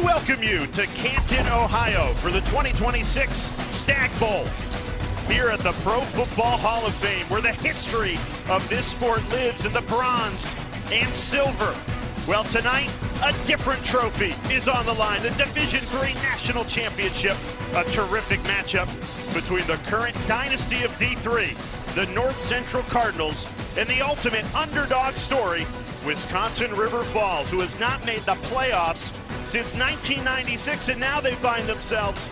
welcome you to Canton, Ohio for the 2026 Stagg Bowl. Here at the Pro Football Hall of Fame, where the history of this sport lives in the bronze and silver. Well, tonight, a different trophy is on the line. The Division III National Championship. A terrific matchup between the current dynasty of D3, the North Central Cardinals, and the ultimate underdog story, Wisconsin River Falls, who has not made the playoffs since 1996, and now they find themselves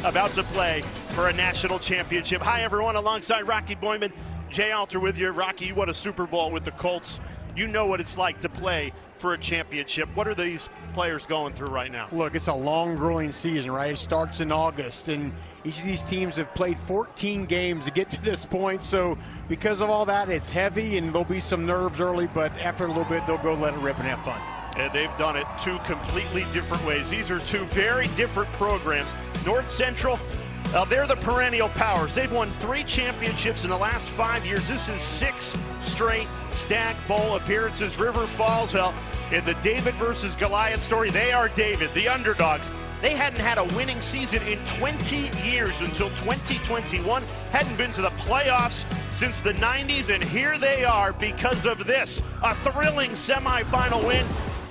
about to play for a national championship. Hi, everyone. Alongside Rocky Boyman, Jay Alter with you. Rocky, you won a Super Bowl with the Colts. You know what it's like to play for a championship. What are these players going through right now? Look, it's a long growing season, right? It starts in August, and each of these teams have played 14 games to get to this point. So because of all that, it's heavy, and there'll be some nerves early, but after a little bit, they'll go let it rip and have fun. And they've done it two completely different ways. These are two very different programs. North Central, they're the perennial powers. They've won 3 championships in the last 5 years. This is 6 straight Stagg Bowl appearances. River Falls, in the David versus Goliath story, they are David, the underdogs. They hadn't had a winning season in 20 years until 2021. Hadn't been to the playoffs since the 90s, and here they are because of this. A thrilling semifinal win.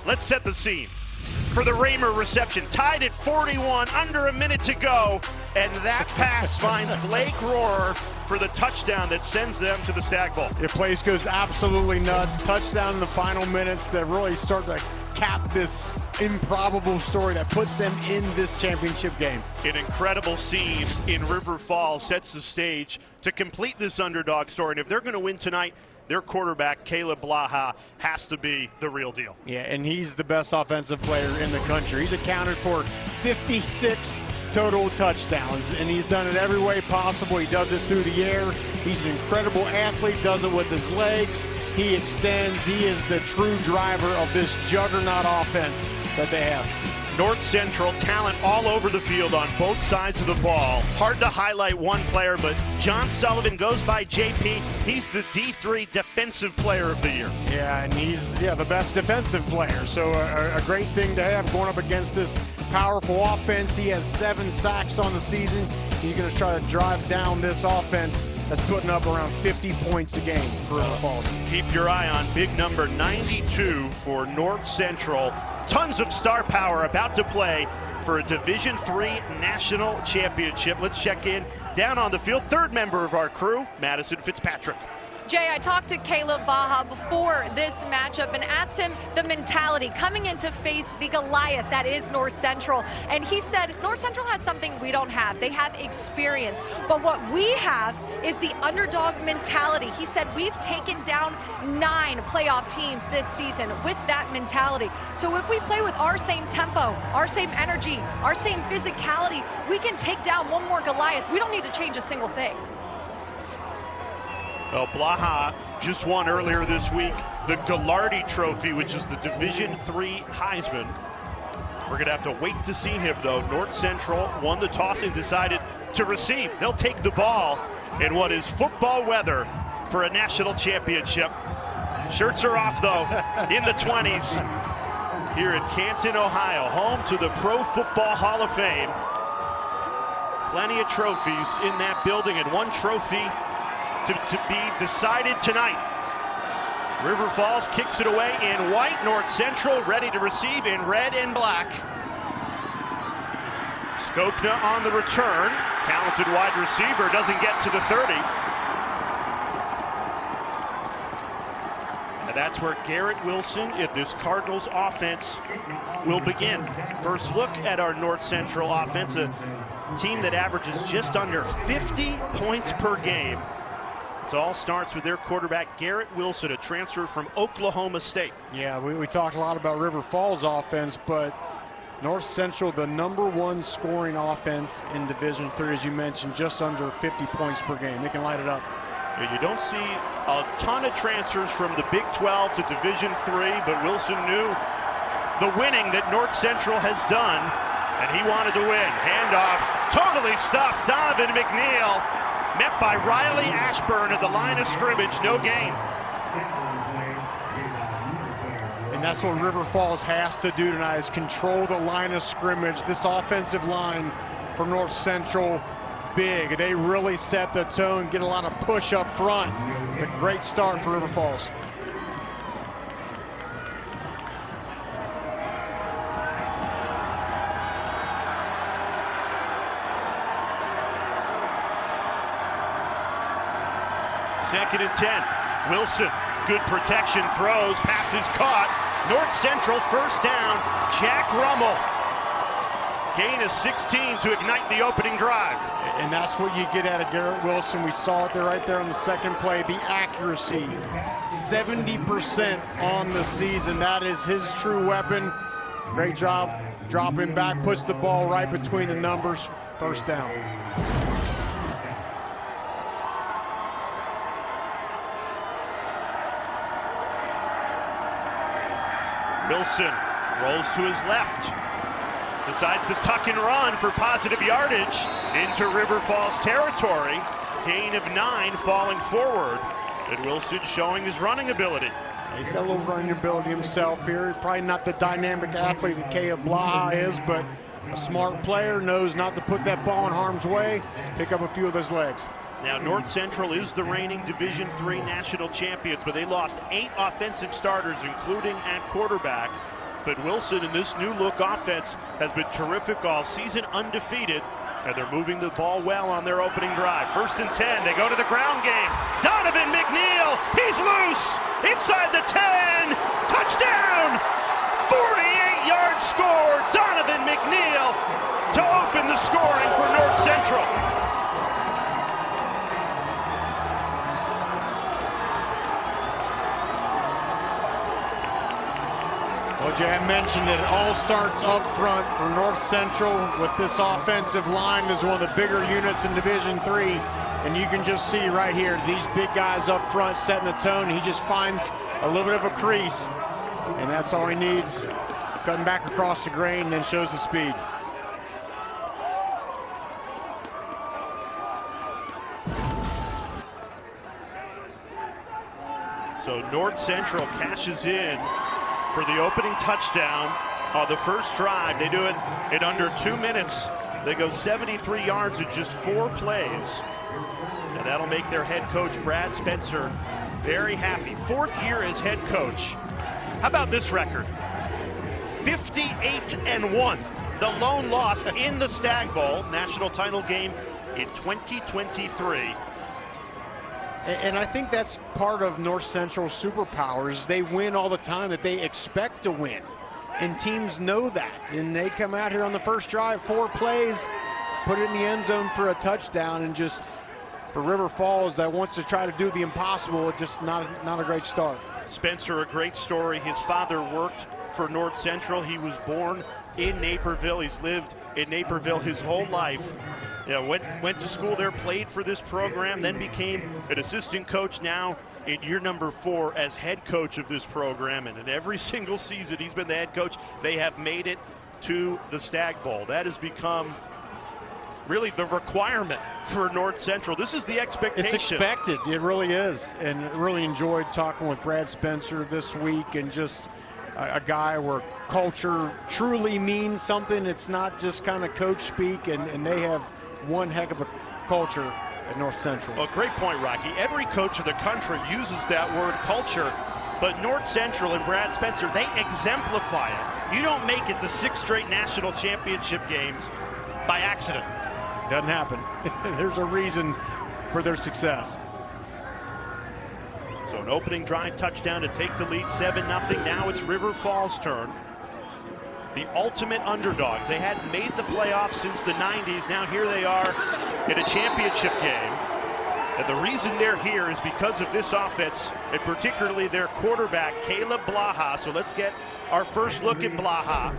Let's set the scene. For the Raymer reception, tied at 41, under a minute to go, and that pass finds Blake Rohrer for the touchdown that sends them to the Stagg Bowl. The place goes absolutely nuts. Touchdown in the final minutes that really start to cap this improbable story that puts them in this championship game. An incredible scene in River Falls sets the stage to complete this underdog story, and if they're going to win tonight, their quarterback, Caleb Blaha, has to be the real deal. Yeah, and he's the best offensive player in the country. He's accounted for 56 total touchdowns, and he's done it every way possible. He does it through the air. He's an incredible athlete, does it with his legs. He extends. He is the true driver of this juggernaut offense that they have. North Central, talent all over the field on both sides of the ball. Hard to highlight one player, but John Sullivan goes by JP. He's the D3 Defensive Player of the Year. Yeah, and he's the best defensive player. So a great thing to have going up against this powerful offense. He has 7 sacks on the season. He's going to try to drive down this offense that's putting up around 50 points a game for River Falls. Keep your eye on big number 92 for North Central. Tons of star power about to play for a Division III National Championship. Let's check in down on the field. Third member of our crew, Madison Fitzpatrick. Jay, I talked to Caleb Blaha before this matchup and asked him the mentality coming in to face the Goliath that is North Central. And he said North Central has something we don't have. They have experience. But what we have is the underdog mentality. He said we've taken down 9 playoff teams this season with that mentality. So if we play with our same tempo, our same energy, our same physicality, we can take down one more Goliath. We don't need to change a single thing. Well, Blaha just won earlier this week the Gallardi Trophy, which is the Division III Heisman. We're going to have to wait to see him, though. North Central won the toss and decided to receive. They'll take the ball in what is football weather for a national championship. Shirts are off, though, in the 20s here in Canton, Ohio, home to the Pro Football Hall of Fame. Plenty of trophies in that building, and one trophy to be decided tonight. River Falls kicks it away in white. North Central ready to receive in red and black. Skokna on the return. Talented wide receiver, doesn't get to the 30. And that's where Garrett Wilson in this Cardinals offense will begin. First look at our North Central offense, a team that averages just under 50 points per game. It all starts with their quarterback, Garrett Wilson, a transfer from Oklahoma State. Yeah, we talked a lot about River Falls offense, but North Central, the #1 scoring offense in Division III, as you mentioned, just under 50 points per game. They can light it up. Yeah, you don't see a ton of transfers from the Big 12 to Division III, but Wilson knew the winning that North Central has done, and he wanted to win. Handoff, totally stuffed. Donovan McNeil met by Riley Ashburn at the line of scrimmage, no gain. And that's what River Falls has to do tonight, is control the line of scrimmage. This offensive line for North Central, big. They really set the tone, get a lot of push up front. It's a great start for River Falls. Second and 10. Wilson, good protection, throws, passes caught. North Central first down. Jack Rummel. Gain of 16 to ignite the opening drive. And that's what you get out of Garrett Wilson. We saw it there right there on the second play. The accuracy, 70% on the season. That is his true weapon. Great job dropping back, puts the ball right between the numbers. First down. Wilson rolls to his left. Decides to tuck and run for positive yardage into River Falls territory. Gain of 9 falling forward. And Wilson showing his running ability. He's got a little running ability himself here. Probably not the dynamic athlete that Caleb Blaha is, but a smart player, knows not to put that ball in harm's way, pick up a few of those legs. Now, North Central is the reigning Division III national champions, but they lost 8 offensive starters, including at quarterback. But Wilson in this new look offense has been terrific all season, undefeated, and they're moving the ball well on their opening drive. First and 10, they go to the ground game. Donovan McNeil, he's loose, inside the 10, touchdown! 48-yard score, Donovan McNeil to open the scoring for North Central. Well, Jay, I mentioned that it all starts up front for North Central with this offensive line. Is one of the bigger units in Division III, and you can just see right here these big guys up front setting the tone. He just finds a little bit of a crease, and that's all he needs. Cutting back across the grain, and then shows the speed. So North Central cashes in for the opening touchdown on the first drive. They do it in under 2 minutes. They go 73 yards in just 4 plays. And that'll make their head coach, Brad Spencer, very happy. 4th year as head coach. How about this record? 58-1. The lone loss in the Stagg Bowl national title game in 2023. And I think that's part of North Central's superpowers. They win all the time that they expect to win. And teams know that. And they come out here on the first drive, 4 plays, put it in the end zone for a touchdown. And just for River Falls that wants to try to do the impossible, it's just not a great start. Spencer, a great story. His father worked for North Central. He was born in Naperville. He's lived in Naperville his whole life. You know, went to school there, played for this program, then became an assistant coach, now in year number 4 as head coach of this program. And in every single season he's been the head coach, they have made it to the Stagg Bowl. That has become really the requirement for North Central. This is the expectation. It's expected. It really is. And really enjoyed talking with Brad Spencer this week, and just a guy where culture truly means something. It's not just kind of coach speak, and they have one heck of a culture at North Central. Well, great point, Rocky. Every coach in the country uses that word culture, but North Central and Brad Spencer, they exemplify it. You don't make it to 6 straight national championship games by accident. Doesn't happen. There's a reason for their success. So an opening drive touchdown to take the lead, 7-0. Now it's River Falls' turn. The ultimate underdogs. They hadn't made the playoffs since the 90s. Now here they are in a championship game. And the reason they're here is because of this offense, and particularly their quarterback, Caleb Blaha. So let's get our first look at Blaha.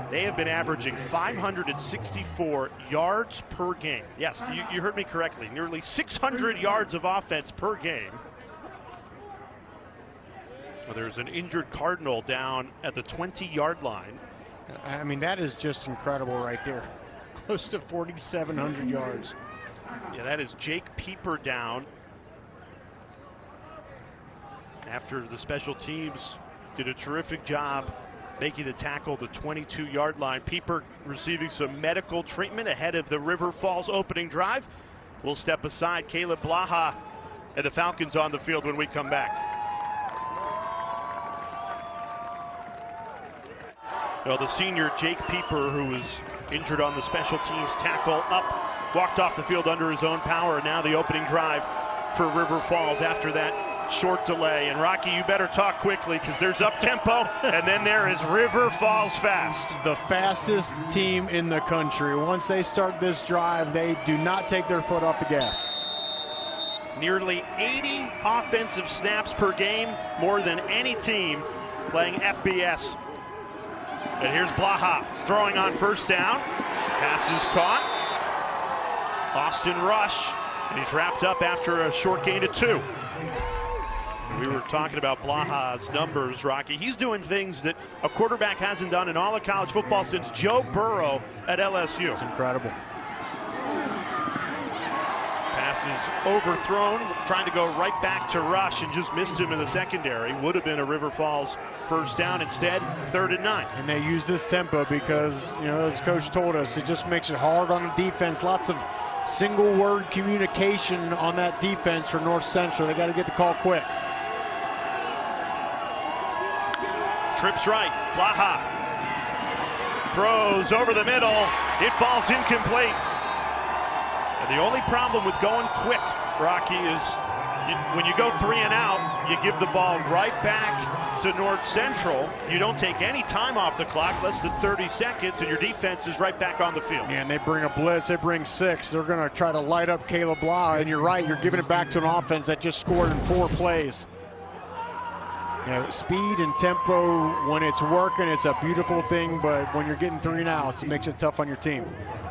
They have been averaging 564 yards per game. Yes, you heard me correctly. Nearly 600 yards of offense per game. Well, there's an injured Cardinal down at the 20-yard line. I mean, that is just incredible right there. Close to 4,700 yards. Yeah, that is Jake Pieper down after the special teams did a terrific job making the tackle the 22-yard line. Pieper receiving some medical treatment ahead of the River Falls opening drive. We'll step aside. Caleb Blaha and the Falcons on the field when we come back. Well, the senior Jake Pieper, who was injured on the special teams tackle, walked off the field under his own power. Now the opening drive for River Falls after that short delay. And Rocky, you better talk quickly because there's up tempo and then there is River Falls fast. The fastest team in the country. Once they start this drive, they do not take their foot off the gas. Nearly 80 offensive snaps per game, more than any team playing FBS. And here's Blaha throwing on first down. Pass is caught. Austin Rush, and he's wrapped up after a short gain of 2. We were talking about Blaha's numbers, Rocky. He's doing things that a quarterback hasn't done in all of college football since Joe Burrow at LSU. It's incredible. Pass is overthrown, trying to go right back to Rush and just missed him in the secondary. Would have been a River Falls first down. Instead, 3rd and 9. And they use this tempo because, you know, as Coach told us, it just makes it hard on the defense. Lots of single word communication on that defense for North Central. They got to get the call quick. Trips right, Blaha throws over the middle. It falls incomplete. And the only problem with going quick, Rocky, is when you go 3 and out, you give the ball right back to North Central. You don't take any time off the clock, less than 30 seconds, and your defense is right back on the field. And they bring a blitz, they bring 6. They're going to try to light up Caleb Blaha, and you're right, you're giving it back to an offense that just scored in 4 plays. You know, speed and tempo, when it's working, it's a beautiful thing, but when you're getting 3 and outs, it makes it tough on your team.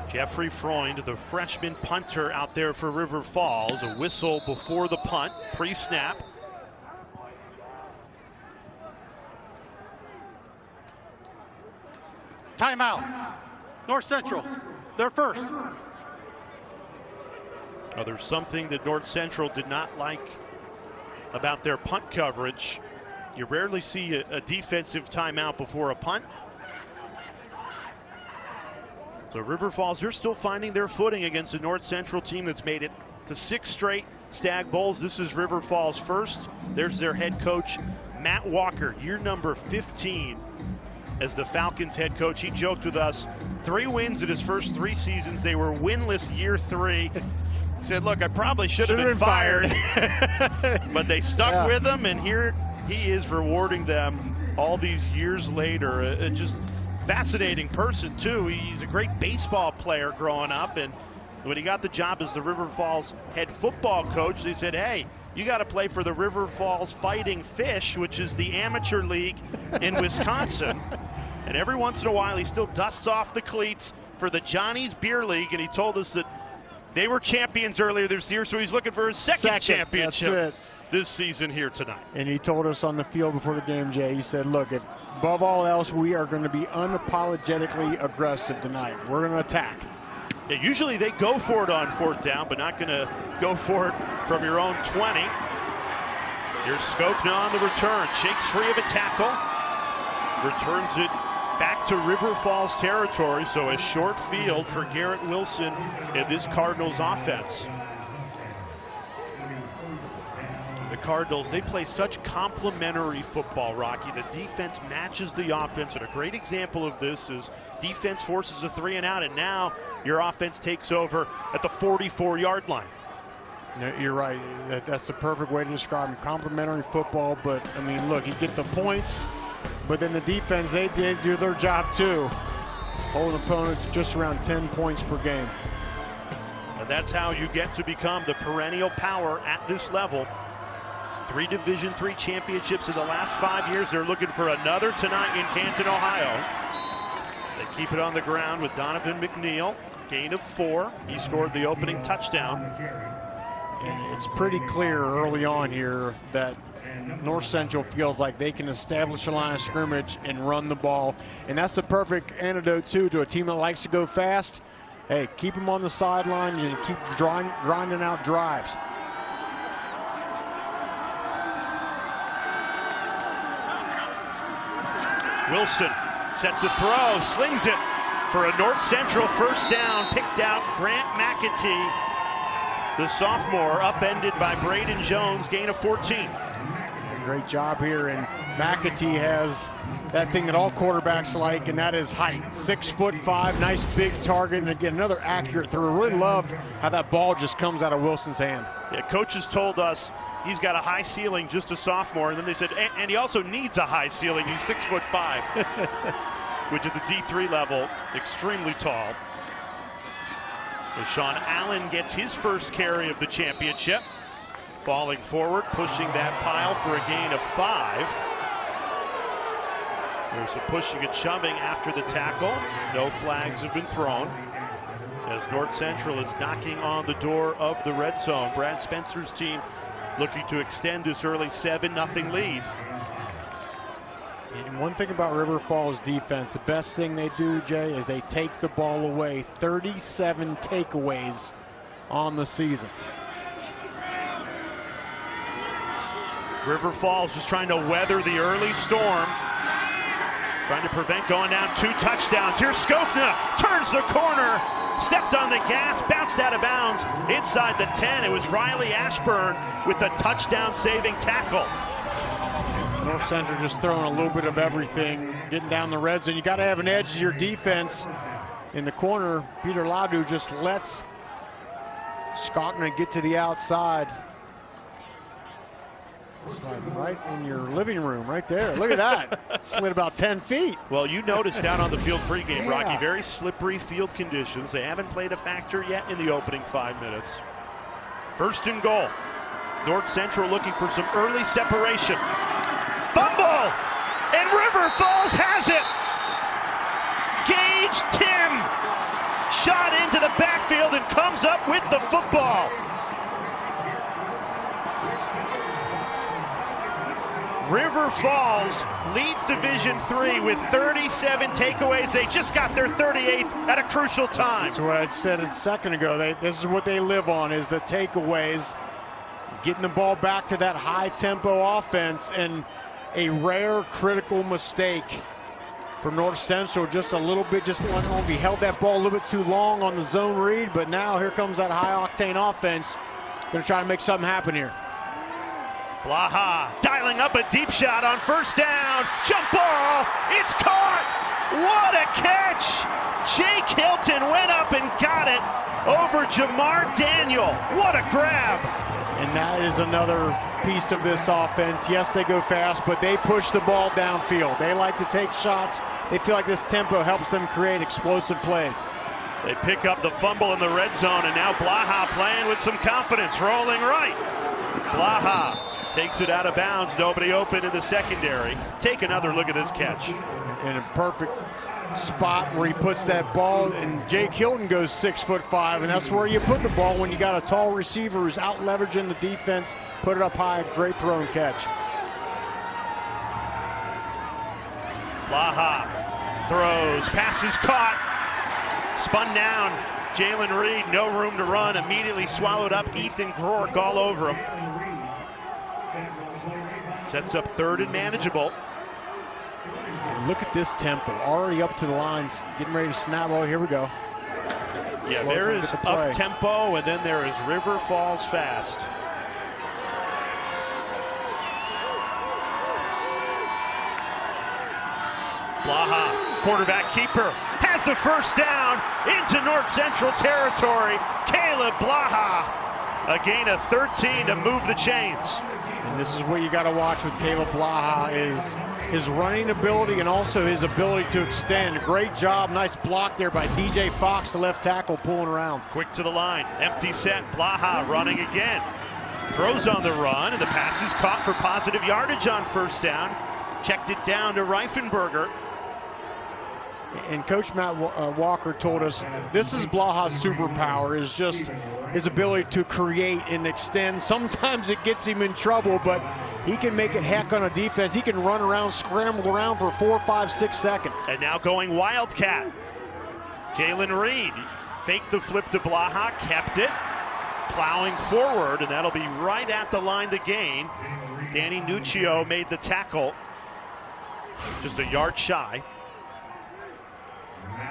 Jeffrey Freund, the freshman punter out there for River Falls. A whistle before the punt, pre-snap. Timeout. North Central, they're first. Oh, there's something that North Central did not like about their punt coverage. You rarely see a defensive timeout before a punt. So River Falls, they're still finding their footing against a North Central team that's made it to 6 straight Stagg Bowls. This is River Falls first. There's their head coach, Matt Walker, year number 15 as the Falcons head coach. He joked with us, 3 wins in his first 3 seasons. They were winless year 3. He said, look, I probably should have been fired. But they stuck with him, and here he is rewarding them all these years later. Just fascinating person, too. He's a great baseball player growing up, and when he got the job as the River Falls head football coach, they said, hey, you got to play for the River Falls Fighting Fish, which is the amateur league in Wisconsin. And every once in a while, he still dusts off the cleats for the Johnny's Beer League, and he told us that they were champions earlier this year, so he's looking for his second championship this season here tonight. And he told us on the field before the game, Jay, he said, look, if above all else, we are going to be unapologetically aggressive tonight. We're going to attack. Yeah, usually they go for it on 4th down, but not going to go for it from your own 20. Here's Skokna on the return. Shakes free of a tackle. Returns it back to River Falls territory, so a short field for Garrett Wilson in this Cardinals offense. The Cardinals, they play such complementary football, Rocky. The defense matches the offense, and a great example of this is defense forces a 3 and out, and now your offense takes over at the 44-yard line. No, you're right. That's the perfect way to describe them. Complementary football, but, I mean, look, you get the points, but then the defense, they did do their job, too. Holding opponents just around 10 points per game. And that's how you get to become the perennial power at this level. 3 Division III championships in the last 5 years. They're looking for another tonight in Canton, Ohio. They keep it on the ground with Donovan McNeil. Gain of 4. He scored the opening touchdown. And it's pretty clear early on here that North Central feels like they can establish a line of scrimmage and run the ball. And that's the perfect antidote, too, to a team that likes to go fast. Hey, keep them on the sidelines and keep grinding out drives. Wilson set to throw, slings it for a North Central first down. Picked out Grant McAtee, the sophomore, upended by Braden Jones, gain of 14. Great job here, and McAtee has that thing that all quarterbacks like, and that is height. 6'5", nice big target, and again, another accurate throw. Really love how that ball just comes out of Wilson's hand. Yeah, coaches told us he's got a high ceiling, just a sophomore, and then they said, and he also needs a high ceiling. He's 6'5", which at the D3 level, extremely tall. Sean Allen gets his first carry of the championship. Falling forward, pushing that pile for a gain of 5. There's some pushing and shoving after the tackle. No flags have been thrown, as North Central is knocking on the door of the red zone. Brad Spencer's team looking to extend this early 7-0 lead. And one thing about River Falls defense, the best thing they do, Jay, is they take the ball away. 37 takeaways on the season. River Falls just trying to weather the early storm, trying to prevent going down 2 touchdowns. Here's Skokna, turns the corner, stepped on the gas, bounced out of bounds inside the 10. It was Riley Ashburn with the touchdown-saving tackle. North Central just throwing a little bit of everything, getting down the red zone. You got to have an edge to your defense. In the corner, Peter Ladu just lets Skokna get to the outside. It's like right in your living room, right there. Look at that. Slid about 10 feet. Well, you noticed down on the field pregame, Rocky, very slippery field conditions. They haven't played a factor yet in the opening 5 minutes. First and goal. North Central looking for some early separation. Fumble! And River Falls has it! Gage Tim shot into the backfield and comes up with the football. River Falls leads Division III with 37 takeaways. They just got their 38th at a crucial time. That's what I said a second ago. This is what they live on, is the takeaways. Getting the ball back to that high-tempo offense, and a rare critical mistake for North Central. Just a little bit, just he held that ball a little bit too long on the zone read, but now here comes that high-octane offense. Going to try to make something happen here. Blaha dialing up a deep shot on first down. Jump ball. It's caught. What a catch. Jake Hilton went up and got it over Jamar Daniel. What a grab. And that is another piece of this offense. Yes, they go fast, but they push the ball downfield. They like to take shots. They feel like this tempo helps them create explosive plays. They pick up the fumble in the red zone, and now Blaha playing with some confidence, rolling right. Blaha takes it out of bounds. Nobody open in the secondary. Take another look at this catch. In a perfect spot where he puts that ball, and Jake Hilton goes 6'5", and that's where you put the ball when you got a tall receiver who's out leveraging the defense. Put it up high, great throw and catch. Blaha throws, passes caught, spun down. Jalen Reed, no room to run, immediately swallowed up. Ethan Grork all over him. Sets up third and manageable. Look at this tempo, already up to the lines, getting ready to snap. Oh, here we go. Yeah, there is up tempo, and then there is River Falls fast. Blaha, quarterback keeper, has the first down into North Central territory. Caleb Blaha, a gain of 13 to move the chains. And this is what you got to watch with Caleb Blaha, is his running ability and also his ability to extend. Great job, nice block there by DJ Fox, the left tackle, pulling around. Quick to the line, empty set, Blaha running again. Throws on the run, and the pass is caught for positive yardage on first down. Checked it down to Reifenberger. And Coach Matt Walker told us this is Blaha's superpower, is just his ability to create and extend. Sometimes it gets him in trouble, but he can make it heck on a defense. He can run around, scramble around for 4, 5, 6 seconds. And now going Wildcat. Jalen Reed faked the flip to Blaha, kept it, plowing forward, and that'll be right at the line to gain. Danny Nuccio made the tackle just a yard shy.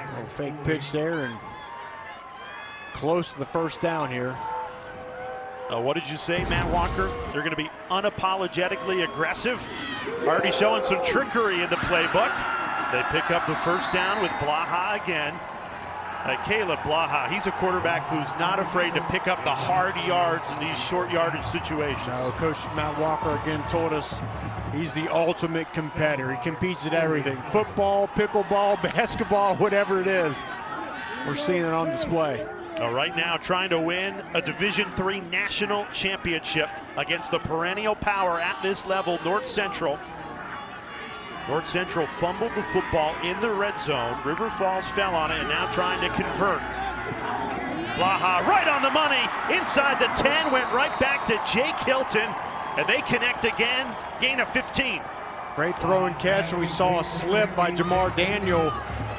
Little fake pitch there and close to the first down here. What did you say, Matt Walker? They're going to be unapologetically aggressive. Already showing some trickery in the playbook. They pick up the first down with Blaha again. Caleb Blaha, he's a quarterback who's not afraid to pick up the hard yards in these short yardage situations. No, Coach Matt Walker again told us he's the ultimate competitor. He competes at everything. Football, pickleball, basketball, whatever it is. We're seeing it on display. Right now trying to win a Division III national championship against the perennial power at this level, North Central. North Central fumbled the football in the red zone. River Falls fell on it and now trying to convert. Blaha right on the money, inside the 10, went right back to Jake Hilton, and they connect again, gain of 15. Great throw and catch, and we saw a slip by Jamar Daniel,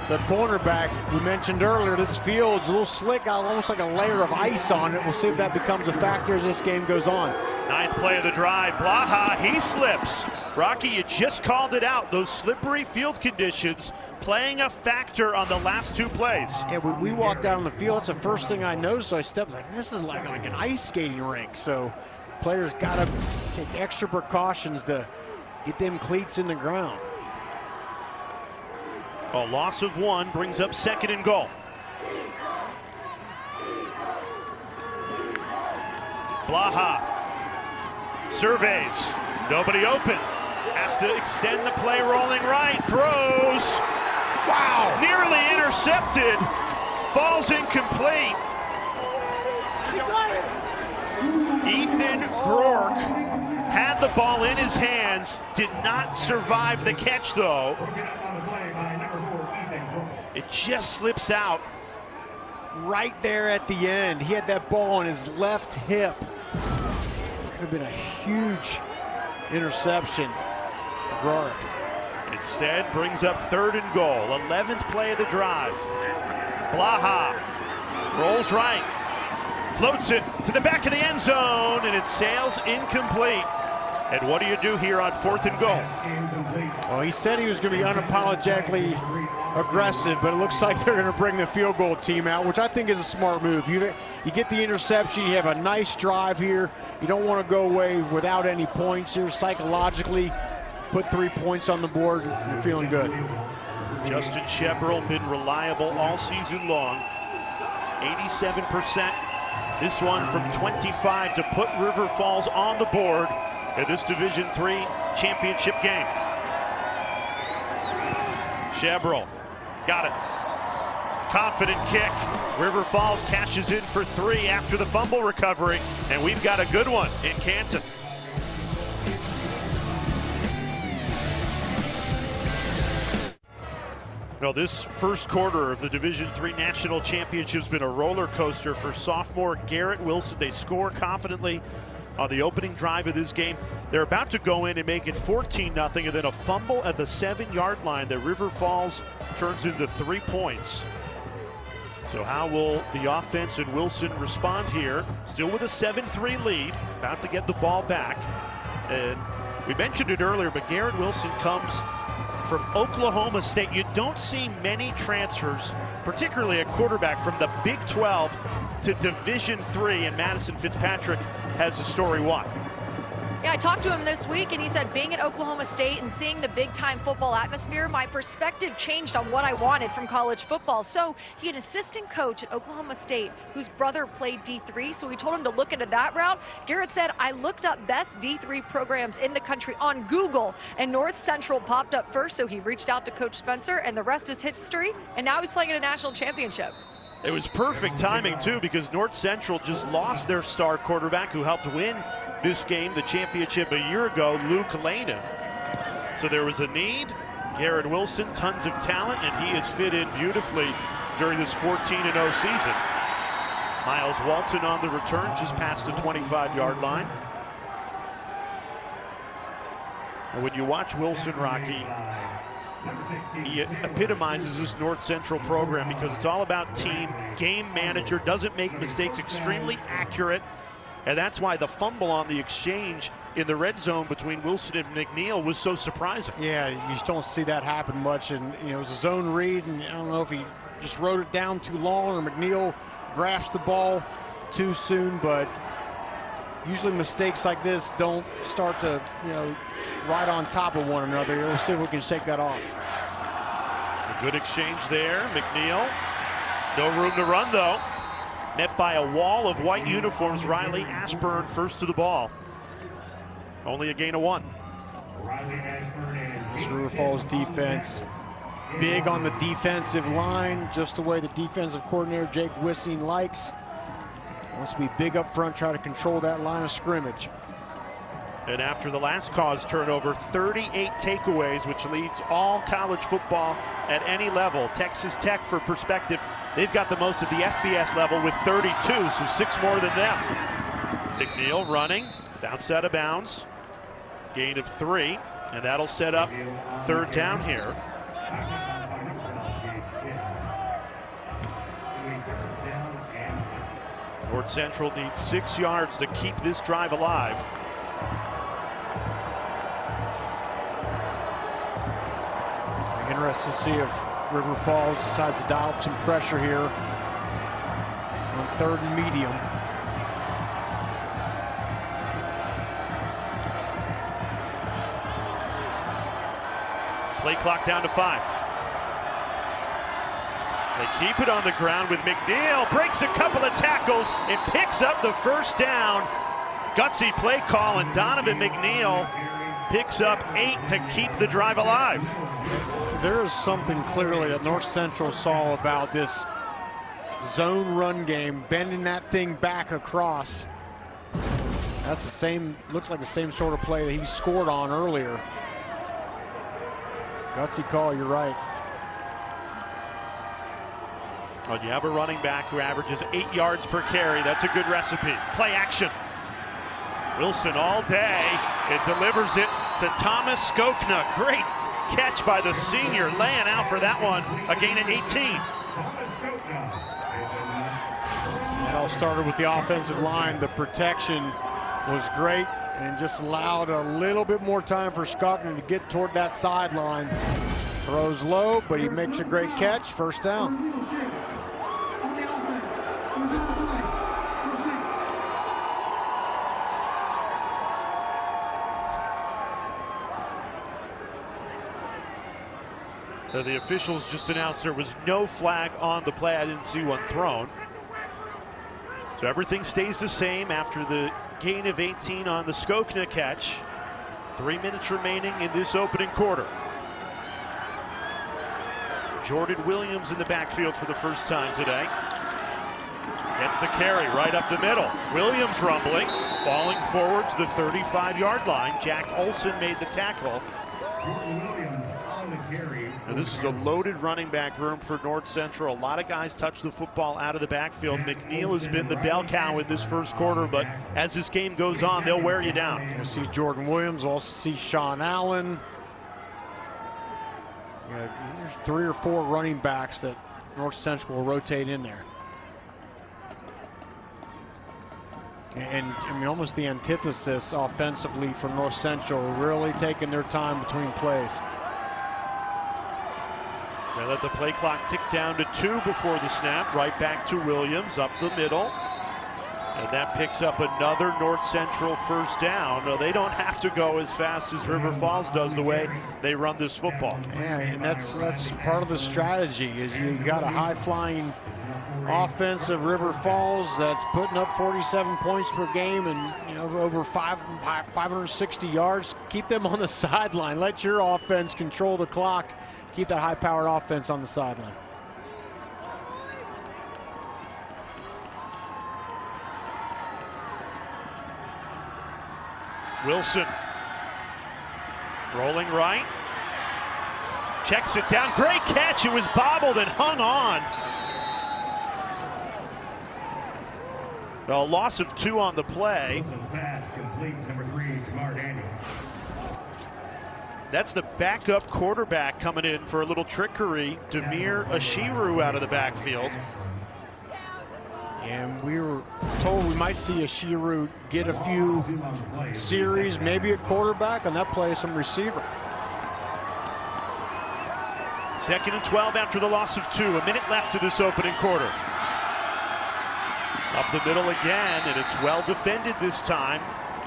the cornerback. We mentioned earlier, this field's a little slick, almost like a layer of ice on it. We'll see if that becomes a factor as this game goes on. Ninth play of the drive, Blaha, he slips. Rocky, you just called it out. Those slippery field conditions playing a factor on the last two plays. Yeah, when we walked down on the field, that's the first thing I noticed. So I stepped like, this is like an ice skating rink. So players got to take extra precautions to get them cleats in the ground. A loss of one brings up 2nd and goal. Blaha surveys, nobody open. Has to extend the play, rolling right, throws. Wow, nearly intercepted, falls incomplete. Ethan Groark had the ball in his hands, did not survive the catch though. It just slips out. Right there at the end, he had that ball on his left hip. Could have been a huge interception. Groark. Instead, brings up 3rd and goal. 11th play of the drive. Blaha rolls right, floats it to the back of the end zone, and it sails incomplete. And what do you do here on 4th and goal? Well, he said he was going to be unapologetically aggressive, but it looks like they're going to bring the field goal team out, which I think is a smart move. You get the interception, you have a nice drive here. You don't want to go away without any points here. Psychologically, put 3 points on the board, you're feeling good. Justin Chebroll been reliable all season long. 87%. This one from 25 to put River Falls on the board in this Division III championship game. Chebroll got it. Confident kick. River Falls cashes in for 3 after the fumble recovery, and we've got a good one in Canton. Well, this first quarter of the Division III National Championship has been a roller coaster for sophomore Garrett Wilson. They score confidently on the opening drive of this game. They're about to go in and make it 14-0, and then a fumble at the 7-yard line that River Falls turns into 3 points. So how will the offense and Wilson respond here? Still with a 7-3 lead, about to get the ball back. And we mentioned it earlier, but Garrett Wilson comes from Oklahoma State. You don't see many transfers, particularly a quarterback from the Big 12 to Division III, and Madison Fitzpatrick has the story why. Yeah, I talked to him this week, and he said being at Oklahoma State and seeing the big-time football atmosphere, my perspective changed on what I wanted from college football. So he had an assistant coach at Oklahoma State whose brother played D3, so he told him to look into that route. Garrett said, I looked up best D3 programs in the country on Google, and North Central popped up first, so he reached out to Coach Spencer, and the rest is history, and now he's playing in a national championship. It was perfect timing, too, because North Central just lost their star quarterback who helped win this game, the championship, a year ago, Luke Lanen. So there was a need. Garrett Wilson, tons of talent, and he has fit in beautifully during this 14-0 season. Miles Walton on the return, just past the 25-yard line. And when you watch Wilson, Rocky, he epitomizes this North Central program because it's all about team, game manager, doesn't make mistakes, extremely accurate. And that's why the fumble on the exchange in the red zone between Wilson and McNeil was so surprising. Yeah, you just don't see that happen much. And it was a zone read, and I don't know if he just wrote it down too long or McNeil grasped the ball too soon, but usually mistakes like this don't start to, right on top of one another. We'll see if we can shake that off. A good exchange there. McNeil, no room to run though. Met by a wall of white uniforms. Riley Ashburn first to the ball. Only a gain of 1. This River Falls defense, big on the defensive line, just the way the defensive coordinator Jake Wissing likes. Wants to be big up front, try to control that line of scrimmage. And after the last cause turnover, 38 takeaways, which leads all college football at any level. Texas Tech, for perspective, they've got the most at the FBS level with 32, so 6 more than them. McNeil running, bounced out of bounds, gain of 3, and that'll set up 3rd down here. North Central needs 6 yards to keep this drive alive. Interested to see if River Falls decides to dial up some pressure here on 3rd and medium. Play clock down to 5. They keep it on the ground with McNeil, breaks a couple of tackles and picks up the 1st down. Gutsy play call, and Donovan McNeil picks up 8 to keep the drive alive. There is something clearly that North Central saw about this zone run game, bending that thing back across. That's the same, looks like the same sort of play that he scored on earlier. Gutsy call, you're right. Well, you have a running back who averages 8 yards per carry. That's a good recipe. Play action. Wilson all day. It delivers it to Thomas Skokna. Great catch by the senior, laying out for that one. A gain of 18. It all started with the offensive line. The protection was great and just allowed a little bit more time for Skokna to get toward that sideline. Throws low, but he makes a great catch. 1st down. The officials just announced there was no flag on the play. I didn't see one thrown. So everything stays the same after the gain of 18 on the Skokna catch. 3 minutes remaining in this opening quarter. Jordan Williams in the backfield for the first time today. Gets the carry right up the middle. Williams rumbling, falling forward to the 35-yard line. Jack Olson made the tackle. Now this is a loaded running back room for North Central. A lot of guys touch the football out of the backfield. McNeil has been the bell cow in this 1st quarter, but as this game goes on, they'll wear you down. You see Jordan Williams, also see Sean Allen. There's 3 or 4 running backs that North Central will rotate in there. And I mean, almost the antithesis offensively from North Central, really taking their time between plays. They let the play clock tick down to 2 before the snap. Right back to Williams up the middle. And that picks up another North Central 1st down. No, they don't have to go as fast as River Falls does the way they run this football. Yeah, and that's part of the strategy is you got a high-flying offense of River Falls that's putting up 47 points per game and over 560 yards. Keep them on the sideline. Let your offense control the clock. Keep that high-powered offense on the sideline. Wilson rolling right, checks it down. Great catch. It was bobbled and hung on. A loss of 2 on the play. That's the backup quarterback coming in for a little trickery. Demir Ashiru out of the backfield. And we were told we might see a Shiru get a few series, maybe at quarterback, and that play some receiver. 2nd and 12 after the loss of 2. A minute left to this opening quarter. Up the middle again, and it's well defended this time.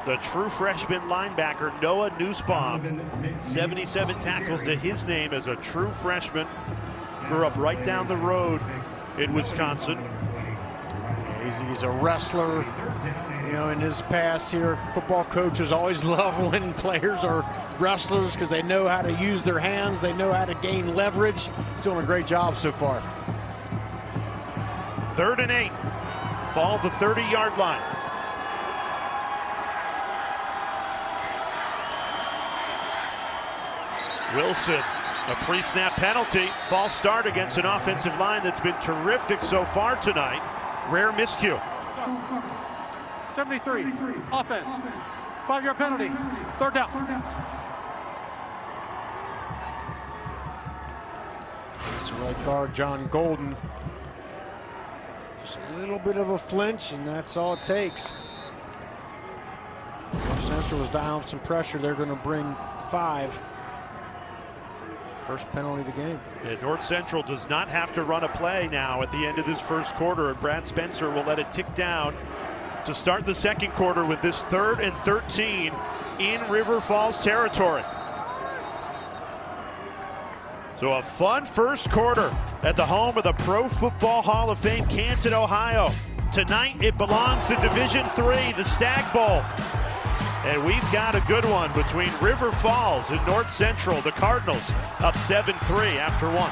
The true freshman linebacker, Noah Nussbaum. 77 tackles to his name as a true freshman. Grew up right down the road in Wisconsin. He's a wrestler. You know, in his past here, football coaches always love when players are wrestlers because they know how to use their hands. They know how to gain leverage. He's doing a great job so far. 3rd and 8. Ball the 30-yard line. Wilson, a pre-snap penalty. False start against an offensive line that's been terrific so far tonight. Rare miscue. 73, offense, 5-yard penalty, 3rd down. It's right guard John Golden. Just a little bit of a flinch, and that's all it takes. Central was down with some pressure. They're going to bring 5. First penalty of the game. And North Central does not have to run a play now at the end of this first quarter, and Brad Spencer will let it tick down to start the second quarter with this 3rd and 13 in River Falls territory. So a fun first quarter at the home of the Pro Football Hall of Fame, Canton, Ohio. Tonight it belongs to Division III, the Stagg Bowl. And we've got a good one between River Falls and North Central. The Cardinals up 7-3 after 1.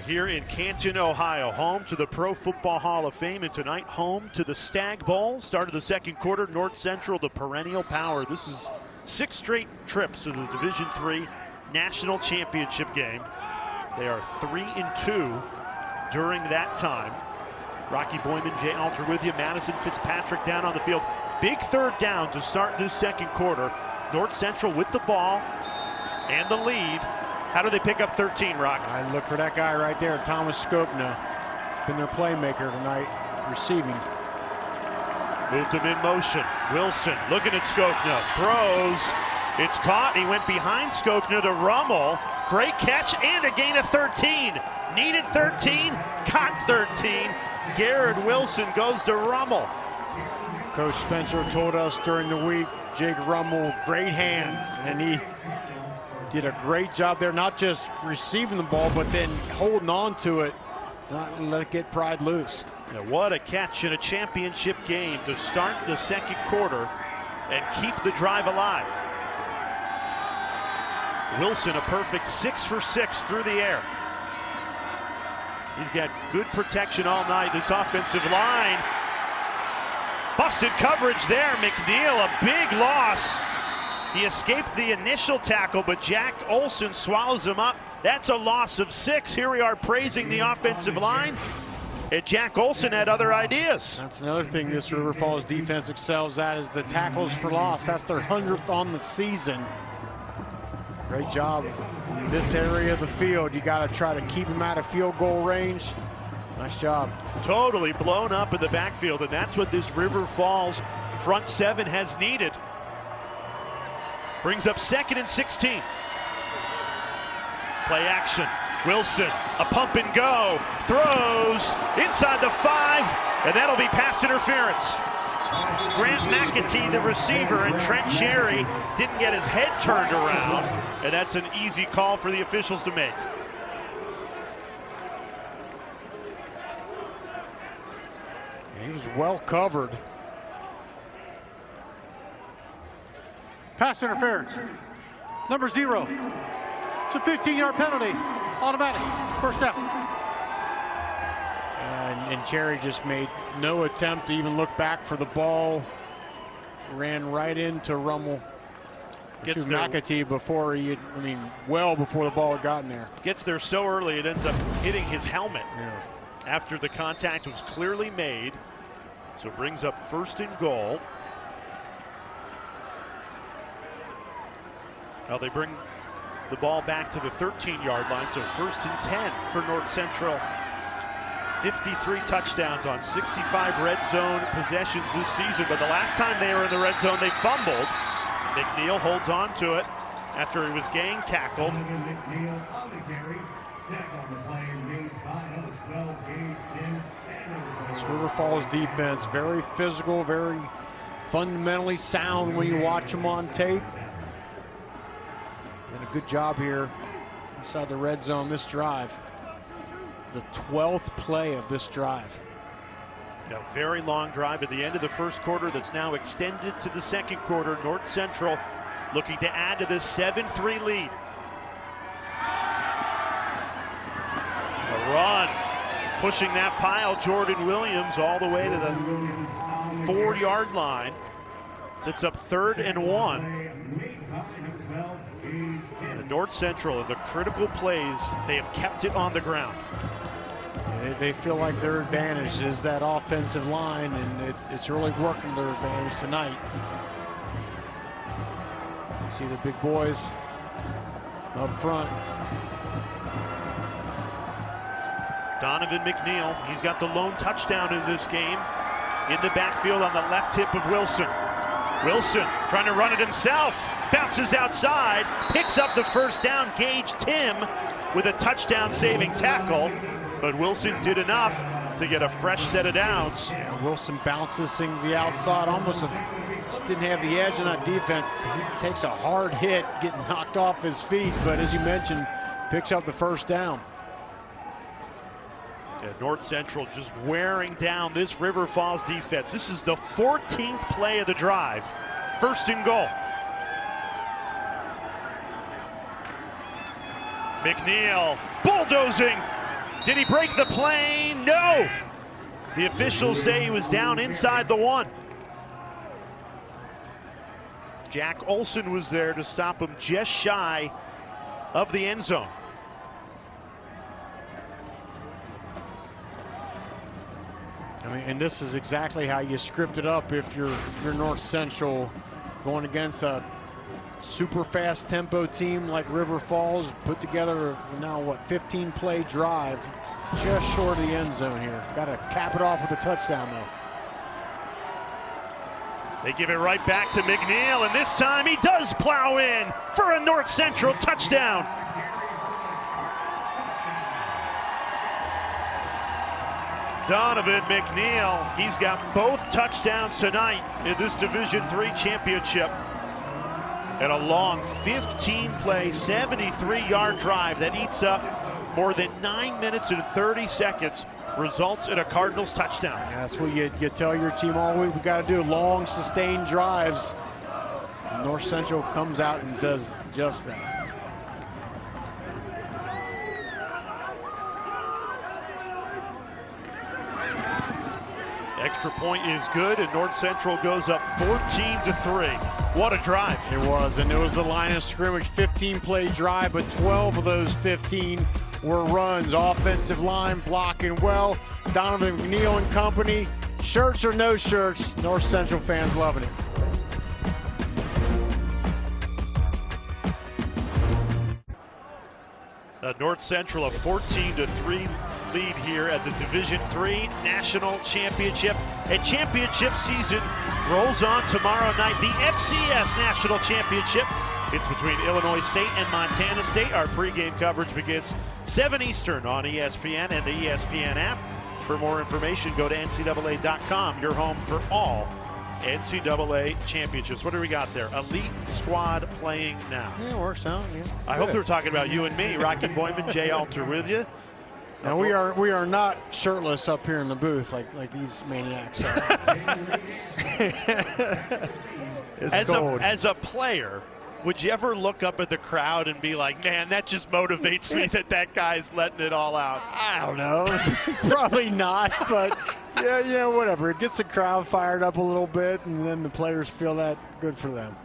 Here in Canton, Ohio, home to the Pro Football Hall of Fame, and tonight home to the Stagg Bowl. Start of the second quarter, North Central, the perennial power. This is 6 straight trips to the Division III National Championship game. They are 3-2 during that time. Rocky Boyman, Jay Alter with you. Madison Fitzpatrick down on the field. Big 3rd down to start this second quarter. North Central with the ball and the lead. How do they pick up 13, Rock? I look for that guy right there, Thomas Skopna. Been their playmaker tonight, receiving. Moved him in motion. Wilson looking at Skopna. Throws. It's caught. He went behind Skopna to Rummel. Great catch and a gain of 13. Needed 13. Caught 13. Garrett Wilson goes to Rummel. Coach Spencer told us during the week, Jake Rummel, great hands, and he did a great job there, not just receiving the ball, but then holding on to it, not let it get pried loose. Now, what a catch in a championship game to start the second quarter and keep the drive alive. Wilson, a perfect 6 for 6 through the air. He's got good protection all night. This offensive line. Busted coverage there. McNeil, a big loss. He escaped the initial tackle, but Jack Olson swallows him up. That's a loss of 6. Here we are praising the offensive line. And Jack Olson had other ideas. That's another thing this River Falls defense excels at is the tackles for loss. That's their 100th on the season. Great job in this area of the field. You got to try to keep them out of field goal range. Nice job. Totally blown up in the backfield, and that's what this River Falls front 7 has needed. Brings up 2nd and 16. Play action. Wilson, a pump and go. Throws inside the 5, and that'll be pass interference. Grant McAtee, the receiver, and Trent Sherry didn't get his head turned around, and that's an easy call for the officials to make. He was well covered. Pass interference. Number 0. It's a 15-yard penalty. Automatic. 1st down. And Cherry just made no attempt to even look back for the ball. Ran right into Rummel. Gets there, McAtee before he had, well before the ball had gotten there. Gets there so early it ends up hitting his helmet. Yeah. After the contact was clearly made. So brings up 1st and goal. Well, they bring the ball back to the 13-yard line, so 1st and 10 for North Central. 53 touchdowns on 65 red zone possessions this season, but the last time they were in the red zone, they fumbled. McNeil holds on to it after he was gang tackled. This River Falls defense, very physical, very fundamentally sound when you watch them on tape. And a good job here inside the red zone this drive. The 12th play of this drive. A very long drive at the end of the first quarter that's now extended to the second quarter. North Central looking to add to this 7-3 lead. A run, pushing that pile, Jordan Williams, all the way to the 4-yard line. Sets up 3rd and 1. And North Central, in the critical plays, they have kept it on the ground. They feel like their advantage is that offensive line, and it's really working their advantage tonight. See the big boys up front. Donovan McNeil, he's got the lone touchdown in this game. In the backfield on the left hip of Wilson. Wilson trying to run it himself. Bounces outside, picks up the first down. Gage Tim with a touchdown saving tackle. But Wilson did enough to get a fresh set of downs. Yeah, Wilson bounces to the outside, almost just didn't have the edge on that defense. He takes a hard hit, getting knocked off his feet, but as you mentioned, picks up the first down. Yeah, North Central just wearing down this River Falls defense. This is the 14th play of the drive. 1st and goal. McNeil bulldozing. Did he break the play? No. The officials say he was down inside the 1. Jack Olson was there to stop him just shy of the end zone. I mean, and this is exactly how you script it up if you're North Central going against a super fast tempo team like River Falls. Put together now what, 15-play drive just short of the end zone here. Got to cap it off with a touchdown though. They give it right back to McNeil, and this time he does plow in for a North Central touchdown. Donovan McNeil, he's got both touchdowns tonight in this Division III championship. And a long 15-play, 73-yard drive that eats up more than 9 minutes and 30 seconds, results in a Cardinals touchdown. Yeah, that's what you tell your team all week. We got to do long, sustained drives. And North Central comes out and does just that. Extra point is good, and North Central goes up 14-3. What a drive. It was, and it was the line of scrimmage, 15-play drive, but 12 of those 15 were runs. Offensive line blocking well. Donovan McNeil and company, shirts or no shirts, North Central fans loving it. North Central a 14-3 lead here at the Division III National Championship. And championship season rolls on tomorrow night. The FCS National Championship. It's between Illinois State and Montana State. Our pregame coverage begins 7 Eastern on ESPN and the ESPN app. For more information, go to NCAA.com, your home for all NCAA championships. What do we got there? Elite squad playing now. Yeah, it works out. Yeah. I hope they were talking about you and me. Rocky Boyman, Jay Alter with you. Now we are not shirtless up here in the booth like these maniacs are. As a player, would you ever look up at the crowd and be like, man, that just motivates me that guy's letting it all out? I don't know. Probably not, but yeah, whatever. It gets the crowd fired up a little bit, and then the players feel that good for them.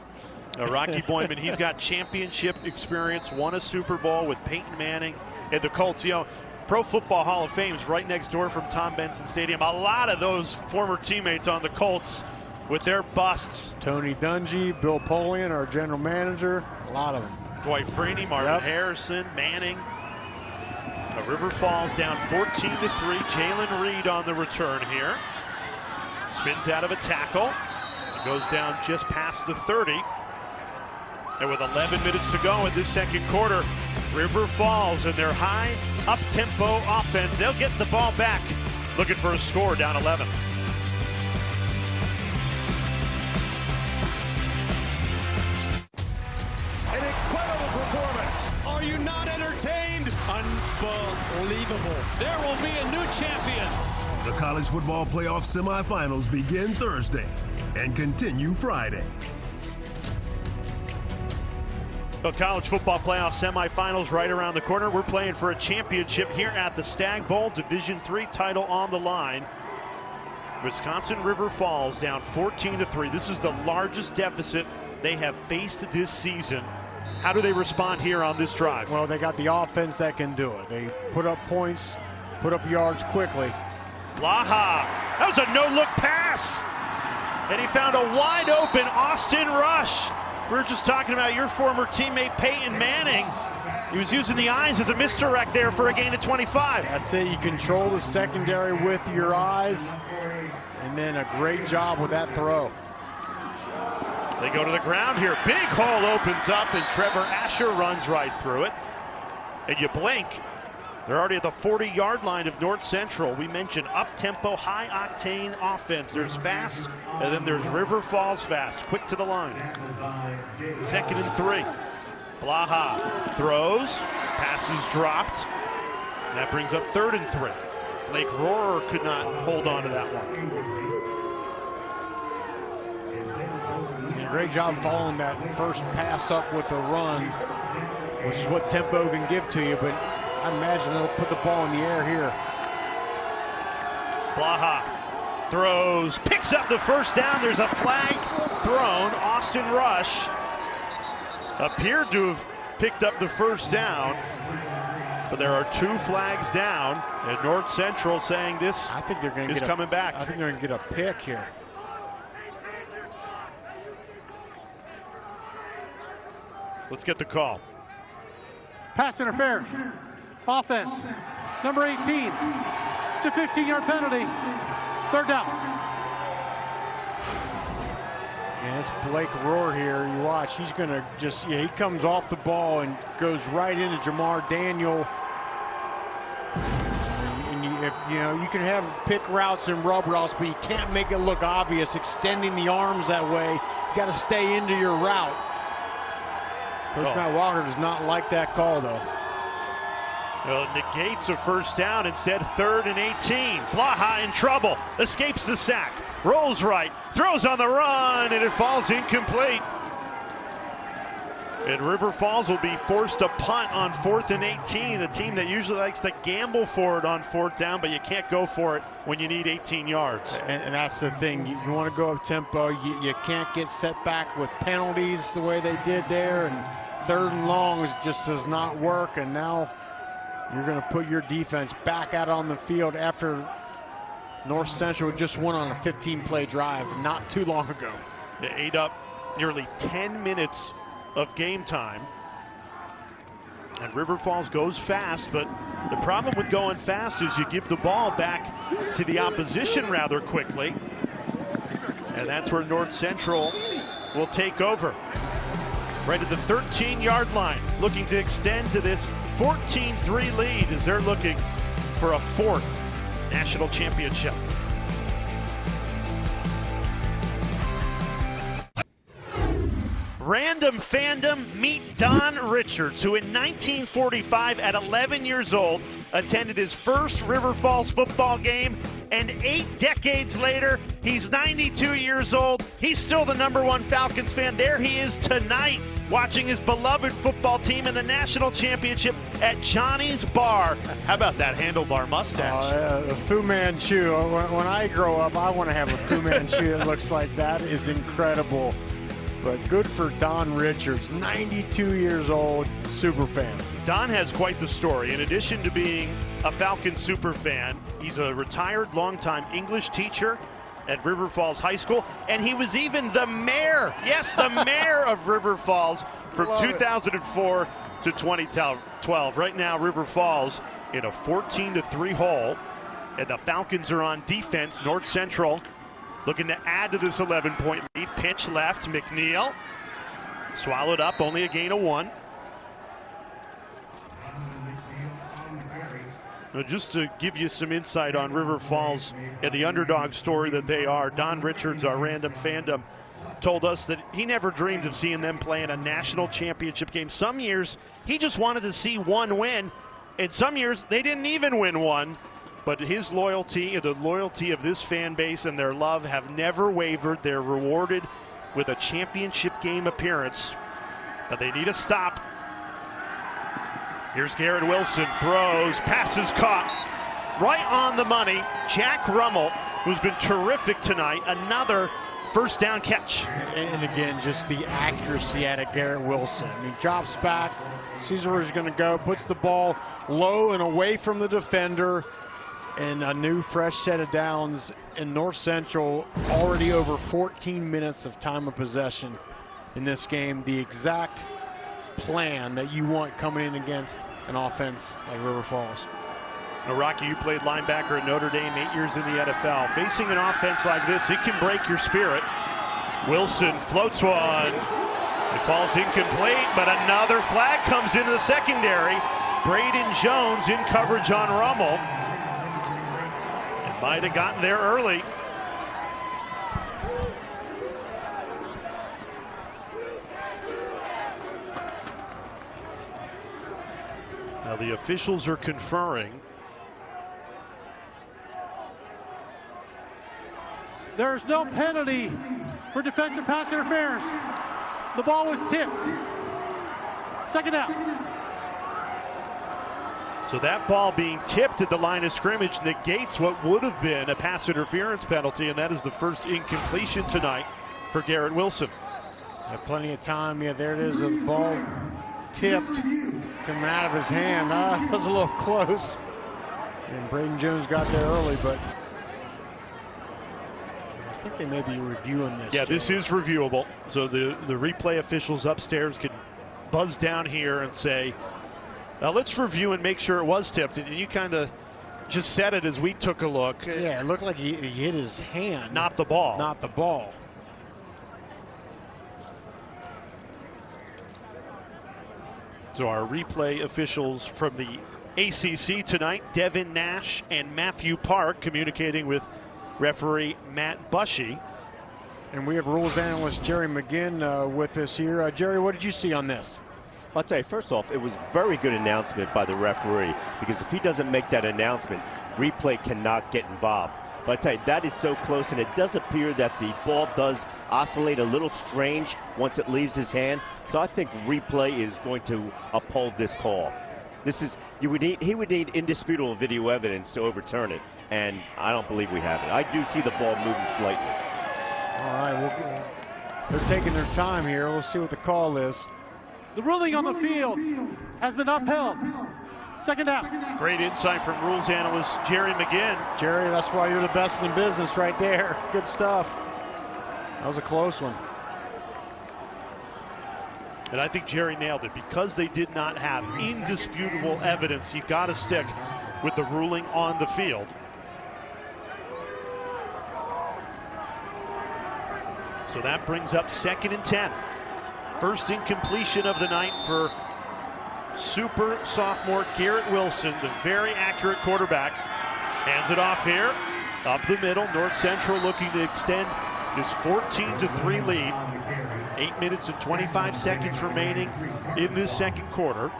Rocky Boyman, he's got championship experience, won a Super Bowl with Peyton Manning and the Colts. You know, Pro Football Hall of Fame is right next door from Tom Benson Stadium. A lot of those former teammates on the Colts with their busts. Tony Dungy, Bill Polian, our general manager, a lot of them. Dwight Freeney, Marvin Harrison, Manning. River Falls down 14-3. Jalen Reed on the return here. Spins out of a tackle. Goes down just past the 30. And with 11 minutes to go in this second quarter, River Falls in their high up-tempo offense. They'll get the ball back. Looking for a score, down 11. An incredible performance. Are you not entertained? Unbelievable. There will be a new champion. The college football playoff semifinals begin Thursday and continue Friday. The college football playoff semifinals right around the corner. We're playing for a championship here at the Stagg Bowl. Division III title on the line. Wisconsin River Falls down 14-3. This is the largest deficit they have faced this season. How do they respond here on this drive? Well, they got the offense that can do it. They put up points, put up yards quickly. Blaha, that was a no-look pass. And he found a wide open Austin Rush. We were just talking about your former teammate Peyton Manning. He was using the eyes as a misdirect there for a gain of 25. That's it. You control the secondary with your eyes, and then a great job with that throw. They go to the ground here. Big hole opens up, and Trevor Asher runs right through it. And you blink, they're already at the 40-yard line of North Central. We mentioned up-tempo, high-octane offense. There's fast, and then there's River Falls fast, quick to the line. 2nd and 3. Blaha throws, passes dropped. And that brings up 3rd and 3. Blake Rohrer could not hold on to that one. Great job following that first pass up with a run, which is what tempo can give to you, but I imagine they'll put the ball in the air here. Blaha throws, picks up the first down. There's a flag thrown. Austin Rush appeared to have picked up the first down, but there are 2 flags down, and North Central saying this I think they're going to is coming back. I think they're going to get a pick here. Let's get the call. Pass interference. Offense. Number 18. It's a 15-yard penalty. 3rd down. And it's Blake Rohrer here. You watch, he's going to just, he comes off the ball and goes right into Jamar Daniel. And you can have pick routes and rub routes, but you can't make it look obvious extending the arms that way. You got to stay into your route. Coach Matt Walker does not like that call, though. Well, it negates a first down. Instead, 3rd and 18. Blaha in trouble. Escapes the sack. Rolls right. Throws on the run, and it falls incomplete. And River Falls will be forced to punt on 4th and 18. A team that usually likes to gamble for it on 4th down, but you can't go for it when you need 18 yards. And that's the thing. You want to go up tempo. You can't get set back with penalties the way they did there. And 3rd and long just does not work. And now you're going to put your defense back out on the field after North Central just went on a 15-play drive not too long ago. They ate up nearly 10 minutes of game time. And River Falls goes fast, but the problem with going fast is you give the ball back to the opposition rather quickly. And that's where North Central will take over. Right at the 13-yard line, looking to extend to this 14-3 lead as they're looking for a 4th national championship. Random fandom, meet Don Richards, who in 1945 at 11 years old attended his first River Falls football game, and 8 decades later, he's 92 years old. He's still the #1 Falcons fan. There he is tonight, watching his beloved football team in the national championship at Johnny's Bar. How about that handlebar mustache? The Fu Manchu. When I grow up, I want to have a Fu Manchu that looks like that. Is incredible. But good for Don Richards, 92 years old, super fan. Don has quite the story. In addition to being a Falcons super fan, he's a retired longtime English teacher. at River Falls High School, and he was even the mayor, yes, the mayor of River Falls from 2004 to 2012. Right now, River Falls in a 14-3 hole, and the Falcons are on defense. North Central looking to add to this 11-point lead. Pitch left, McNeil. Swallowed up, only a gain of 1. Now, just to give you some insight on River Falls and the underdog story that they are, Don Richards, our random fandom, told us that he never dreamed of seeing them play in a national championship game. Some years, he just wanted to see one win, and some years, they didn't even win one. But his loyalty and the loyalty of this fan base and their love have never wavered. They're rewarded with a championship game appearance, but they need a stop. Here's Garrett Wilson, throws, passes caught. Right on the money, Jack Rummel, who's been terrific tonight, another first down catch. And again, just the accuracy out of Garrett Wilson. I mean, drops back, sees where he's going to go, puts the ball low and away from the defender, and a new fresh set of downs in North Central. Already over 14 minutes of time of possession in this game. The exact plan that you want coming in against an offense like River Falls. Now, Rocky, you played linebacker at Notre Dame, 8 years in the NFL. Facing an offense like this, it can break your spirit. Wilson floats one. It falls incomplete, but another flag comes into the secondary. Braden Jones in coverage on Rummel. It might have gotten there early. Now the officials are conferring. There's no penalty for defensive pass interference. The ball was tipped. Second down. So that ball being tipped at the line of scrimmage negates what would have been a pass interference penalty, and that is the first incompletion tonight for Garrett Wilson. Had plenty of time. Yeah, there it is. The ball tipped, coming out of his hand. That was a little close. And Braden Jones got there early, but I think they may be reviewing this. Yeah, this is reviewable. So the replay officials upstairs can buzz down here and say, now let's review and make sure it was tipped. And you kind of just said it as we took a look. Yeah, it looked like he hit his hand. Not the ball. Not the ball. So our replay officials from the ACC tonight, Devin Nash and Matthew Park, communicating with referee Matt Bushy. And we have rules analyst Jerry McGinn with us here. Jerry, what did you see on this? I'll tell you, first off, it was very good announcement by the referee, because if he doesn't make that announcement, replay cannot get involved. But I tell you, that is so close, and it does appear that the ball does oscillate a little strange once it leaves his hand. So I think replay is going to uphold this call. This is he would need indisputable video evidence to overturn it, and I don't believe we have it. I do see the ball moving slightly. All right, they're taking their time here. We'll see what the call is. The ruling on the field has been upheld. Second down. Great insight from rules analyst Jerry McGinn. Jerry, that's why you're the best in the business right there. Good stuff. That was a close one. And I think Jerry nailed it. Because they did not have indisputable evidence, you got to stick with the ruling on the field. So that brings up 2nd and 10. First incompletion of the night for super sophomore Garrett Wilson, the very accurate quarterback. Hands it off here, up the middle. North Central looking to extend his 14-3 lead. 8 minutes and 25 seconds remaining in this second quarter.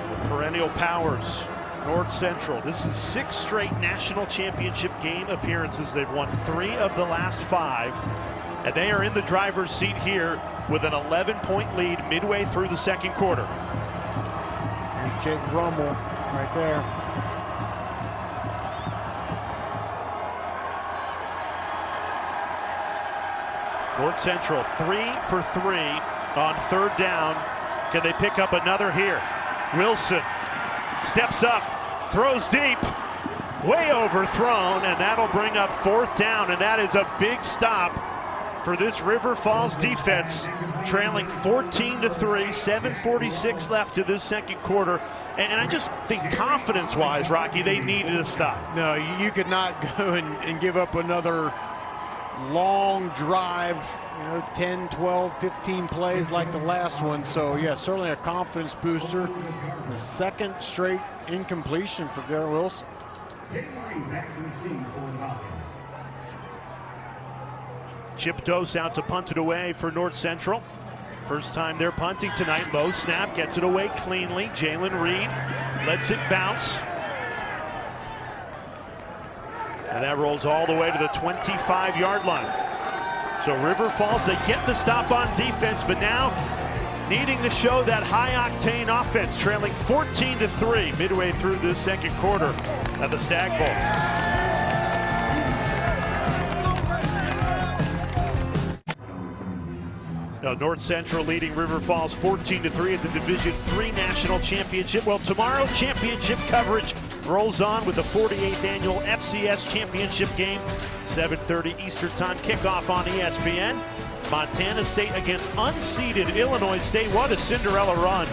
The perennial powers, North Central. This is 6 straight national championship game appearances. They've won 3 of the last 5. And they are in the driver's seat here with an 11-point lead midway through the second quarter. There's Jake Rummel right there. North Central 3 for 3 on 3rd down. Can they pick up another here? Wilson steps up, throws deep. way overthrown, and that'll bring up 4th down, and that is a big stop for this River Falls defense, trailing 14-3, 7:46 left to this second quarter. And I just think confidence-wise, Rocky, they needed a stop. No, you could not go and give up another long drive, 10, 12, 15 plays like the last one. So, yeah, certainly a confidence booster. The second straight incompletion for Garrett Wilson. Chip Dose out to punt it away for North Central. First time they're punting tonight. Low snap, gets it away cleanly. Jalen Reed lets it bounce. And that rolls all the way to the 25-yard line. So River Falls, they get the stop on defense, but now needing to show that high-octane offense, trailing 14-3 midway through this second quarter at the Stagg Bowl. North Central leading River Falls 14-3 at the Division III National Championship. Well, tomorrow championship coverage rolls on with the 48th annual FCS Championship game. 7:30 Eastern Time kickoff on ESPN. Montana State against unseeded Illinois State. What a Cinderella run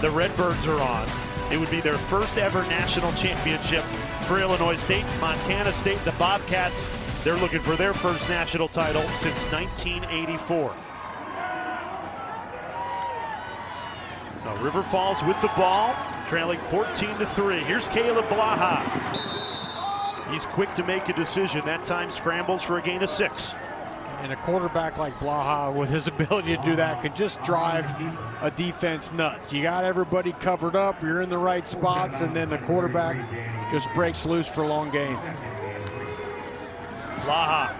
the Redbirds are on. It would be their first ever national championship for Illinois State. Montana State, the Bobcats, they're looking for their first national title since 1984. Now River Falls with the ball, trailing 14-3. Here's Caleb Blaha. He's quick to make a decision. That time scrambles for a gain of 6. And a quarterback like Blaha, with his ability to do that, could just drive a defense nuts. You got everybody covered up, you're in the right spots, and then the quarterback just breaks loose for a long gain. Blaha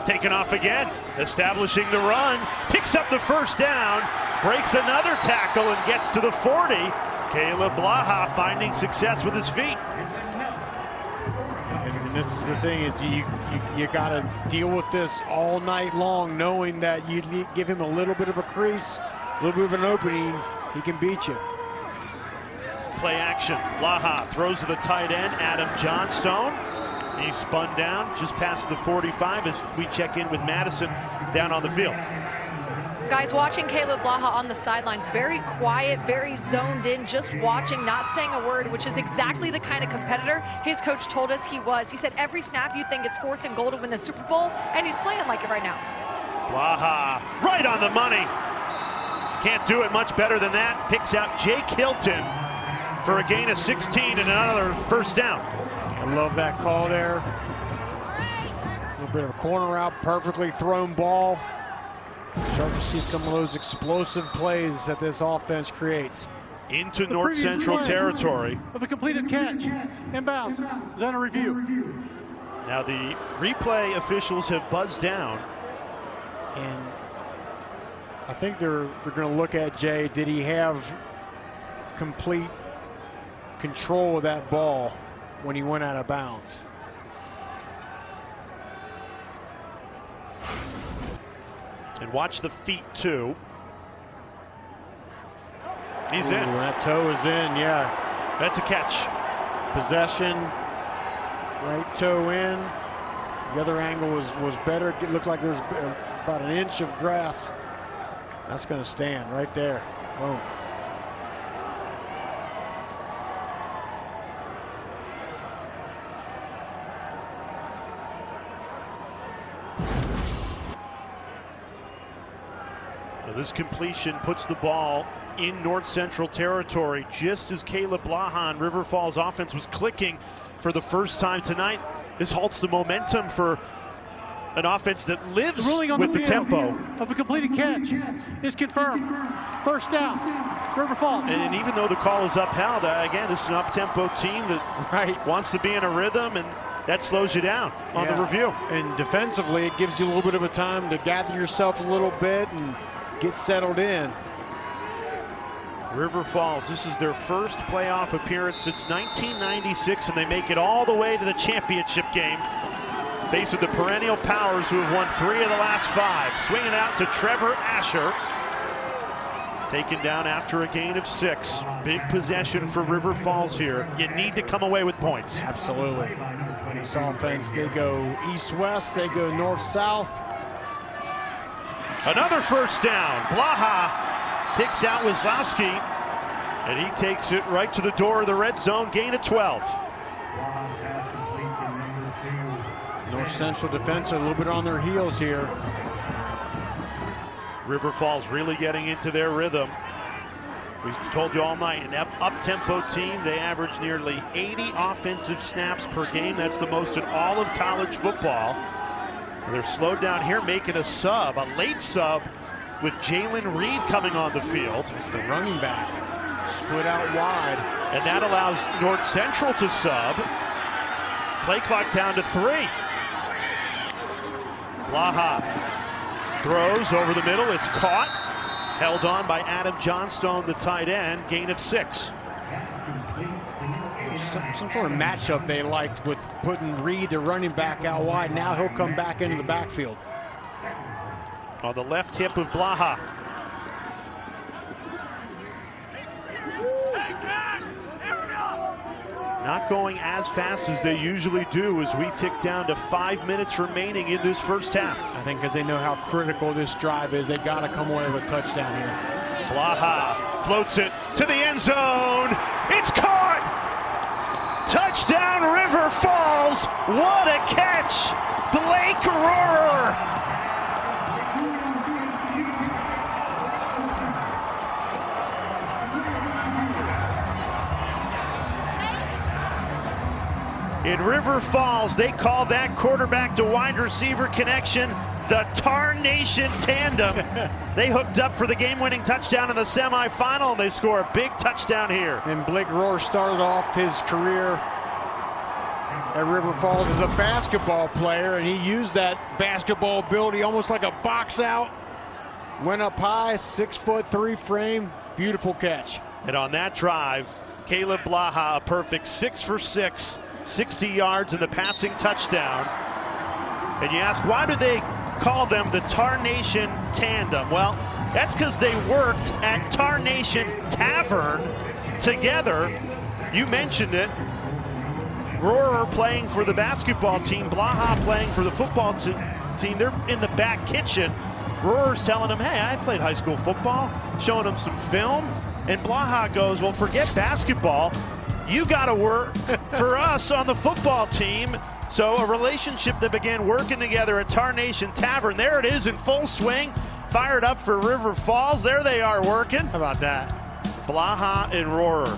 taking off again, establishing the run, picks up the first down, breaks another tackle and gets to the 40. Caleb Blaha finding success with his feet. And this is the thing, is you got to deal with this all night long, knowing that you give him a little bit of a crease, a little bit of an opening, he can beat you. Play action. Blaha throws to the tight end, Adam Johnstone. He's spun down just past the 45 as we check in with Madison down on the field. Guys, watching Caleb Blaha on the sidelines, very quiet, very zoned in, just watching, not saying a word, which is exactly the kind of competitor his coach told us he was. He said every snap you think it's 4th and goal to win the Super Bowl, and he's playing like it right now. Blaha right on the money. Can't do it much better than that. Picks out Jake Hilton for a gain of 16 and another first down. I love that call there. A little bit of a corner route, perfectly thrown ball. Start to see some of those explosive plays that this offense creates. Into North Central territory. Of a completed catch, inbounds, is under review. Now the replay officials have buzzed down. And I think they're going to look at, Jay, did he have complete control of that ball when he went out of bounds? And watch the feet too. He's in. That toe is in, yeah. That's a catch. Possession, right toe in. The other angle was better. It looked like there was about an inch of grass. That's going to stand right there. Boom. This completion puts the ball in North Central territory just as Caleb Blaha, River Falls offense, was clicking for the first time tonight. This halts the momentum for an offense that lives with the tempo. Of a completed catch is confirmed. First down, River Falls. And even though the call is upheld, again, this is an up-tempo team that wants to be in a rhythm, and that slows you down on the review. And defensively, it gives you a little bit of a time to gather yourself a little bit and get settled in. River Falls, this is their first playoff appearance since 1996, and they make it all the way to the championship game. Facing the perennial powers who have won 3 of the last 5. Swinging out to Trevor Asher. Taken down after a gain of 6. Big possession for River Falls here. You need to come away with points. Absolutely. This offense, they go east-west, they go north-south. Another first down. Blaha picks out Wieslowski, and he takes it right to the door of the red zone. Gain of 12. North Central defense a little bit on their heels here. River Falls really getting into their rhythm. We've told you all night, an up-tempo team. They average nearly 80 offensive snaps per game. That's the most in all of college football. They're slowed down here, making a sub, a late sub, with Jalen Reed coming on the field. It's the running back. Split out wide. And that allows North Central to sub. Play clock down to 3. Blaha throws over the middle. It's caught. Held on by Adam Johnstone, the tight end. Gain of 6. Some sort of matchup they liked with putting Reed, the running back, out wide. Now he'll come back into the backfield. On the left hip of Blaha. Not going as fast as they usually do as we tick down to 5 minutes remaining in this first half. I think because they know how critical this drive is, they got to come away with a touchdown here. Blaha floats it to the end zone. It's caught! Touchdown, River Falls! What a catch! Blake Rohrer! In River Falls, they call that quarterback to wide receiver connection the Tarnation Tandem. They hooked up for the game-winning touchdown in the semifinal, and they score a big touchdown here. And Blake Rohrer started off his career at River Falls as a basketball player, and he used that basketball ability almost like a box out. Went up high, 6'3" frame, beautiful catch. And on that drive, Caleb Blaha, a perfect 6 for 6. 60 yards in the passing touchdown. And you ask, why do they call them the Tarnation Tandem? Well, that's because they worked at Tarnation Tavern together. You mentioned it. Rohrer playing for the basketball team, Blaha playing for the football team. They're in the back kitchen. Rohrer's telling them, hey, I played high school football, showing them some film. And Blaha goes, well, forget basketball. You got to work for us on the football team. So a relationship that began working together at Tarnation Tavern. There it is in full swing. Fired up for River Falls. There they are working. How about that? Blaha and Rohrer.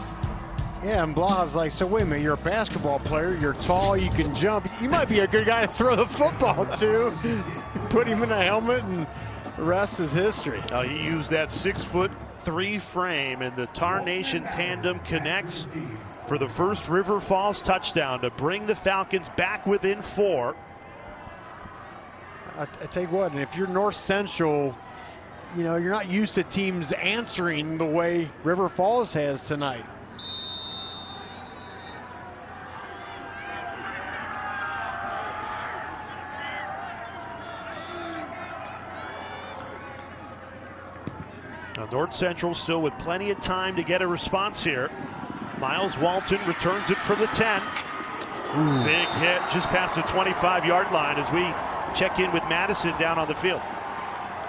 Yeah, and Blaha's like, so wait a minute, you're a basketball player. You're tall, you can jump. You might be a good guy to throw the football to. Put him in a helmet, and the rest is history. Now he used that 6'3" frame, and the Tarnation Tandem connects for the first River Falls touchdown to bring the Falcons back within 4. I tell you what, and if you're North Central, you know, you're not used to teams answering the way River Falls has tonight. Now North Central still with plenty of time to get a response here. Miles Walton returns it for the 10. Big hit just past the 25-yard line as we check in with Madison down on the field.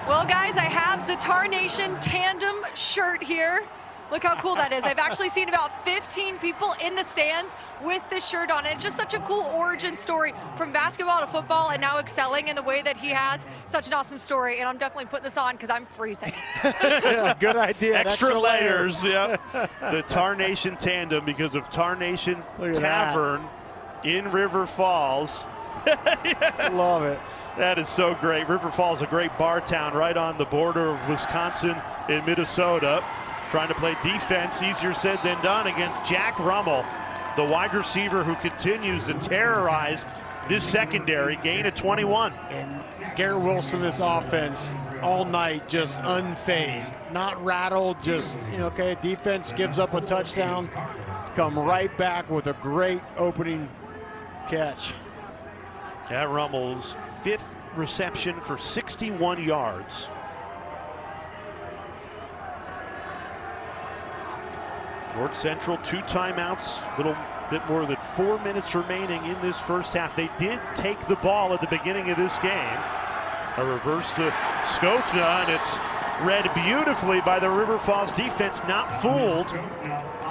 Well, guys, I have the Tarnation Tandem shirt here. Look how cool that is. I've actually seen about 15 people in the stands with this shirt on. It's just such a cool origin story from basketball to football and now excelling in the way that he has. Such an awesome story, and I'm definitely putting this on because I'm freezing. Yeah, good idea. Extra layers, yeah. The Tarnation Tandem because of Tarnation Tavern in River Falls. Yeah. Love it. That is so great. River Falls, a great bar town right on the border of Wisconsin and Minnesota. Trying to play defense, easier said than done against Jack Rummel, the wide receiver who continues to terrorize this secondary. Gain of 21. And Garrett Wilson, this offense all night just unfazed, not rattled, just, you know, okay, defense gives up a touchdown, come right back with a great opening catch. At Rummel's 5th reception for 61 yards. North Central, 2 timeouts, a little bit more than 4 minutes remaining in this first half. They did take the ball at the beginning of this game. A reverse to Skokna, and it's read beautifully by the River Falls defense, not fooled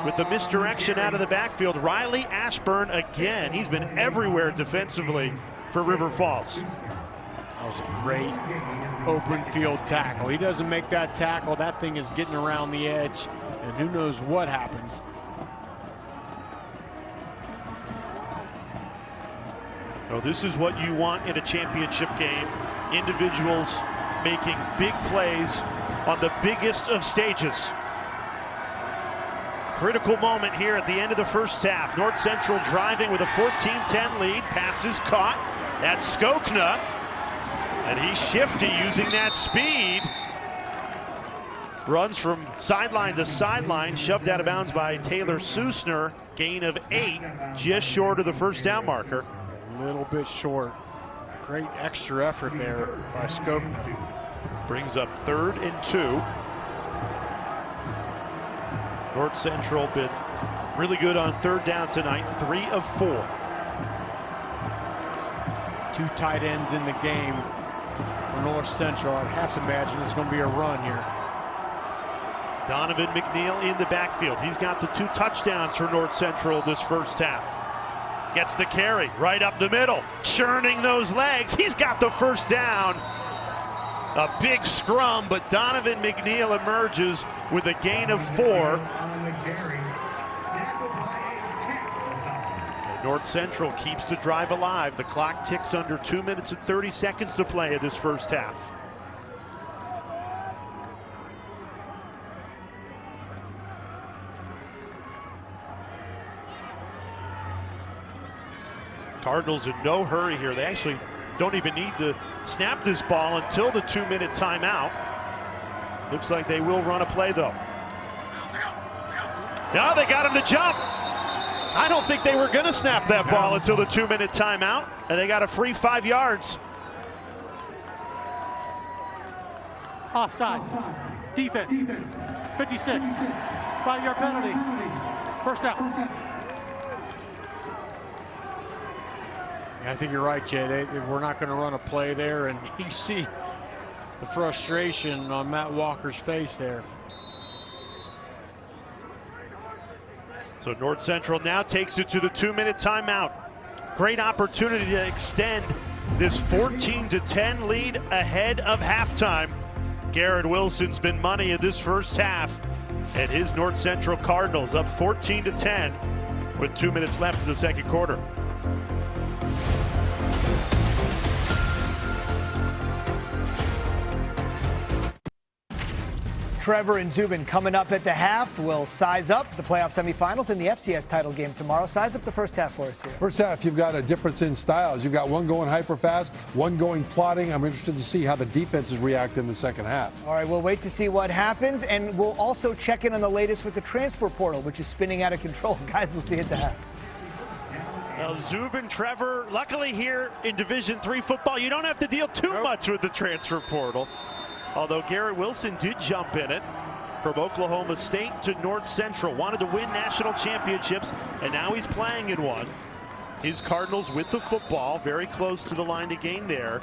with the misdirection out of the backfield. Riley Ashburn again. He's been everywhere defensively for River Falls. That was a great open field tackle. He doesn't make that tackle, that thing is getting around the edge, and who knows what happens. So this is what you want in a championship game. Individuals making big plays on the biggest of stages. Critical moment here at the end of the first half. North Central driving with a 14-10 lead. Passes caught. That's Skokna. And he's shifty using that speed. Runs from sideline to sideline. Shoved out of bounds by Taylor Susner. Gain of 8, just short of the first down marker. A little bit short. Great extra effort there by Skokna. Brings up 3rd and 2. North Central been really good on 3rd down tonight, 3 of 4. 2 tight ends in the game for North Central. I'd have to imagine it's going to be a run here. Donovan McNeil in the backfield. He's got the 2 touchdowns for North Central this first half. Gets the carry right up the middle, churning those legs. He's got the first down. A big scrum, but Donovan McNeil emerges with a gain of 4. And North Central keeps the drive alive. The clock ticks under 2 minutes and 30 seconds to play in this first half. Cardinals in no hurry here. They actually don't even need to snap this ball until the 2-minute timeout. Looks like they will run a play though. Now they got him to jump. I don't think they were going to snap that ball until the 2-minute timeout, and they got a free 5 yards. Offside. Defense. 56. 5-yard penalty. First down. I think you're right, Jay. We're not going to run a play there, and you see the frustration on Matt Walker's face there. So North Central now takes it to the 2-minute timeout. Great opportunity to extend this 14-10 lead ahead of halftime. Garrett Wilson's been money in this first half, and his North Central Cardinals up 14-10 with 2 minutes left in the second quarter. Trevor and Zubin coming up at the half. We'll size up the playoff semifinals and the FCS title game tomorrow. Size up the first half for us here. First half, you've got a difference in styles. You've got one going hyper fast, one going plodding. I'm interested to see how the defenses react in the second half. All right, we'll wait to see what happens, and we'll also check in on the latest with the transfer portal, which is spinning out of control. Guys, we'll see you at the half. Well, Zubin, Trevor, luckily here in Division III football, you don't have to deal too much with the transfer portal. Although Garrett Wilson did jump in it from Oklahoma State to North Central. Wanted to win national championships, and now he's playing in one. His Cardinals with the football, very close to the line to gain there.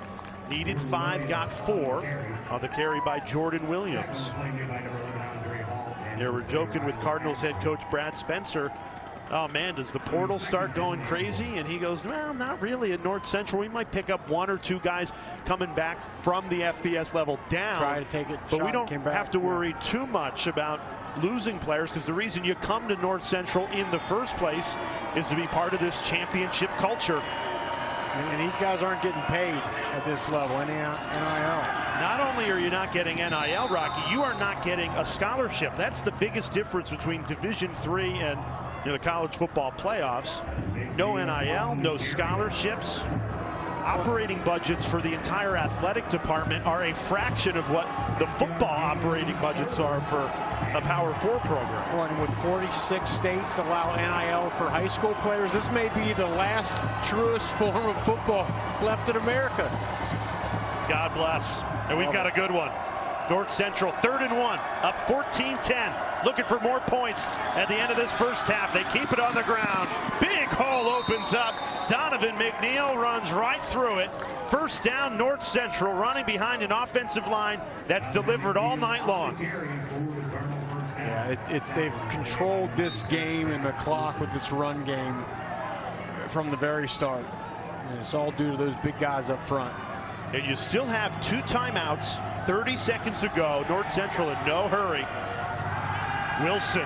Needed 5, got 4 on the carry by Jordan Williams. They were joking with Cardinals head coach Brad Spencer. Oh man, does the portal start going crazy? And he goes, well, not really at North Central. We might pick up 1 or 2 guys coming back from the FBS level down. Try to take it, but we don't have to worry too much about losing players, because the reason you come to North Central in the first place is to be part of this championship culture. And these guys aren't getting paid at this level, NIL. Not only are you not getting NIL, Rocky, you are not getting a scholarship. That's the biggest difference between Division III and the college football playoffs. No NIL, no scholarships. Operating budgets for the entire athletic department are a fraction of what the football operating budgets are for a Power 4 program. Well, and with 46 states allow NIL for high school players, this may be the last truest form of football left in America. God bless. And we've got a good one. North Central 3rd and 1, up 14-10, looking for more points at the end of this first half. They keep it on the ground. Big hole opens up. Donovan McNeil runs right through it. First down, North Central, running behind an offensive line that's delivered all night long. Yeah, they've controlled this game and the clock with this run game from the very start. And it's all due to those big guys up front. And you still have 2 timeouts, 30 seconds to go. North Central in no hurry. Wilson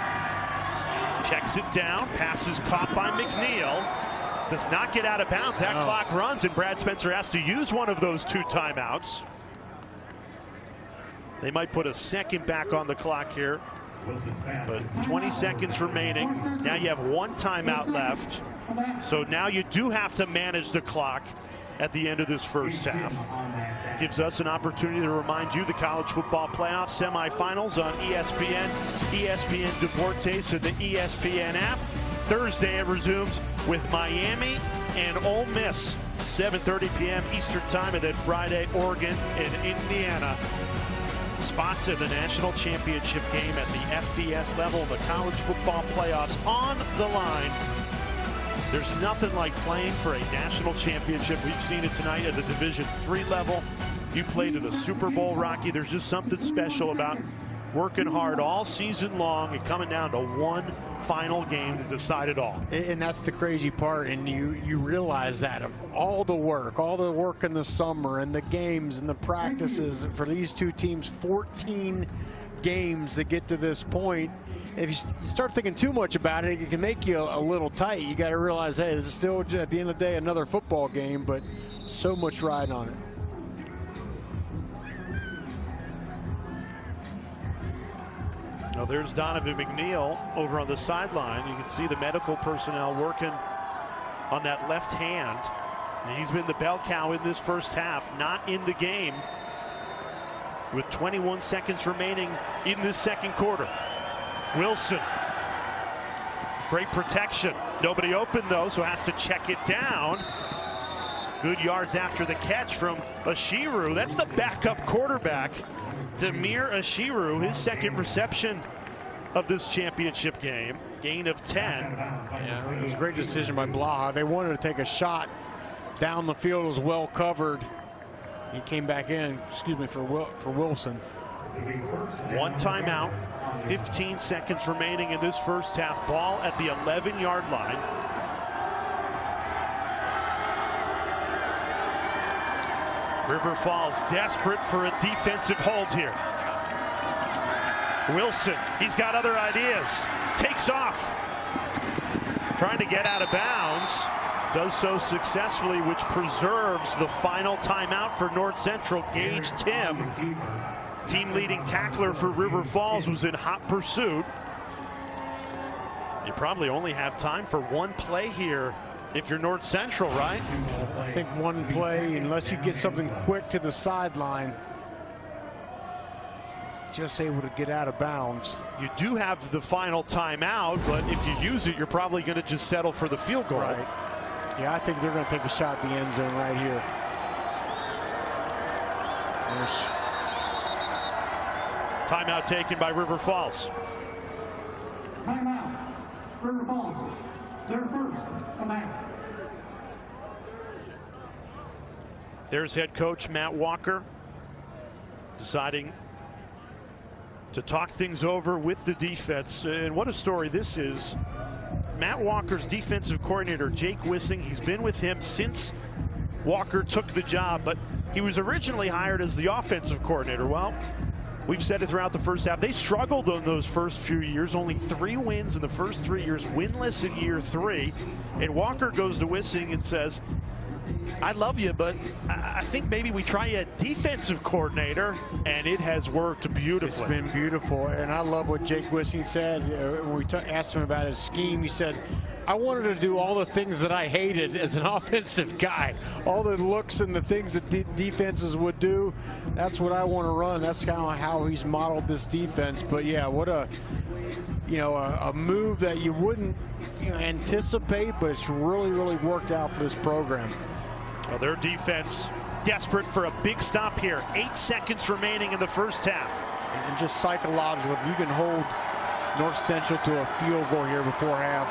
checks it down, passes caught by McNeil. Does not get out of bounds. That clock runs, and Brad Spencer has to use one of those 2 timeouts. They might put a second back on the clock here, but 20 seconds remaining. Now you have 1 timeout left. So now you do have to manage the clock at the end of this first half. Gives us an opportunity to remind you the college football playoff semifinals on ESPN, ESPN Deportes, and the ESPN app. Thursday it resumes with Miami and Ole Miss, 7:30 p.m. Eastern time, and then Friday, Oregon and Indiana. Spots in the national championship game at the FBS level, the college football playoffs on the line. There's nothing like playing for a national championship. We've seen it tonight at the Division III level. You played at a Super Bowl, Rocky. There's just something special about working hard all season long and coming down to one final game to decide it all. And that's the crazy part, and you realize that of all the work in the summer and the games and the practices for these two teams, 14 games to get to this point. If you start thinking too much about it, it can make you a little tight. You got to realize, hey, this is still, at the end of the day, another football game, but so much riding on it. Well, there's Donovan McNeil over on the sideline. You can see the medical personnel working on that left hand. And he's been the bell cow in this first half, not in the game, with 21 seconds remaining in this second quarter. Wilson, great protection. Nobody open though, so has to check it down. Good yards after the catch from Ashiru. That's the backup quarterback, Demir Ashiru, his second reception of this championship game. Gain of 10. Yeah, it was a great decision by Blaha. They wanted to take a shot down the field. It was well covered. He came back in, for Wilson. One timeout, 15 seconds remaining in this first half. Ball at the 11-yard line. River Falls desperate for a defensive hold here. Wilson, he's got other ideas. Takes off. Trying to get out of bounds. Does so successfully, which preserves the final timeout for North Central. Gage Tim, team leading tackler for River Falls, was in hot pursuit. You probably only have time for one play here if you're North Central, right? I think one play, unless you get something quick to the sideline, just able to get out of bounds. You do have the final timeout, but if you use it, you're probably going to just settle for the field goal. Right. Yeah, I think they're going to take a shot at the end zone right here. Timeout taken by River Falls. Timeout. River Falls. Their first timeout. There's head coach Matt Walker deciding to talk things over with the defense. And what a story this is. Matt Walker's defensive coordinator, Jake Wissing, he's been with him since Walker took the job, but he was originally hired as the offensive coordinator. Well, we've said it throughout the first half. They struggled in those first few years. Only 3 wins in the first 3 years, winless in year 3. And Walker goes to Wissing and says, I love you, but I think maybe we try a defensive coordinator, and it has worked beautifully. It's been beautiful, and I love what Jake Wissing said when we asked him about his scheme. He said, I wanted to do all the things that I hated as an offensive guy, all the looks and the things that defenses would do. That's what I want to run. That's kind of how he's modeled this defense. But yeah, what a move that you wouldn't anticipate, but it's really worked out for this program. Well, their defense desperate for a big stop here. 8 seconds remaining in the first half. And just psychological, if you can hold North Central to a field goal here before half,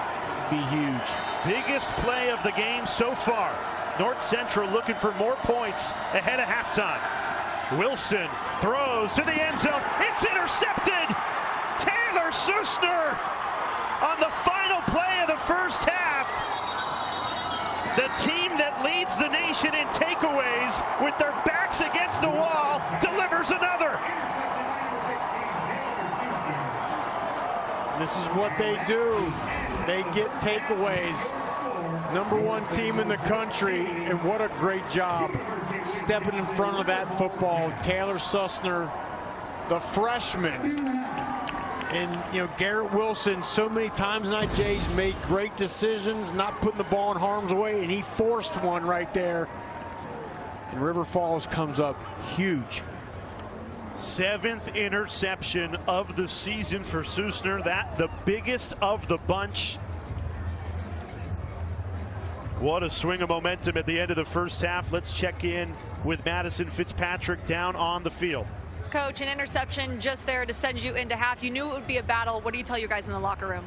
it'd be huge. Biggest play of the game so far. North Central looking for more points ahead of halftime. Wilson throws to the end zone. It's intercepted. Taylor Susner on the final play of the first half. The team that leads the nation in takeaways with their backs against the wall delivers another. This is what they do. They get takeaways. #1 team in the country, and what a great job stepping in front of that football. Taylor Susner, the freshman. And, you know, Garrett Wilson, so many times tonight, Jay's made great decisions, not putting the ball in harm's way, and he forced one right there. And River Falls comes up huge. 7th interception of the season for Susner. That the biggest of the bunch. What a swing of momentum at the end of the first half. Let's check in with Madison Fitzpatrick down on the field. Coach, an interception just there to send you into half. You knew it would be a battle. What do you tell your guys in the locker room?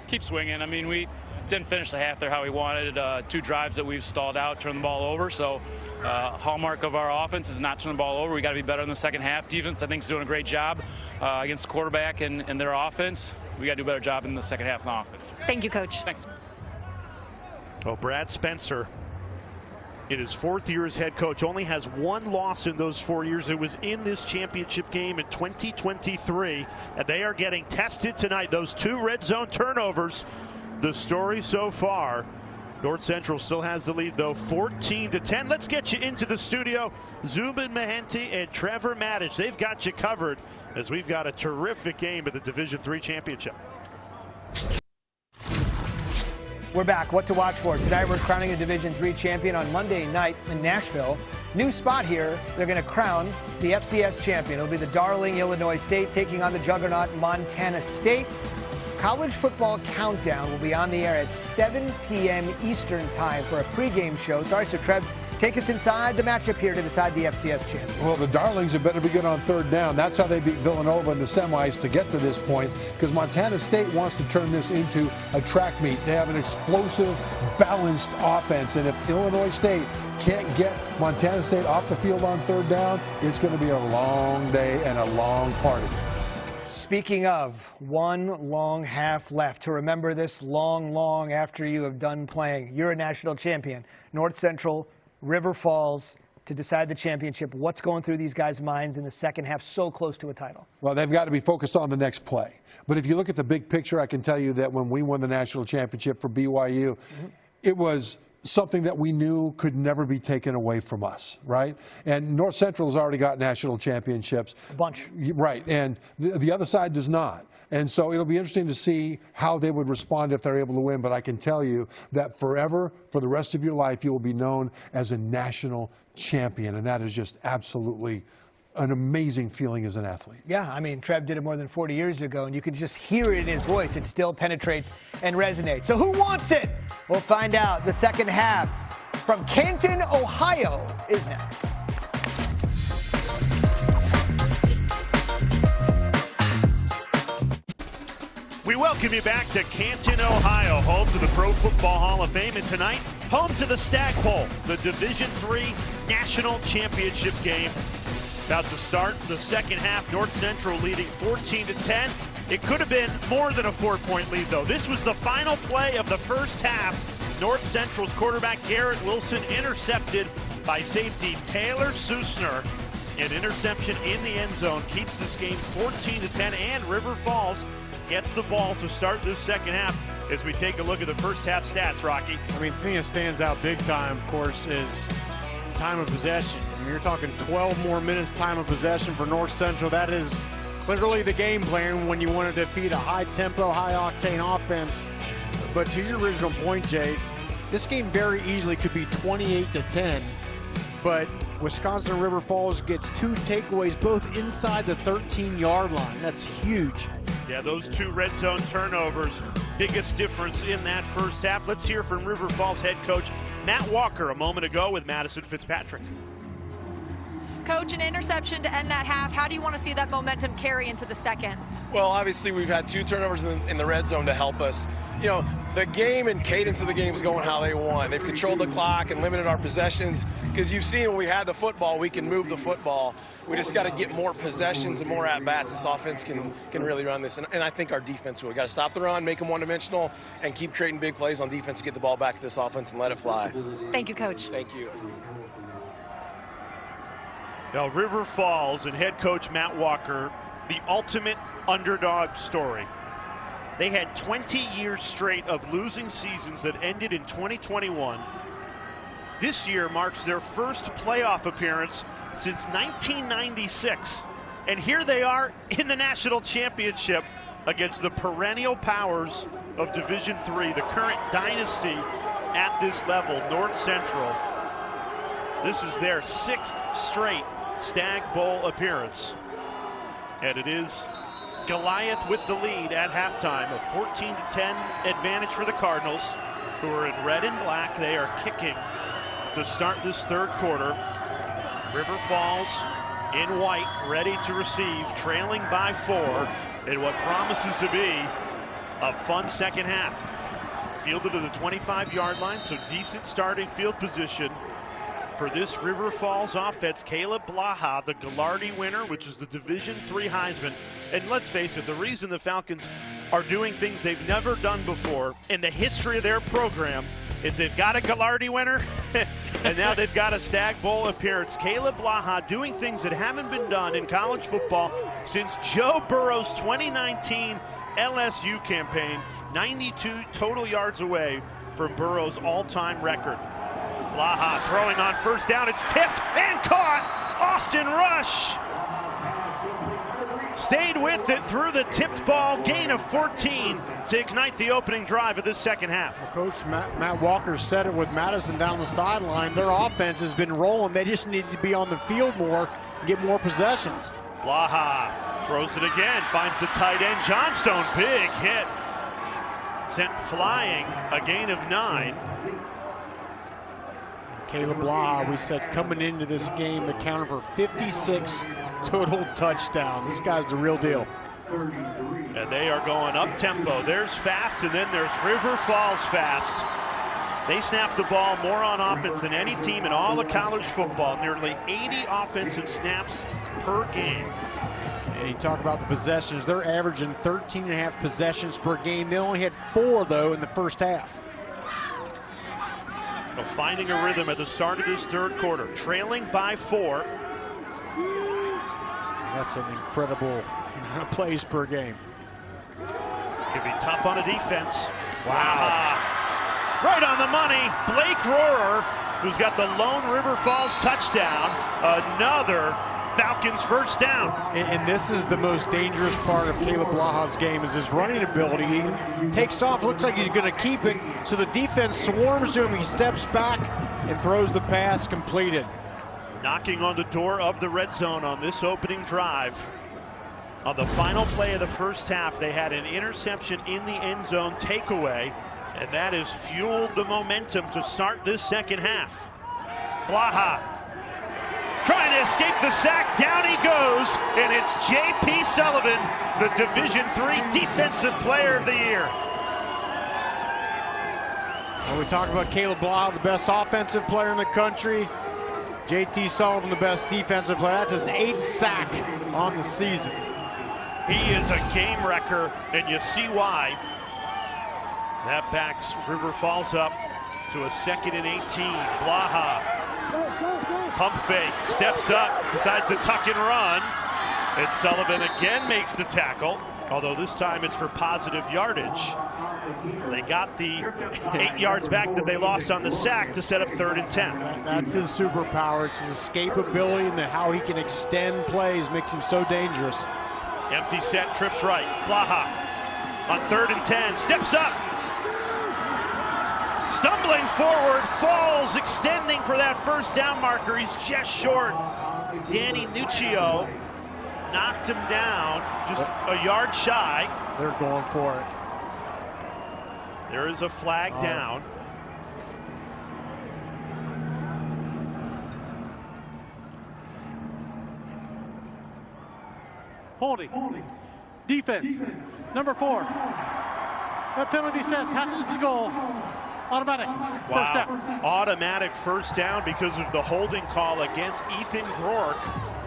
Keep swinging. I mean, we didn't finish the half there how we wanted. 2 drives that we've stalled out, turned the ball over. So hallmark of our offense is not turn the ball over. We got to be better in the second half. Defense, I think, is doing a great job against the quarterback and their offense. We got to do a better job in the second half of the offense. Thank you, Coach. Thanks. Well, Brad Spencer, in his 4th year as head coach, only has 1 loss in those 4 years. It was in this championship game in 2023, and they are getting tested tonight. Those 2 red zone turnovers, the story so far. North Central still has the lead, though, 14-10. Let's get you into the studio. Zubin Mehenti and Trevor Maddich, they've got you covered as we've got a terrific game at the Division III championship. We're back. What to watch for? Tonight we're crowning a Division III champion on Monday night in Nashville. New spot here. They're going to crown the FCS champion. It'll be the darling Illinois State taking on the juggernaut Montana State. College football countdown will be on the air at 7 p.m. Eastern time for a pregame show. Sorry, so Trev, take us inside the matchup here to decide the FCS champion. Well, the Darlings had better be good on 3rd down. That's how they beat Villanova in the semis to get to this point, because Montana State wants to turn this into a track meet. They have an explosive, balanced offense, and if Illinois State can't get Montana State off the field on 3rd down, it's going to be a long day and a long party. Speaking of, 1 long half left. To remember this long after you have done playing. You're a national champion. North Central, River Falls to decide the championship. What's going through these guys' minds in the second half, so close to a title? Well, they've got to be focused on the next play. But if you look at the big picture, I can tell you that when we won the national championship for BYU, it was something that we knew could never be taken away from us, right? And North Central has already got national championships. A bunch. Right, and the other side does not. And so it'll be interesting to see how they would respond if they're able to win. But I can tell you that forever, for the rest of your life, you will be known as a national champion. And that is just absolutely an amazing feeling as an athlete. Yeah, I mean, Trev did it more than 40 years ago, and you can just hear it in his voice. It still penetrates and resonates. So who wants it? We'll find out. The second half from Canton, Ohio is next. We welcome you back to Canton, Ohio, home to the Pro Football Hall of Fame, and tonight, home to the Stagg Bowl, the Division III National Championship game. About to start the second half, North Central leading 14-10. It could have been more than a 4-point lead, though. This was the final play of the first half. North Central's quarterback Garrett Wilson intercepted by safety Taylor Susner. An interception in the end zone keeps this game 14-10, and River Falls gets the ball to start this second half as we take a look at the first half stats, Rocky. I mean, the thing that stands out big time, of course, is time of possession. I mean, you're talking 12 more minutes time of possession for North Central. That is clearly the game plan when you want to defeat a high-tempo, high-octane offense. But to your original point, Jay, this game very easily could be 28-10. But Wisconsin River Falls gets 2 takeaways, both inside the 13-yard line. That's huge. Yeah, those 2 red zone turnovers, biggest difference in that first half. Let's hear from River Falls head coach Matt Walker a moment ago with Madison Fitzpatrick. Coach, an interception to end that half. How do you want to see that momentum carry into the second? Well, obviously we've had 2 turnovers in the red zone to help us. You know, the game and cadence of the game is going how they want. They've controlled the clock and limited our possessions, because you've seen when we had the football, we can move the football. We just got to get more possessions and more at-bats. This offense can really run this, and I think our defense will. We got to stop the run, make them one-dimensional, and keep creating big plays on defense to get the ball back to this offense and let it fly. Thank you, Coach. Thank you. Now, River Falls and head coach Matt Walker, the ultimate underdog story. They had 20 years straight of losing seasons that ended in 2021. This year marks their first playoff appearance since 1996. And here they are in the national championship against the perennial powers of Division III, the current dynasty at this level, North Central. This is their 6th straight Stagg Bowl appearance. And it is Goliath with the lead at halftime, a 14-10 advantage for the Cardinals, who are in red and black. They are kicking to start this 3rd quarter. River Falls in white, ready to receive, trailing by 4 in what promises to be a fun second half. Fielded to the 25-yard line, so decent starting field position for this River Falls offense. Caleb Blaha, the Ghilardi winner, which is the Division III Heisman. And let's face it, the reason the Falcons are doing things they've never done before in the history of their program is they've got a Ghilardi winner, and now they've got a Stagg Bowl appearance. Caleb Blaha doing things that haven't been done in college football since Joe Burrow's 2019 LSU campaign, 92 total yards away from Burrow's all-time record. Blaha throwing on first down. It's tipped and caught. Austin Rush stayed with it through the tipped ball. Gain of 14 to ignite the opening drive of this second half. Well, Coach Matt Walker said it with Madison down the sideline. Their offense has been rolling. They just need to be on the field more and get more possessions. Blaha throws it again. Finds the tight end. Johnstone, big hit. Sent flying. A gain of 9. Caleb Blaha, we said coming into this game, accounted for 56 total touchdowns. This guy's the real deal. And they are going up tempo. There's fast, and then there's River Falls fast. They snap the ball more on offense than any team in all of college football. Nearly 80 offensive snaps per game. And you talk about the possessions. They're averaging 13.5 possessions per game. They only had 4, though, in the first half. So finding a rhythm at the start of this 3rd quarter, trailing by 4. That's an incredible plays per game. Could be tough on a defense. Wow. Right on the money. Blake Rohrer, who's got the lone River Falls touchdown. Another Falcons first down. And this is the most dangerous part of Caleb Blaha's game, is his running ability. He takes off, looks like he's going to keep it, so the defense swarms to him. He steps back and throws the pass completed. Knocking on the door of the red zone on this opening drive. On the final play of the first half, they had an interception in the end zone takeaway, and that has fueled the momentum to start this second half. Blaha trying to escape the sack. Down he goes, and it's J.P. Sullivan, the Division III Defensive Player of the Year. When we talk about Caleb Blaha, the best offensive player in the country, J.T. Sullivan, the best defensive player. That's his 8th sack on the season. He is a game wrecker, and you see why. That backs River Falls up to a 2nd and 18. Blaha, pump fake, steps up, decides to tuck and run. And Sullivan again makes the tackle, although this time it's for positive yardage. They got the 8 yards back that they lost on the sack to set up 3rd and 10. That's his superpower. It's his escapability, and how he can extend plays makes him so dangerous. Empty set, trips right. Blaha on 3rd and 10, steps up. Stumbling forward, falls, extending for that first down marker. He's just short. Danny Nuccio knocked him down, just a yard shy. They're going for it. There is a flag down. Holding. Defense. Number 4. That penalty says half this is goal. Automatic. Wow. First down. Automatic first down because of the holding call against Ethan Groark.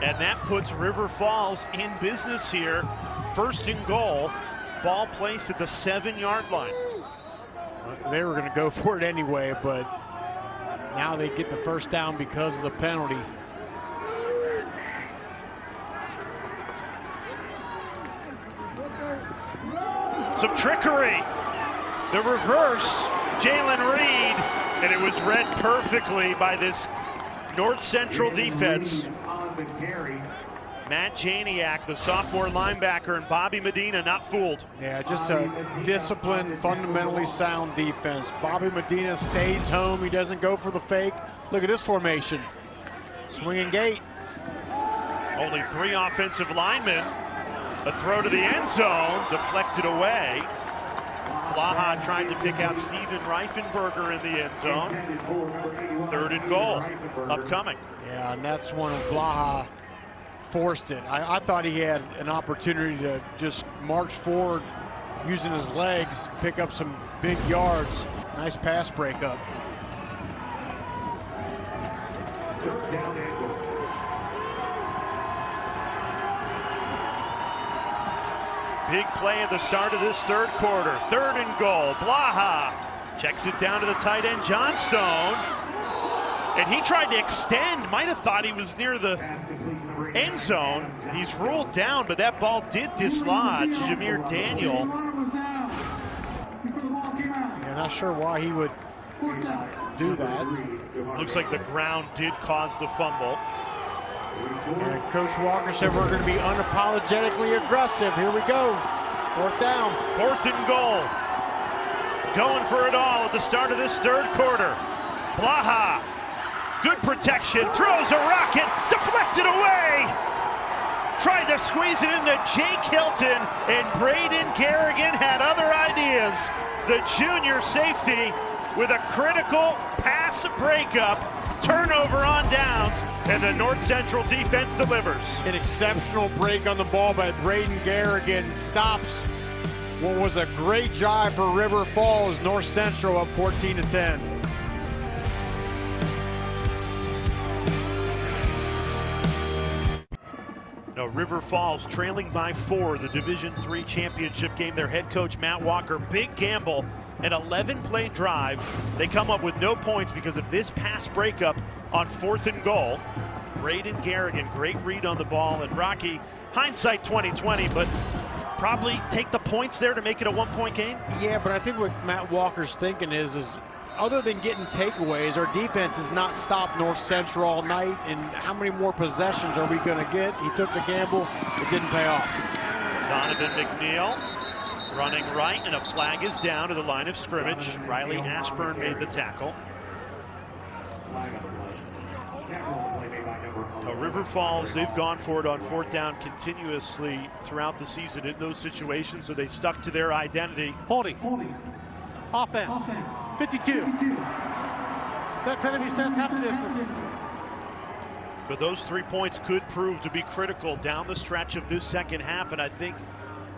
And that puts River Falls in business here. First and goal. Ball placed at the 7-yard line. They were going to go for it anyway, but now they get the first down because of the penalty. Some trickery. The reverse, Jalen Reed, and it was read perfectly by this North Central defense. Matt Janiak, the sophomore linebacker, and Bobby Medina not fooled. Yeah, just a disciplined, fundamentally sound defense. Bobby Medina stays home. He doesn't go for the fake. Look at this formation. Swinging gate. Only 3 offensive linemen. A throw to the end zone, deflected away. Blaha trying to pick out Steven Reifenberger in the end zone. 3rd and goal, upcoming. Yeah, and that's one of Blaha forced it. I thought he had an opportunity to just march forward using his legs, pick up some big yards. Nice pass breakup. Big play at the start of this 3rd quarter. 3rd and goal. Blaha checks it down to the tight end, Johnstone. And he tried to extend. Might have thought he was near the end zone. He's ruled down, but that ball did dislodge Jameer Daniel. Yeah, not sure why he would do that. Looks like the ground did cause the fumble. And Coach Walker said we're going to be unapologetically aggressive. Here we go. 4th down. 4th and goal. Going for it all at the start of this 3rd quarter. Blaha, good protection, throws a rocket, deflected away. Tried to squeeze it into Jake Hilton, and Braden Garrigan had other ideas. The junior safety with a critical pass breakup. Turnover on downs, and the North Central defense delivers. An exceptional break on the ball by Braden Garrigan. Stops what was a great drive for River Falls. North Central up 14-10. Now River Falls trailing by 4 in the Division III championship game. Their head coach Matt Walker, big gamble. An 11-play drive. They come up with no points because of this pass breakup on 4th and goal. Braden Garrigan, great read on the ball, and Rocky, hindsight 20/20, but probably take the points there to make it a 1-point game. Yeah, but I think what Matt Walker's thinking is other than getting takeaways, our defense has not stopped North Central all night, and how many more possessions are we going to get? He took the gamble. It didn't pay off. Donovan McNeil running right, and a flag is down to the line of scrimmage. Riley Ashburn made the tackle. River Falls, they've gone for it on 4th down continuously throughout the season in those situations, so they stuck to their identity. Holding. Offense. 52. That penalty says half the distance. But those 3 points could prove to be critical down the stretch of this 2nd half, and I think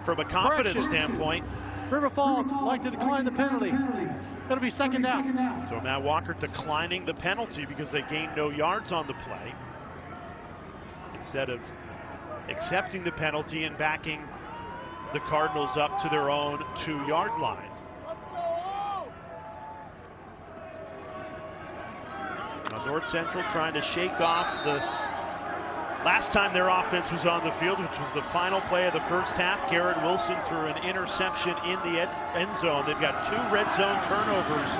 from a confidence standpoint, River Falls like to decline the penalty. It'll be 2nd down. So Matt Walker declining the penalty because they gained no yards on the play, instead of accepting the penalty and backing the Cardinals up to their own 2-yard line. Now North Central trying to shake off the last time their offense was on the field, which was the final play of the 1st half. Garrett Wilson threw an interception in the end zone. They've got 2 red zone turnovers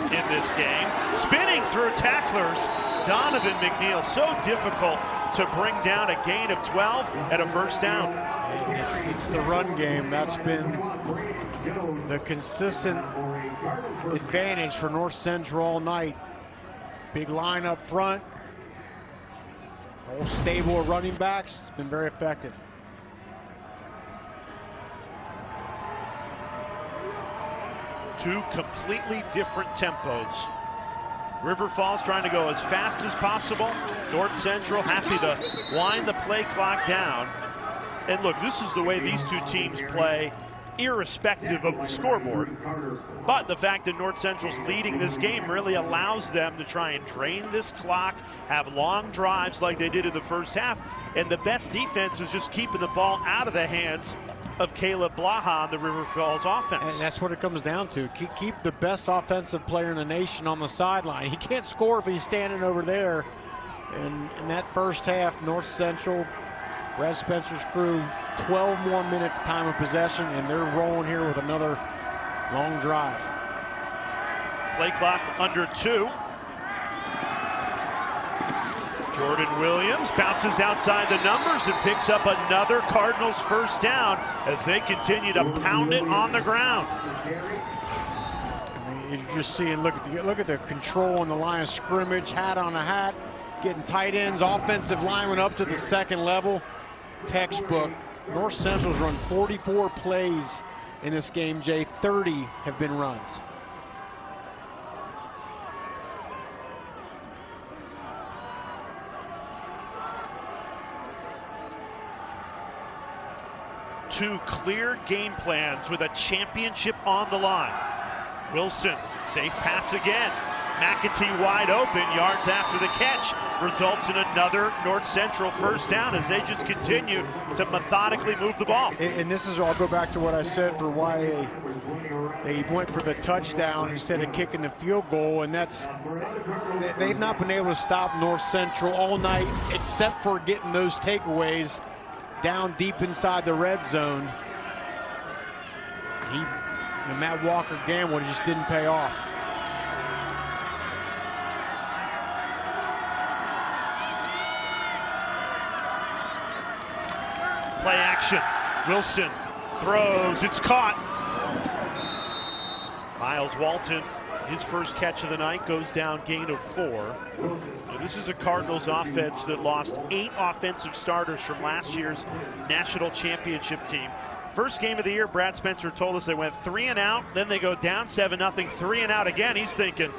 in this game. Spinning through tacklers, Donovan McNeil. So difficult to bring down a gain of 12 at a 1st down. It's the run game. That's been the consistent advantage for North Central all night. Big line up front. Whole stable of running backs. It's been very effective. Two completely different tempos. River Falls trying to go as fast as possible. North Central happy to wind the play clock down And look, this is the way these two teams play, irrespective of the scoreboard. But the fact that North Central's leading this game really allows them to try and drain this clock, have long drives like they did in the first half. And the best defense is just keeping the ball out of the hands of Caleb Blaha on the River Falls offense. And that's what it comes down to. Keep the best offensive player in the nation on the sideline. He can't score if he's standing over there. And in that first half, North Central, Brad Spencer's crew, 12 more minutes time of possession, and they're rolling here with another long drive. Play clock under 2. Jordan Williams bounces outside the numbers and picks up another Cardinals first down as they continue to pound it on the ground. I mean, you're just seeing, look at the control on the line of scrimmage, hat on a hat, getting tight ends, offensive linemen up to the second level. Textbook. North Central's run 44 plays in this game, Jay. 30 have been runs. Two clear game plans with a championship on the line. Wilson, safe pass again. McAtee wide open, yards after the catch, results in another North Central first down as they just continue to methodically move the ball. And this is, I'll go back to what I said for why they went for the touchdown instead of kicking the field goal, and that's, they've not been able to stop North Central all night except for getting those takeaways down deep inside the red zone. Matt Walker gambled, just didn't pay off. Play action. Wilson throws. It's caught. Miles Walton, his first catch of the night, goes down, gain of 4. And this is a Cardinals offense that lost 8 offensive starters from last year's national championship team. First game of the year, Brad Spencer told us they went 3 and out, then they go down 7-0, 3 and out again. He's thinking,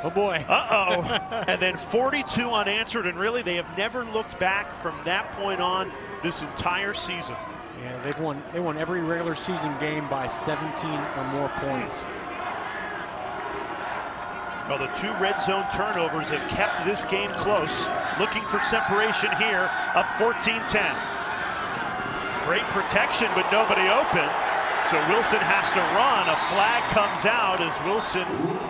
oh boy. Uh-oh. And then 42 unanswered, and really they have never looked back from that point on this entire season. Yeah, they won every regular season game by 17 or more points. Well, the 2 red zone turnovers have kept this game close. Looking for separation here, up 14-10. Great protection, but nobody open. So Wilson has to run. A flag comes out as Wilson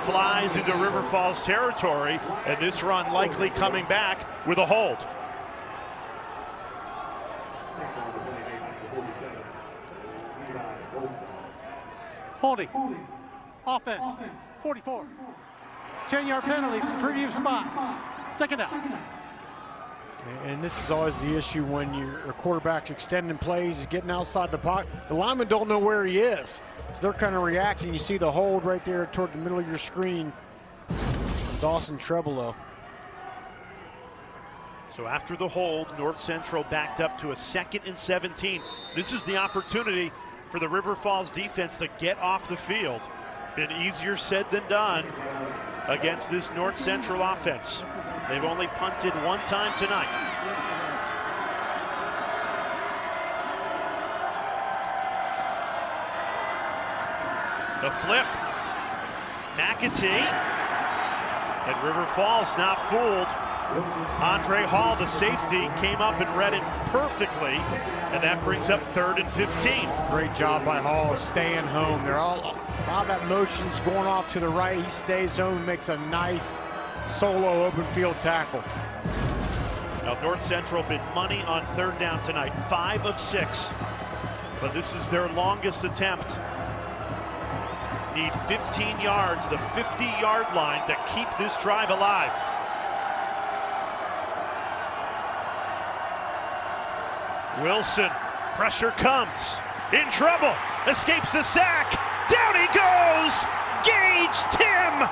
flies into River Falls territory, and this run likely coming back with a hold. Holding. Offense. 44. 10-yard penalty from previous spot. Second down. And this is always the issue when your quarterback's extending plays, getting outside the pocket. The linemen don't know where he is, so they're kind of reacting. You see the hold right there toward the middle of your screen. Dawson Trebolo. So after the hold, North Central backed up to a 2nd and 17. This is the opportunity for the River Falls defense to get off the field. Been easier said than done against this North Central offense. They've only punted 1 time tonight. The flip. McAtee. And River Falls not fooled. Andre Hall, the safety, came up and read it perfectly, and that brings up 3rd and 15. Great job by Hall of staying home. They're all that motion's going off to the right. He stays home and makes a nice solo open field tackle. Now North Central been money on 3rd down tonight, 5 of 6, but this is their longest attempt. Need 15 yards, the 50-yard line, to keep this drive alive. Wilson, pressure comes, in trouble, escapes the sack, down he goes, Gage Tim.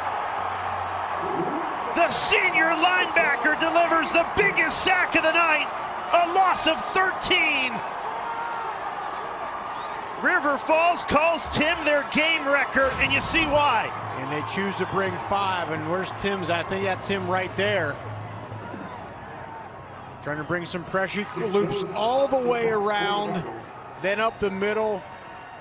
The senior linebacker delivers the biggest sack of the night, a loss of 13. River Falls calls Tim their game record, and you see why. And they choose to bring 5, and where's Tim's? I think that's him right there. Trying to bring some pressure. He loops all the way around, then up the middle.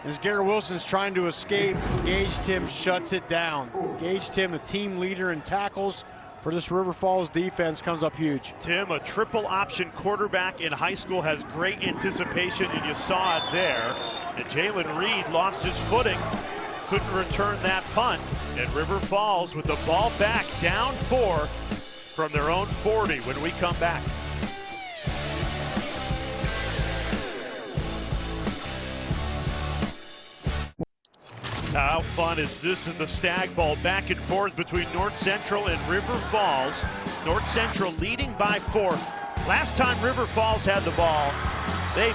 As Garrett Wilson's trying to escape, Gage Tim shuts it down. Gage Tim, the team leader in tackles for this River Falls defense, comes up huge. Tim, a triple option quarterback in high school, has great anticipation, and you saw it there. And Jalen Reed lost his footing, couldn't return that punt. And River Falls with the ball back, down 4 from their own 40 when we come back. How fun is this in the Stagg Bowl? Back and forth between North Central and River Falls. North Central leading by 4. Last time River Falls had the ball, they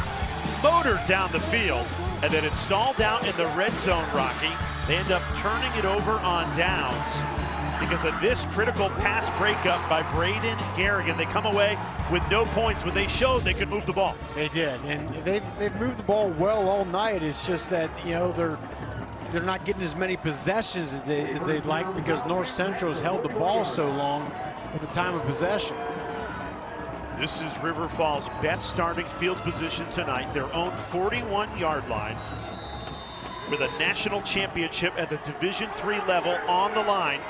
motored down the field, and then it stalled out in the red zone, Rocky. They end up turning it over on downs because of this critical pass breakup by Braden Garrigan. They come away with no points, but they showed they could move the ball. They did, and they've moved the ball well all night. It's just that, you know, they're not getting as many possessions as they'd like because North Central has held the ball so long at the time of possession. This is River Falls' best starting field position tonight, their own 41-yard line, with a national championship at the Division III level on the line.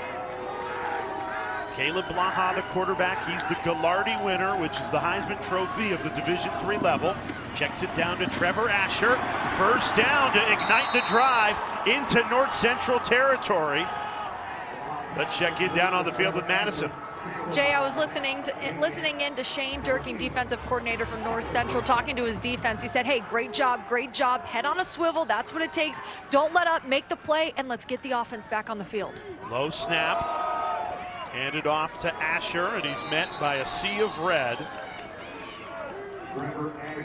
Caleb Blaha, the quarterback, he's the Gallardi winner, which is the Heisman Trophy of the Division III level. Checks it down to Trevor Asher. First down to ignite the drive into North Central territory. Let's check in down on the field with Madison. Jay, I was listening in to Shane Durkin, defensive coordinator from North Central, talking to his defense. He said, hey, great job, head on a swivel, that's what it takes. Don't let up, make the play, and let's get the offense back on the field. Low snap, handed off to Asher, and he's met by a sea of red.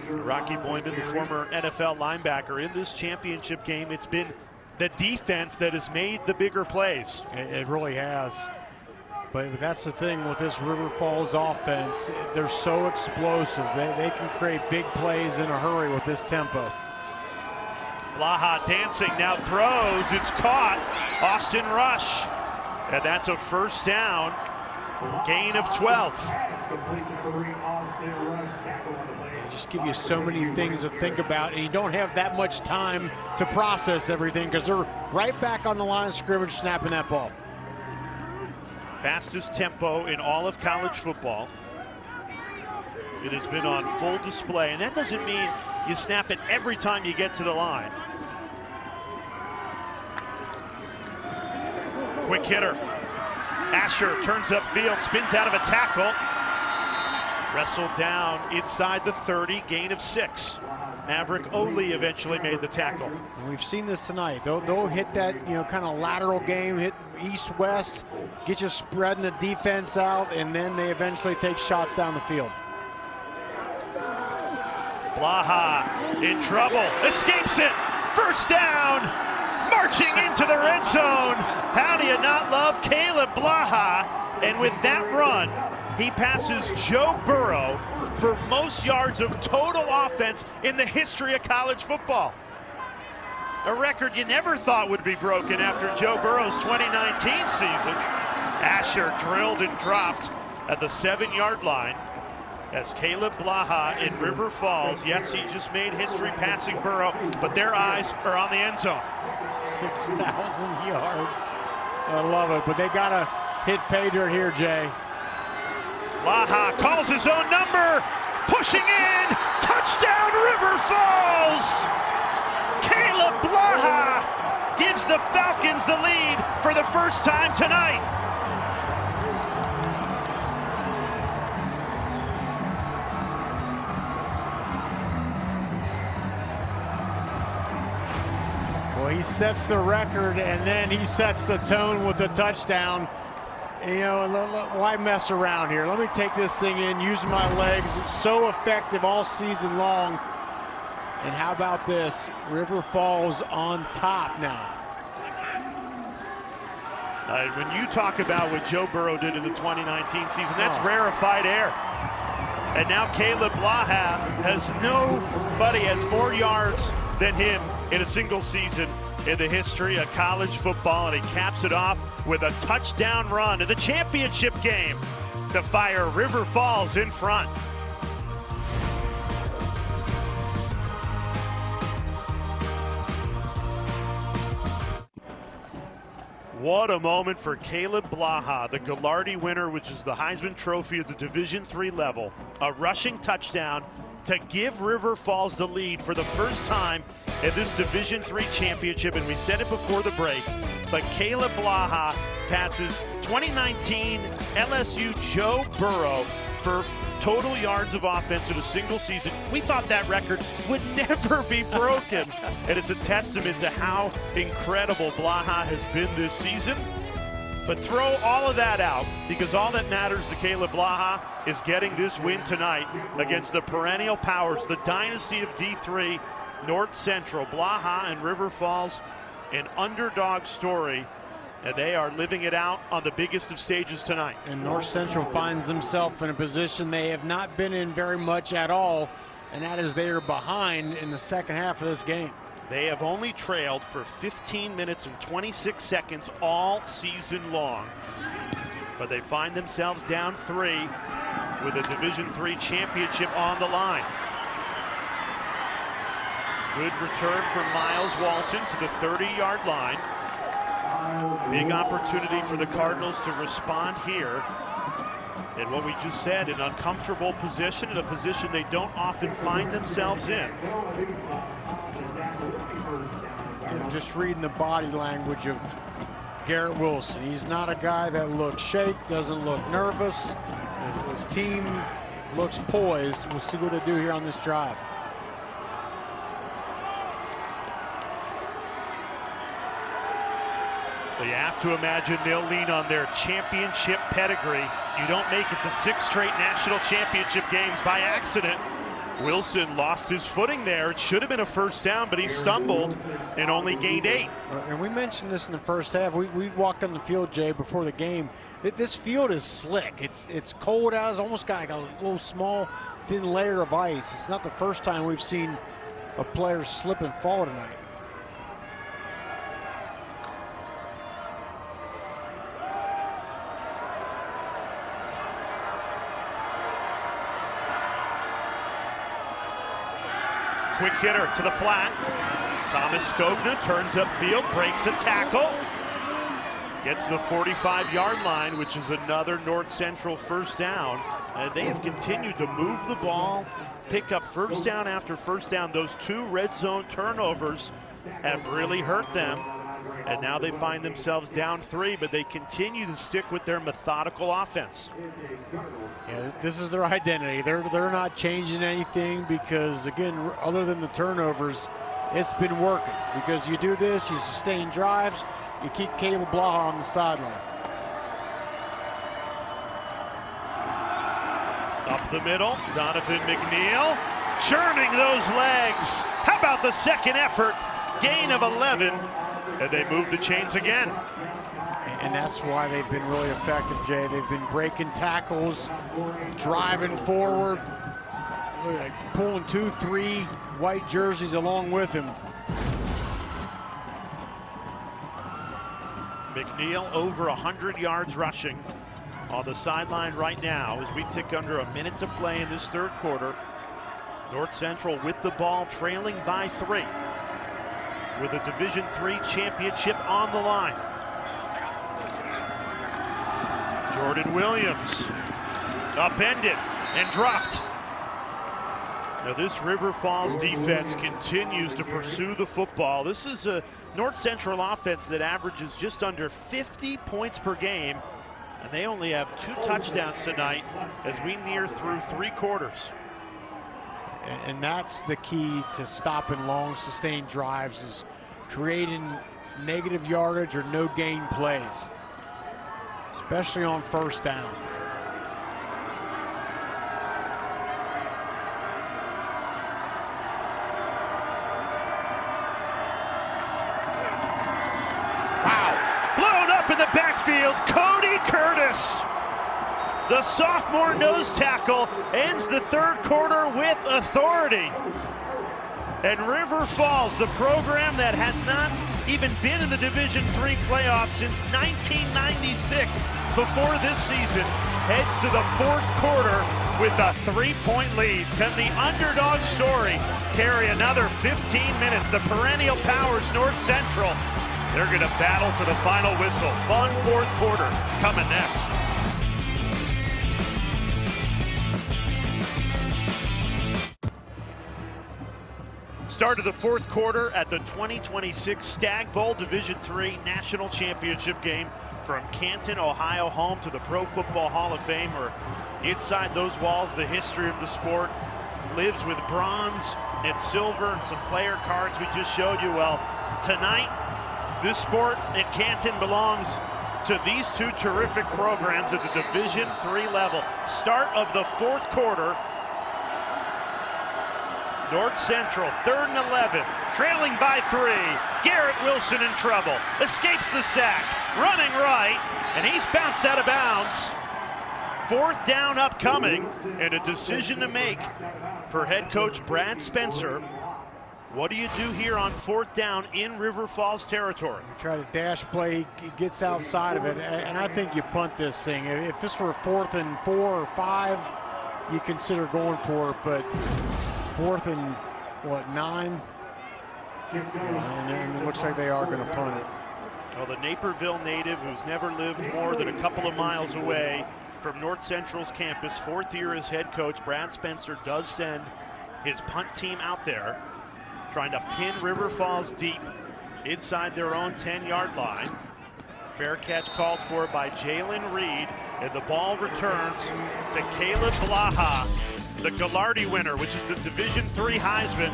Rocky Boyman, the former NFL linebacker, in this championship game, it's been the defense that has made the bigger plays. It really has. But that's the thing with this River Falls offense. They're so explosive. They can create big plays in a hurry with this tempo. Blaha dancing, now throws. It's caught. Austin Rush. And that's a first down. Gain of 12. They just give you so many things to think about, and you don't have that much time to process everything because they're right back on the line of scrimmage snapping that ball. Fastest tempo in all of college football. It has been on full display, and that doesn't mean you snap it every time you get to the line. Quick hitter. Asher turns upfield, spins out of a tackle. Wrestled down inside the 30, gain of 6. Maverick Oley eventually made the tackle. And we've seen this tonight. They'll hit that, you know, kind of lateral game, hit east-west, get you spreading the defense out, and then they eventually take shots down the field. Blaha in trouble, escapes it, first down, marching into the red zone. How do you not love Caleb Blaha? And with that run, he passes Joe Burrow for most yards of total offense in the history of college football. A record you never thought would be broken after Joe Burrow's 2019 season. Asher drilled and dropped at the 7-yard line as Caleb Blaha in River Falls. Yes, he just made history passing Burrow, but their eyes are on the end zone. 6,000 yards. I love it, but they got to hit pay dirt here, Jay. Blaha calls his own number, pushing in, touchdown River Falls! Caleb Blaha gives the Falcons the lead for the first time tonight. Well, he sets the record, and then he sets the tone with the touchdown. You know, why mess around here? Let me take this thing in, using my legs. It's so effective all season long. And how about this? River Falls on top now. When you talk about what Joe Burrow did in the 2019 season, that's rarefied air. And now Caleb Blaha nobody has more yards than him in a single season in the history of college football, and he caps it off with a touchdown run in the championship game to fire River Falls in front. What a moment for Caleb Blaha, the Gallardi winner, which is the Heisman Trophy at the Division III level. A rushing touchdown to give River Falls the lead for the first time in this Division III championship, and we said it before the break, but Caleb Blaha passes 2019 LSU Joe Burrow for total yards of offense in a single season. We thought that record would never be broken, and it's a testament to how incredible Blaha has been this season. But throw all of that out, because all that matters to Caleb Blaha is getting this win tonight against the perennial powers, the dynasty of D3, North Central. Blaha and River Falls, an underdog story, and they are living it out on the biggest of stages tonight. And North Central finds themselves in a position they have not been in very much at all, and that is they are behind in the second half of this game. They have only trailed for 15 minutes and 26 seconds all season long. But they find themselves down 3 with a Division III championship on the line. Good return from Miles Walton to the 30-yard line. Big opportunity for the Cardinals to respond here. And what we just said, an uncomfortable position, in a position they don't often find themselves in. Just reading the body language of Garrett Wilson. He's not a guy that looks shake, doesn't look nervous. His team looks poised. We'll see what they do here on this drive. Well, you have to imagine they'll lean on their championship pedigree. You don't make it to 6 straight national championship games by accident. Wilson lost his footing there. It should have been a first down, but he stumbled and only gained 8. And we mentioned this in the first half. We walked on the field, Jay, before the game. This field is slick. It's cold out. It's almost got like a little small, thin layer of ice. It's not the first time we've seen a player slip and fall tonight. Quick hitter to the flat. Thomas Skogna turns upfield, breaks a tackle. Gets to the 45-yard line, which is another North Central first down. They have continued to move the ball, pick up first down after first down. Those 2 red zone turnovers have really hurt them. And now they find themselves down 3, but they continue to stick with their methodical offense. Yeah, this is their identity. They're not changing anything because, again, other than the turnovers, it's been working. Because you do this, you sustain drives, you keep Caleb Blaha on the sideline. Up the middle, Donovan McNeil churning those legs. How about the second effort? Gain of 11. And they move the chains again. And that's why they've been really effective, Jay. They've been breaking tackles, driving forward, like pulling 2, 3 white jerseys along with him. McNeil over 100 yards rushing on the sideline right now as we tick under a minute to play in this third quarter. North Central with the ball, trailing by 3. With a Division III championship on the line. Jordan Williams upended and dropped. Now this River Falls defense continues to pursue the football. This is a North Central offense that averages just under 50 points per game, and they only have 2 touchdowns tonight as we near through 3 quarters. And that's the key to stopping long, sustained drives, is creating negative yardage or no gain plays, especially on first down. Wow. Blown up in the backfield, Cody Curtis. The sophomore nose tackle ends the third quarter with authority. And River Falls, the program that has not even been in the Division III playoffs since 1996 before this season, heads to the fourth quarter with a 3-point lead. Can the underdog story carry another 15 minutes? The perennial powers North Central They're going to battle to the final whistle. Fun fourth quarter coming next. Start of the fourth quarter at the 2026 Stagg Bowl Division III National Championship game from Canton, Ohio, home to the Pro Football Hall of Fame, where inside those walls the history of the sport lives with bronze and silver and some player cards we just showed you. Well, tonight, this sport at Canton belongs to these two terrific programs at the Division III level. Start of the fourth quarter. North Central, 3rd and 11, trailing by 3. Garrett Wilson in trouble, escapes the sack, running right, and he's bounced out of bounds. Fourth down upcoming, and a decision to make for head coach Brad Spencer. What do you do here on fourth down in River Falls territory? You try to dash play, he gets outside of it, and I think you punt this thing. If this were 4th and 4 or 5, you consider going for it, but 4th and, 9? And it looks like they are going to punt it. Well, the Naperville native who's never lived more than a couple of miles away from North Central's campus, 4th year as head coach, Brad Spencer does send his punt team out there, trying to pin River Falls deep inside their own 10-yard line. Fair catch called for by Jalen Reed, and the ball returns to Caleb Blaha, the Gallardi winner, which is the Division III Heisman.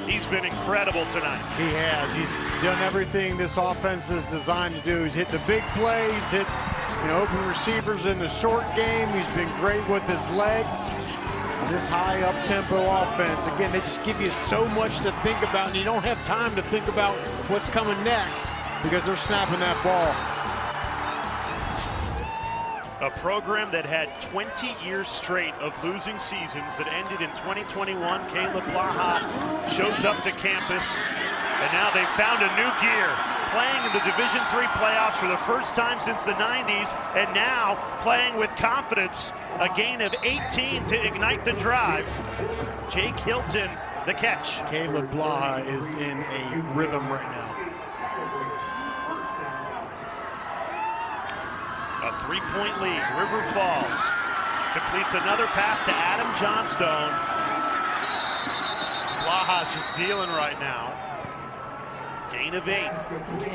He's been incredible tonight. He has. He's done everything this offense is designed to do. He's hit the big plays, hit open receivers in the short game. He's been great with his legs. This high up-tempo offense, again, they just give you so much to think about, and you don't have time to think about what's coming next because they're snapping that ball. A program that had 20 years straight of losing seasons that ended in 2021. Caleb Blaha shows up to campus, and now they found a new gear, playing in the Division III playoffs for the first time since the 90s, and now playing with confidence. A gain of 18 to ignite the drive. Jake Hilton, the catch. Caleb Blaha is in a rhythm right now. A 3-point lead. River Falls completes another pass to Adam Johnstone. Blaha's just dealing right now. Gain of 8.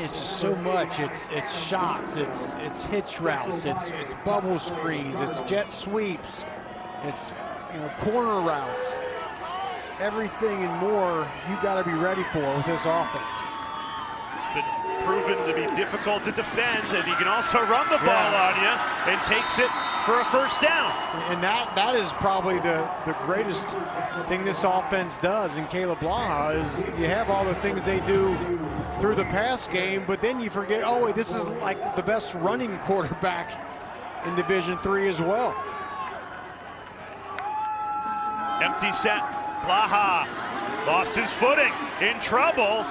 It's just so much. It's shots. It's hitch routes. It's bubble screens. It's jet sweeps. It's corner routes. Everything and more you got to be ready for with this offense. It's been proven to be difficult to defend, and he can also run the ball on you and takes it for a first down. And that is probably the greatest thing this offense does in Caleb Blaha is you have all the things they do through the pass game, but then you forget, oh wait, this is like the best running quarterback in Division III as well. Empty set. Blaha lost his footing, in trouble,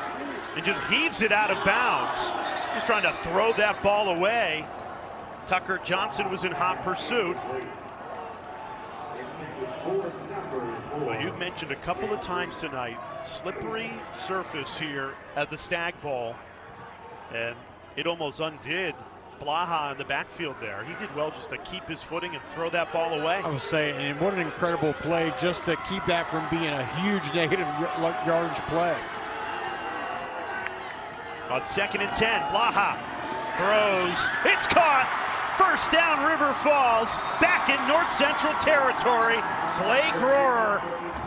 and just heaves it out of bounds. Just trying to throw that ball away. Tucker Johnson was in hot pursuit. Well, you've mentioned a couple of times tonight, slippery surface here at the Stagg Bowl, and it almost undid Blaha in the backfield there. He did well just to keep his footing and throw that ball away. I was saying, and what an incredible play just to keep that from being a huge negative yardage play. On 2nd and 10, Blaha throws. It's caught. First down, River Falls. Back in North Central territory. Blake Rohrer,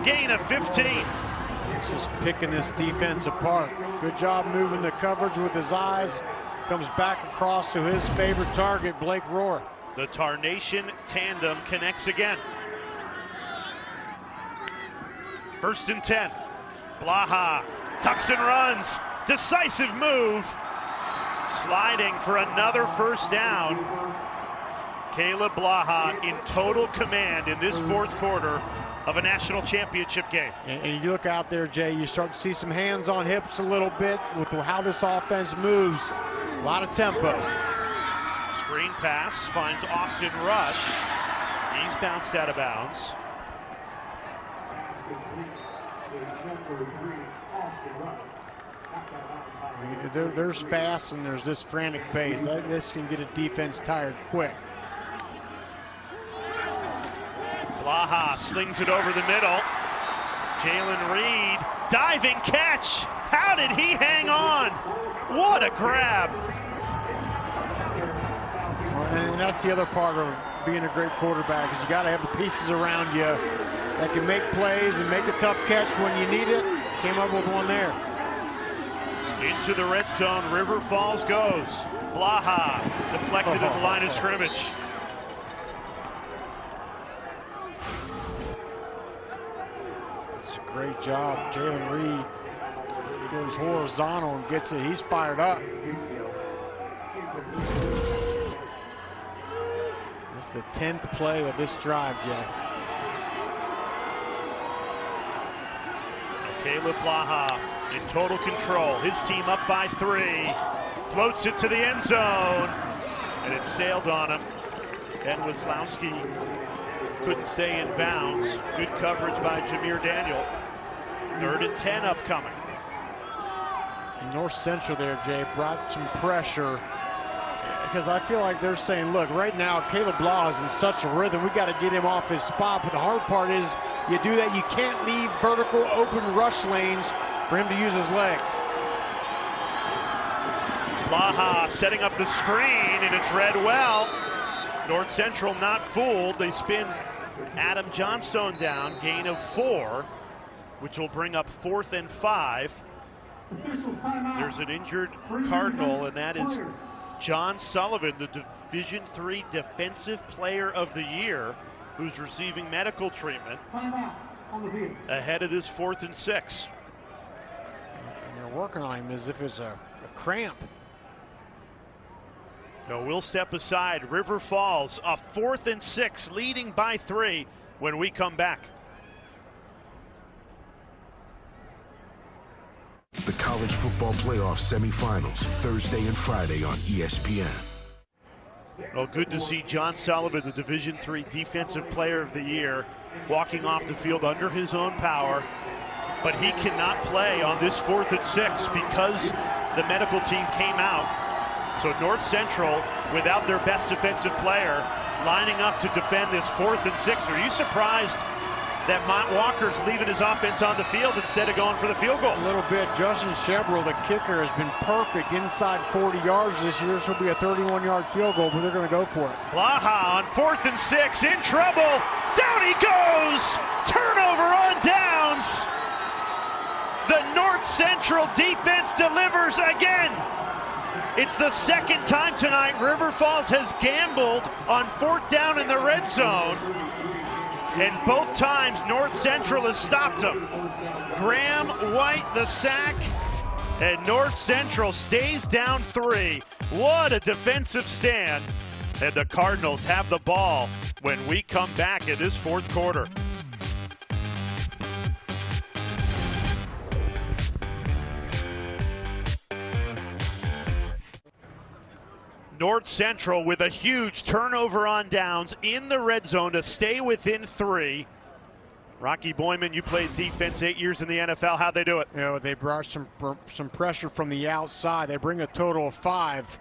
gain of 15. He's just picking this defense apart. Good job moving the coverage with his eyes. Comes back across to his favorite target, Blake Rohrer. The Tarnation tandem connects again. 1st and 10. Blaha tucks and runs. Decisive move. Sliding for another first down. Caleb Blaha in total command in this fourth quarter of a national championship game. And you look out there, Jay, you start to see some hands on hips a little bit with how this offense moves. A lot of tempo. Screen pass finds Austin Rush. He's bounced out of bounds. There's fast and there's this frantic pace. This can get a defense tired quick. Blaha slings it over the middle. Jalen Reed, diving catch. How did he hang on? What a grab. And that's the other part of being a great quarterback, is you got to have the pieces around you that can make plays and make a tough catch when you need it. Came up with one there. Into the red zone, River Falls goes. Blaha deflected at the line of scrimmage. It's a great job. Jalen Reed goes horizontal and gets it. He's fired up. This is the 10th play of this drive, Jay. Caleb Blaha in total control. His team up by 3. Floats it to the end zone. And it sailed on him. And Wislowski couldn't stay in bounds. Good coverage by Jameer Daniel. 3rd and 10 upcoming. And North Central there, Jay, brought some pressure, because I feel like they're saying, look, right now Caleb Blaha is in such a rhythm, we got to get him off his spot. But the hard part is, you do that, you can't leave vertical open rush lanes for him to use his legs. Blaha setting up the screen, and it's read well. North Central not fooled. They spin Adam Johnstone down, gain of 4, which will bring up 4th and 5. There's an injured Cardinal, and that is John Sullivan, the Division III Defensive Player of the Year, who's receiving medical treatment ahead of this 4th and 6. And they're working on him as if it's a cramp. No, we'll step aside. River Falls, a 4th and 6, leading by 3 when we come back. The College Football Playoff Semifinals, Thursday and Friday on ESPN. Well, good to see John Sullivan, the Division III Defensive Player of the Year, walking off the field under his own power. But he cannot play on this 4th and 6 because the medical team came out. So North Central, without their best defensive player, lining up to defend this 4th and 6. Are you surprised that Mont Walker's leaving his offense on the field instead of going for the field goal? A little bit. Justin Shebrel, the kicker, has been perfect inside 40 yards this year. This will be a 31-yard field goal, but they're going to go for it. Blaha on 4th and 6, in trouble. Down he goes. Turnover on downs. The North Central defense delivers again. It's the 2nd time tonight River Falls has gambled on 4th down in the red zone. And both times North Central has stopped them. Graham White the sack, and North Central stays down 3. What a defensive stand. And the Cardinals have the ball when we come back in this 4th quarter. North Central with a huge turnover on downs in the red zone to stay within 3. Rocky Boyman, you played defense 8 years in the NFL. How'd they do it? You know, they brought some pressure from the outside. They bring a total of 5,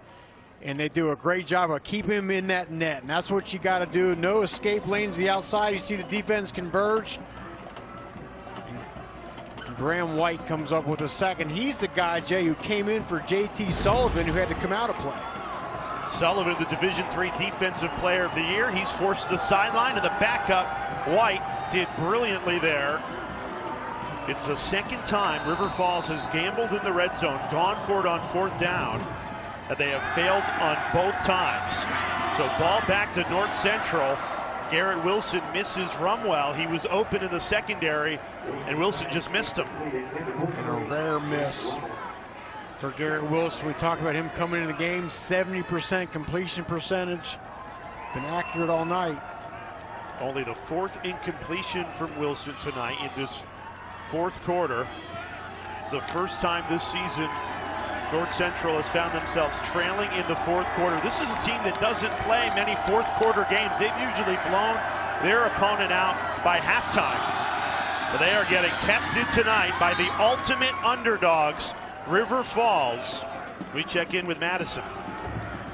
and they do a great job of keeping him in that net. And that's what you got to do. No escape lanes to the outside. You see the defense converge. And Graham White comes up with a sack, and he's the guy, Jay, who came in for J.T. Sullivan, who had to come out of play. Sullivan, the Division III Defensive Player of the Year. He's forced to the sideline, and the backup, White, did brilliantly there. It's the 2nd time River Falls has gambled in the red zone, gone for it on 4th down, and they have failed on both times. So ball back to North Central. Garrett Wilson misses Rumwell. He was open in the secondary, and Wilson just missed him. And a rare miss for Garrett Wilson. We talked about him coming into the game, 70% completion percentage. Been accurate all night. Only the 4th incompletion from Wilson tonight in this 4th quarter. It's the first time this season North Central has found themselves trailing in the 4th quarter. This is a team that doesn't play many 4th quarter games. They've usually blown their opponent out by halftime. But they are getting tested tonight by the ultimate underdogs, River Falls. We check in with Madison.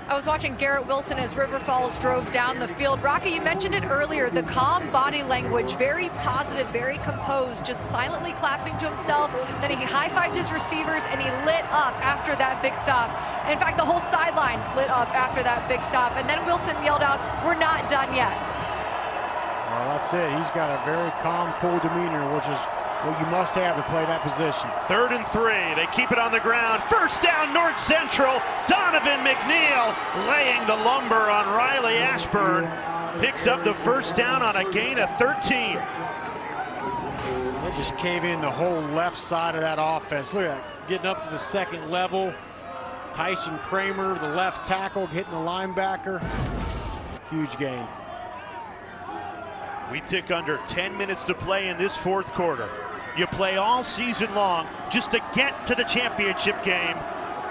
I was watching Garrett Wilson as River Falls drove down the field. Rocky, you mentioned it earlier, the calm body language, very positive, very composed, just silently clapping to himself. Then he high-fived his receivers, and he lit up after that big stop. In fact, the whole sideline lit up after that big stop. And then Wilson yelled out, "We're not done yet." Well, that's it. He's got a very calm, cool demeanor, which is what you must have to play that position. 3rd and 3. They keep it on the ground. First down, North Central. Donovan McNeil laying the lumber on Riley Ashburn. Picks up the first down on a gain of 13. They just cave in the whole left side of that offense. Look at that, getting up to the second level. Tyson Kramer, the left tackle, hitting the linebacker. Huge gain. We tick under 10 minutes to play in this 4th quarter. You play all season long just to get to the championship game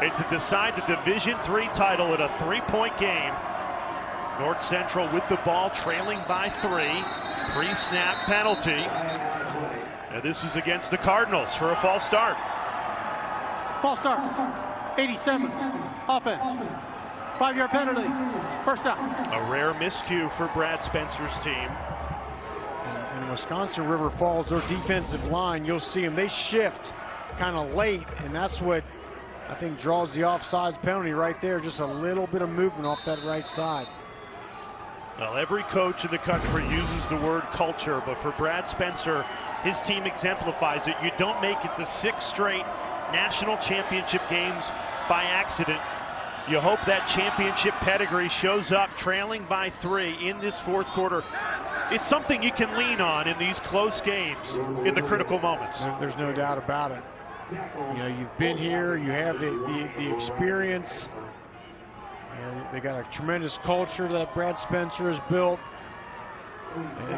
and to decide the Division III title in a 3-point game. North Central with the ball, trailing by 3. Pre-snap penalty. And this is against the Cardinals for a false start. False start. 87. Offense. 5-yard penalty. First down. A rare miscue for Brad Spencer's team. In Wisconsin River Falls, their defensive line, you'll see them, they shift kind of late, and that's what I think draws the offsides penalty right there. Just a little bit of movement off that right side. Well, every coach in the country uses the word culture, but for Brad Spencer, his team exemplifies it. You don't make it to 6 straight national championship games by accident. You hope that championship pedigree shows up trailing by 3 in this 4th quarter. It's something you can lean on in these close games in the critical moments. There's no doubt about it. You know, you've been here, you have the experience. They got a tremendous culture that Brad Spencer has built.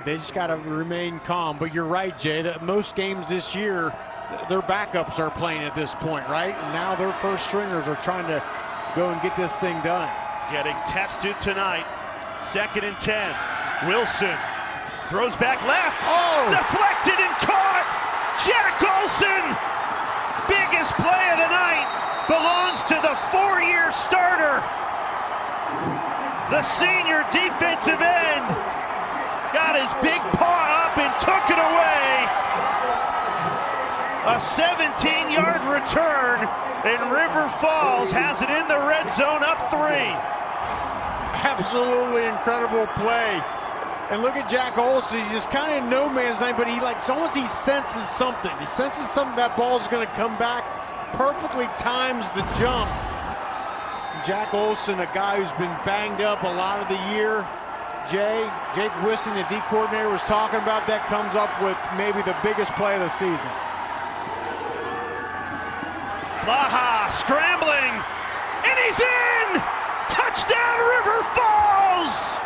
They just got to remain calm. But you're right, Jay, that most games this year, their backups are playing at this point, right? And now their first stringers are trying to go and get this thing done. Getting tested tonight. 2nd and 10. Wilson throws back left. Oh! Deflected and caught. Jack Olson. Biggest play of the night belongs to the 4-year starter. The senior defensive end got his big paw up and took it away. A 17-yard return, and River Falls has it in the red zone, up 3. Absolutely incredible play. And look at Jack Olson. He's just kind of in no man's land, but it's almost he senses something. He senses something, that ball's going to come back. Perfectly times the jump. Jack Olson, a guy who's been banged up a lot of the year. Jake Wissing, the D coordinator, was talking about that, comes up with maybe the biggest play of the season. Baja scrambling, and he's in! Touchdown, River Falls!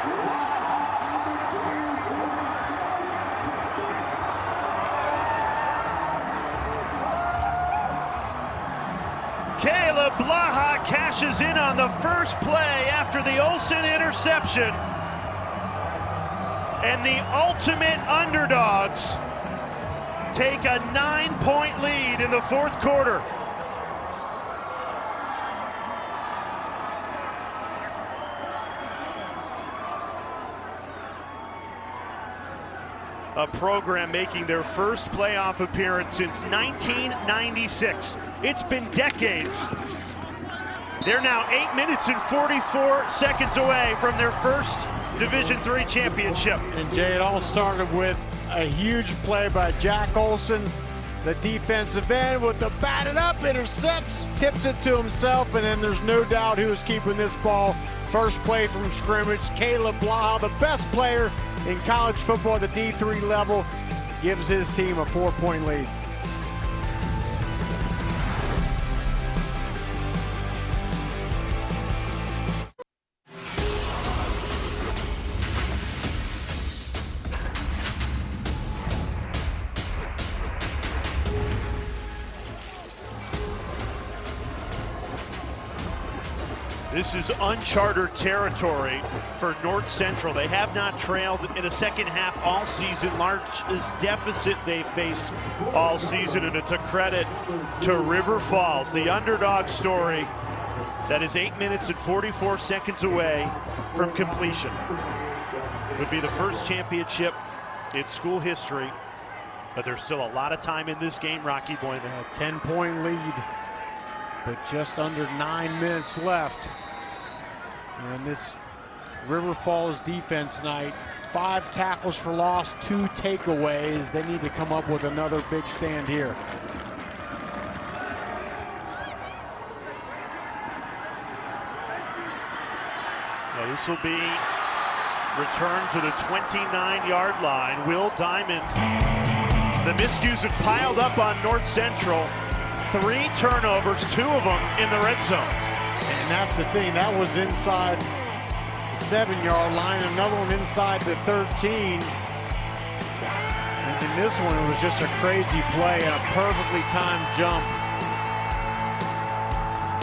Caleb Blaha cashes in on the first play after the Olsen interception. And the ultimate underdogs take a 9-point lead in the 4th quarter. A program making their first playoff appearance since 1996. It's been decades. They're now 8 minutes and 44 seconds away from their first Division III championship. And Jay, it all started with a huge play by Jack Olson, the defensive end, with the batted up, intercepts, tips it to himself, and then there's no doubt who was keeping this ball. First play from scrimmage, Caleb Blaha, the best player in college football at the D3 level, gives his team a 4-point lead. This is uncharted territory for North Central. They have not trailed in a second half all season, largest deficit they faced all season, and it's a credit to River Falls, the underdog story that is 8 minutes and 44 seconds away from completion. It would be the first championship in school history, but there's still a lot of time in this game, Rocky Boyman. A 10-point lead, but just under 9 minutes left. And this River Falls defense tonight, 5 tackles for loss, 2 takeaways. They need to come up with another big stand here. Well, this will be returned to the 29-yard line. Will Diamond. The miscues have piled up on North Central. 3 turnovers, 2 of them in the red zone. And that's the thing, that was inside the 7-yard line, another one inside the 13. And in this one, it was just a crazy play, a perfectly timed jump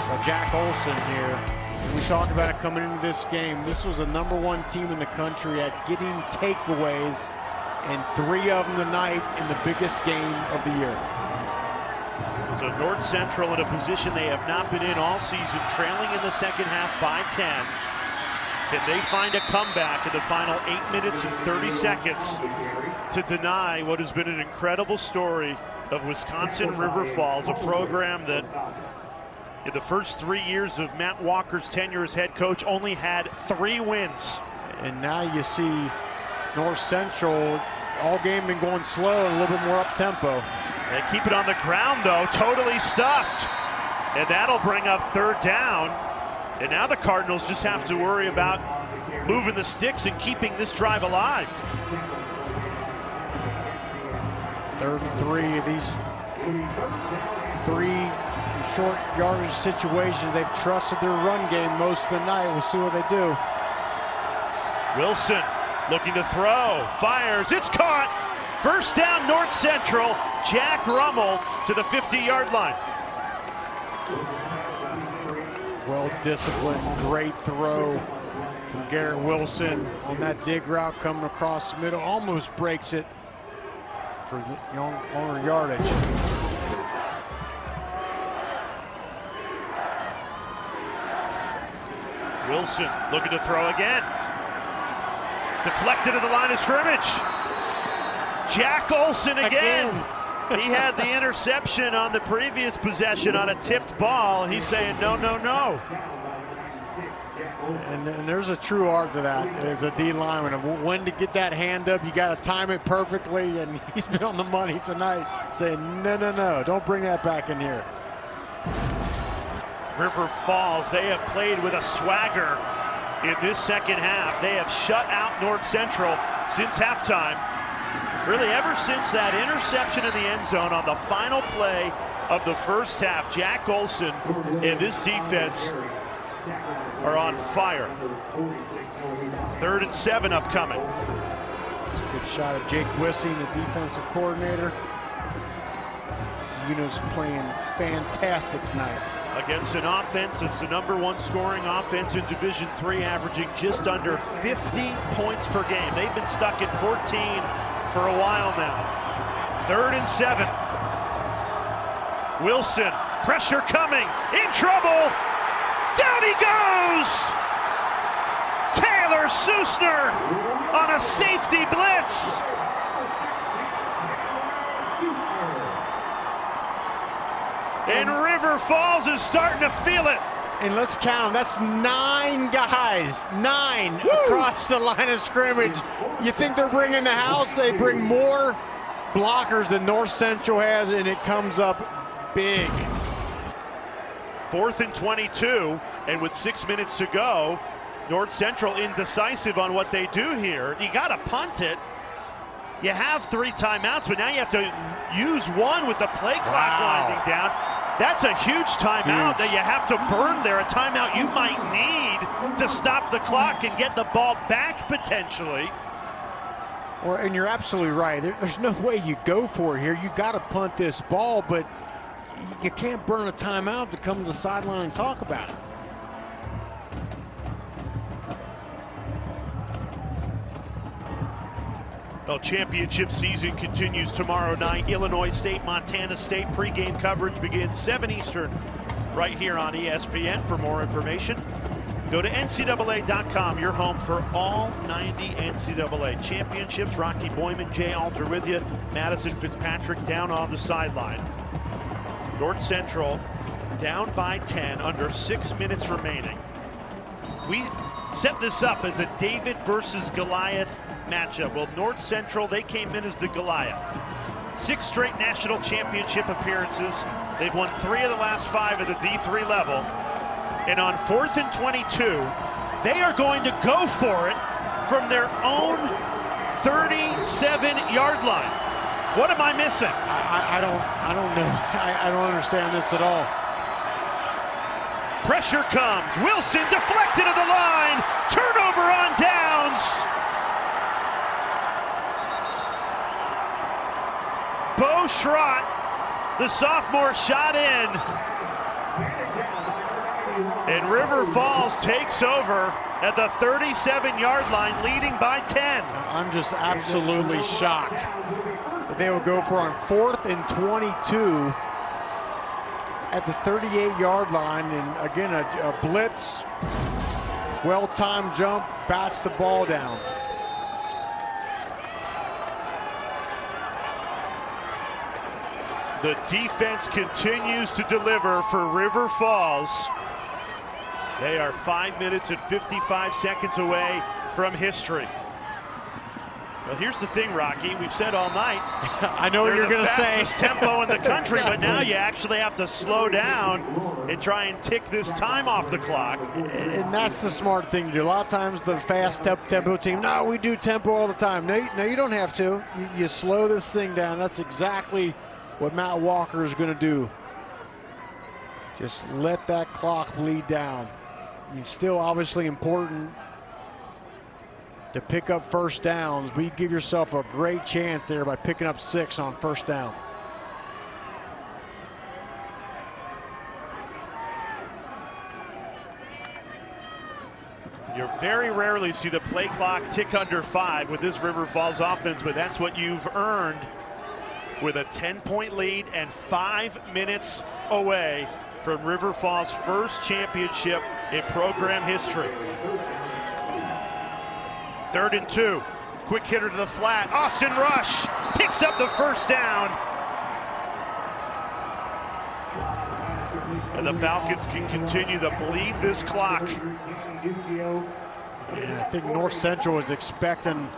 by Jack Olson here. And we talked about it coming into this game. This was a #1 team in the country at getting takeaways, and 3 of them tonight in the biggest game of the year. So North Central in a position they have not been in all season, trailing in the second half by 10. Can they find a comeback in the final 8 minutes and 30 seconds to deny what has been an incredible story of Wisconsin River Falls, a program that in the first 3 years of Matt Walker's tenure as head coach only had 3 wins. And now you see North Central all game been going slow and a little bit more up-tempo. They keep it on the ground, though, totally stuffed. And that'll bring up 3rd down. And now the Cardinals just have to worry about moving the sticks and keeping this drive alive. 3rd and 3 of these 3 short yardage situations. They've trusted their run game most of the night. We'll see what they do. Wilson looking to throw, fires, it's caught. 1st down, North Central. Jack Rummel to the 50-yard line. Well disciplined, great throw from Garrett Wilson on that dig route coming across the middle. Almost breaks it for longer yardage. Wilson looking to throw again. Deflected to the line of scrimmage. Jack Olson again. He had the interception on the previous possession on a tipped ball. He's saying no, no, no. And there's a true art to that as a D lineman of when to get that hand up. You got to time it perfectly, and he's been on the money tonight saying no, no, no, don't bring that back in here. River Falls, they have played with a swagger in this second half. They have shut out North Central since halftime. Really, ever since that interception in the end zone on the final play of the first half, Jack Olson and this defense are on fire. 3rd and 7 upcoming. Good shot of Jake Wissing, the defensive coordinator. Uno's playing fantastic tonight. Against an offense that's the #1 scoring offense in Division III, averaging just under 50 points per game. They've been stuck at 14 for a while now. 3rd and 7. Wilson, pressure coming, in trouble. Down he goes. Taylor Susner on a safety blitz. And River Falls is starting to feel it. And let's count them. That's 9 guys. 9 across the line of scrimmage. You think they're bringing the house? They bring more blockers than North Central has, and it comes up big. 4th and 22, and with 6 minutes to go, North Central indecisive on what they do here. You got to punt it. You have 3 timeouts, but now you have to use 1 with the play clock winding down. That's a huge timeout that you have to burn there, a timeout you might need to stop the clock and get the ball back potentially. Well, and you're absolutely right. There's no way you go for it here. You got to punt this ball, but you can't burn a timeout to come to the sideline and talk about it. Well, championship season continues tomorrow night. Illinois State, Montana State. Pregame coverage begins 7 Eastern right here on ESPN. For more information, go to NCAA.com, your home for all 90 NCAA championships. Rocky Boyman, Jay Alter with you. Madison Fitzpatrick down on the sideline. North Central down by 10, under 6 minutes remaining. We set this up as a David versus Goliath matchup. Well, North Central, they came in as the Goliath. 6 straight national championship appearances. They've won 3 of the last 5 at the D3 level. And on 4th and 22, they are going to go for it from their own 37-yard line. What am I missing? I don't know. I don't understand this at all. Pressure comes. Wilson deflected to the line. Turnover on downs. Bo Schrott, the sophomore, shot in. And River Falls takes over at the 37-yard line, leading by 10. I'm just absolutely shocked that they will go for on 4th and 22 at the 38-yard line. And again, a blitz, well-timed jump, bats the ball down. The defense continues to deliver for River Falls. They are 5 minutes and 55 seconds away from history. Well, here's the thing, Rocky. We've said all night. I know what you're going to say. Fastest tempo in the country, Exactly. But now you actually have to slow down and try and tick this time off the clock. And that's the smart thing to do. A lot of times the fast tempo team, no, we do tempo all the time. No, you don't have to. You slow this thing down. That's exactly what Matt Walker is going to do. Just let that clock bleed down. It's still obviously important to pick up first downs, but you give yourself a great chance there by picking up 6 on first down. You very rarely see the play clock tick under 5 with this River Falls offense, but that's what you've earned with a 10-point lead and 5 minutes away from River Falls' first championship in program history. 3rd and 2. Quick hitter to the flat. Austin Rush picks up the first down. And the Falcons can continue to bleed this clock. And I think North Central is expecting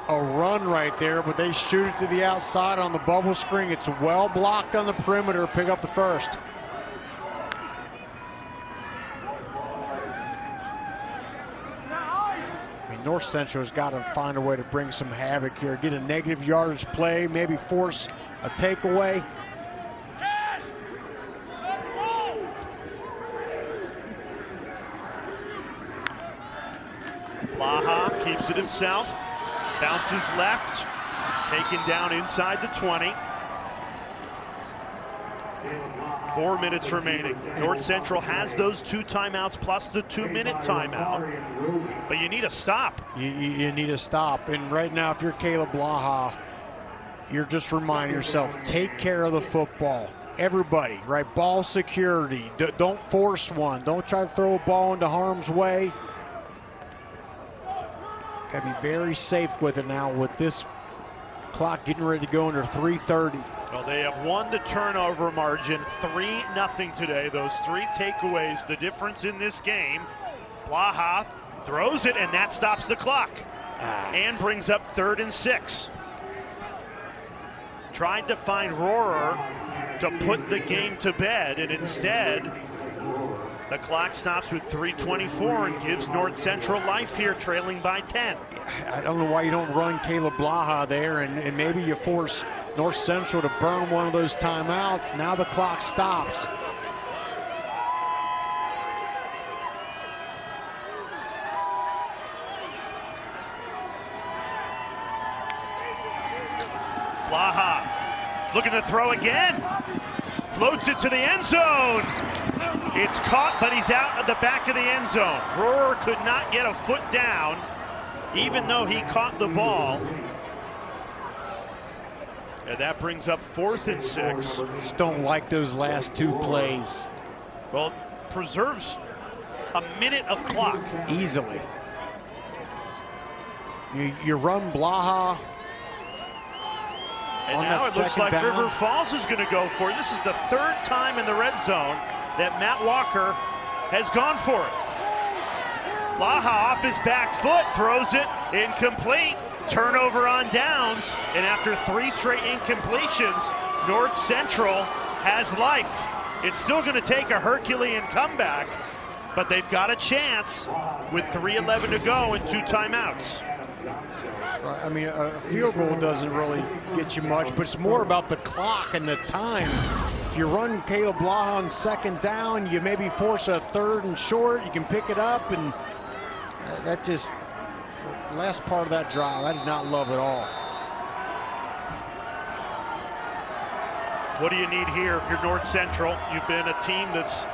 a run right there, but they shoot it to the outside on the bubble screen. It's well blocked on the perimeter. Pick up the first. North Central has got to find a way to bring some havoc here, get a negative yardage play, maybe force a takeaway. Blaha keeps it himself, bounces left, taken down inside the 20. 4 minutes remaining. North Central has those 2 timeouts plus the 2-minute timeout. But you need a stop. You need a stop. And right now, if you're Caleb Blaha, you're just reminding yourself, take care of the football. Everybody, right? Ball security. Don't force one. Don't try to throw a ball into harm's way. Got to be very safe with it now with this clock getting ready to go under 3:30. Well, they have won the turnover margin 3-0 today. Those 3 takeaways, the difference in this game. Blaha throws it, and that stops the clock. And brings up 3rd and 6. Tried to find Rohrer to put the game to bed, and instead, the clock stops with 3:24 and gives North Central life here, trailing by 10. I don't know why you don't run Caleb Blaha there, and maybe you force North Central to burn one of those timeouts. Now the clock stops. Blaha looking to throw again. Floats it to the end zone. It's caught, but he's out at the back of the end zone. Rohrer could not get a foot down, even though he caught the ball. And that brings up 4th and 6. Just don't like those last 2 plays. Well, preserves a minute of clock. Easily. You run Blaha. And now it looks like River Falls is going to go for it. This is the 3rd time in the red zone that Matt Walker has gone for it. Blaha off his back foot, throws it, incomplete. Turnover on downs, and after 3 straight incompletions, North Central has life. It's still going to take a Herculean comeback, but they've got a chance with 3:11 to go and 2 timeouts. I mean, a field goal doesn't really get you much, but it's more about the clock and the time. If you run Caleb Blaha on 2nd down, you maybe force a 3rd and short, you can pick it up, and that just, last part of that drive, I did not love at all. What do you need here if you're North Central? You've been a team that's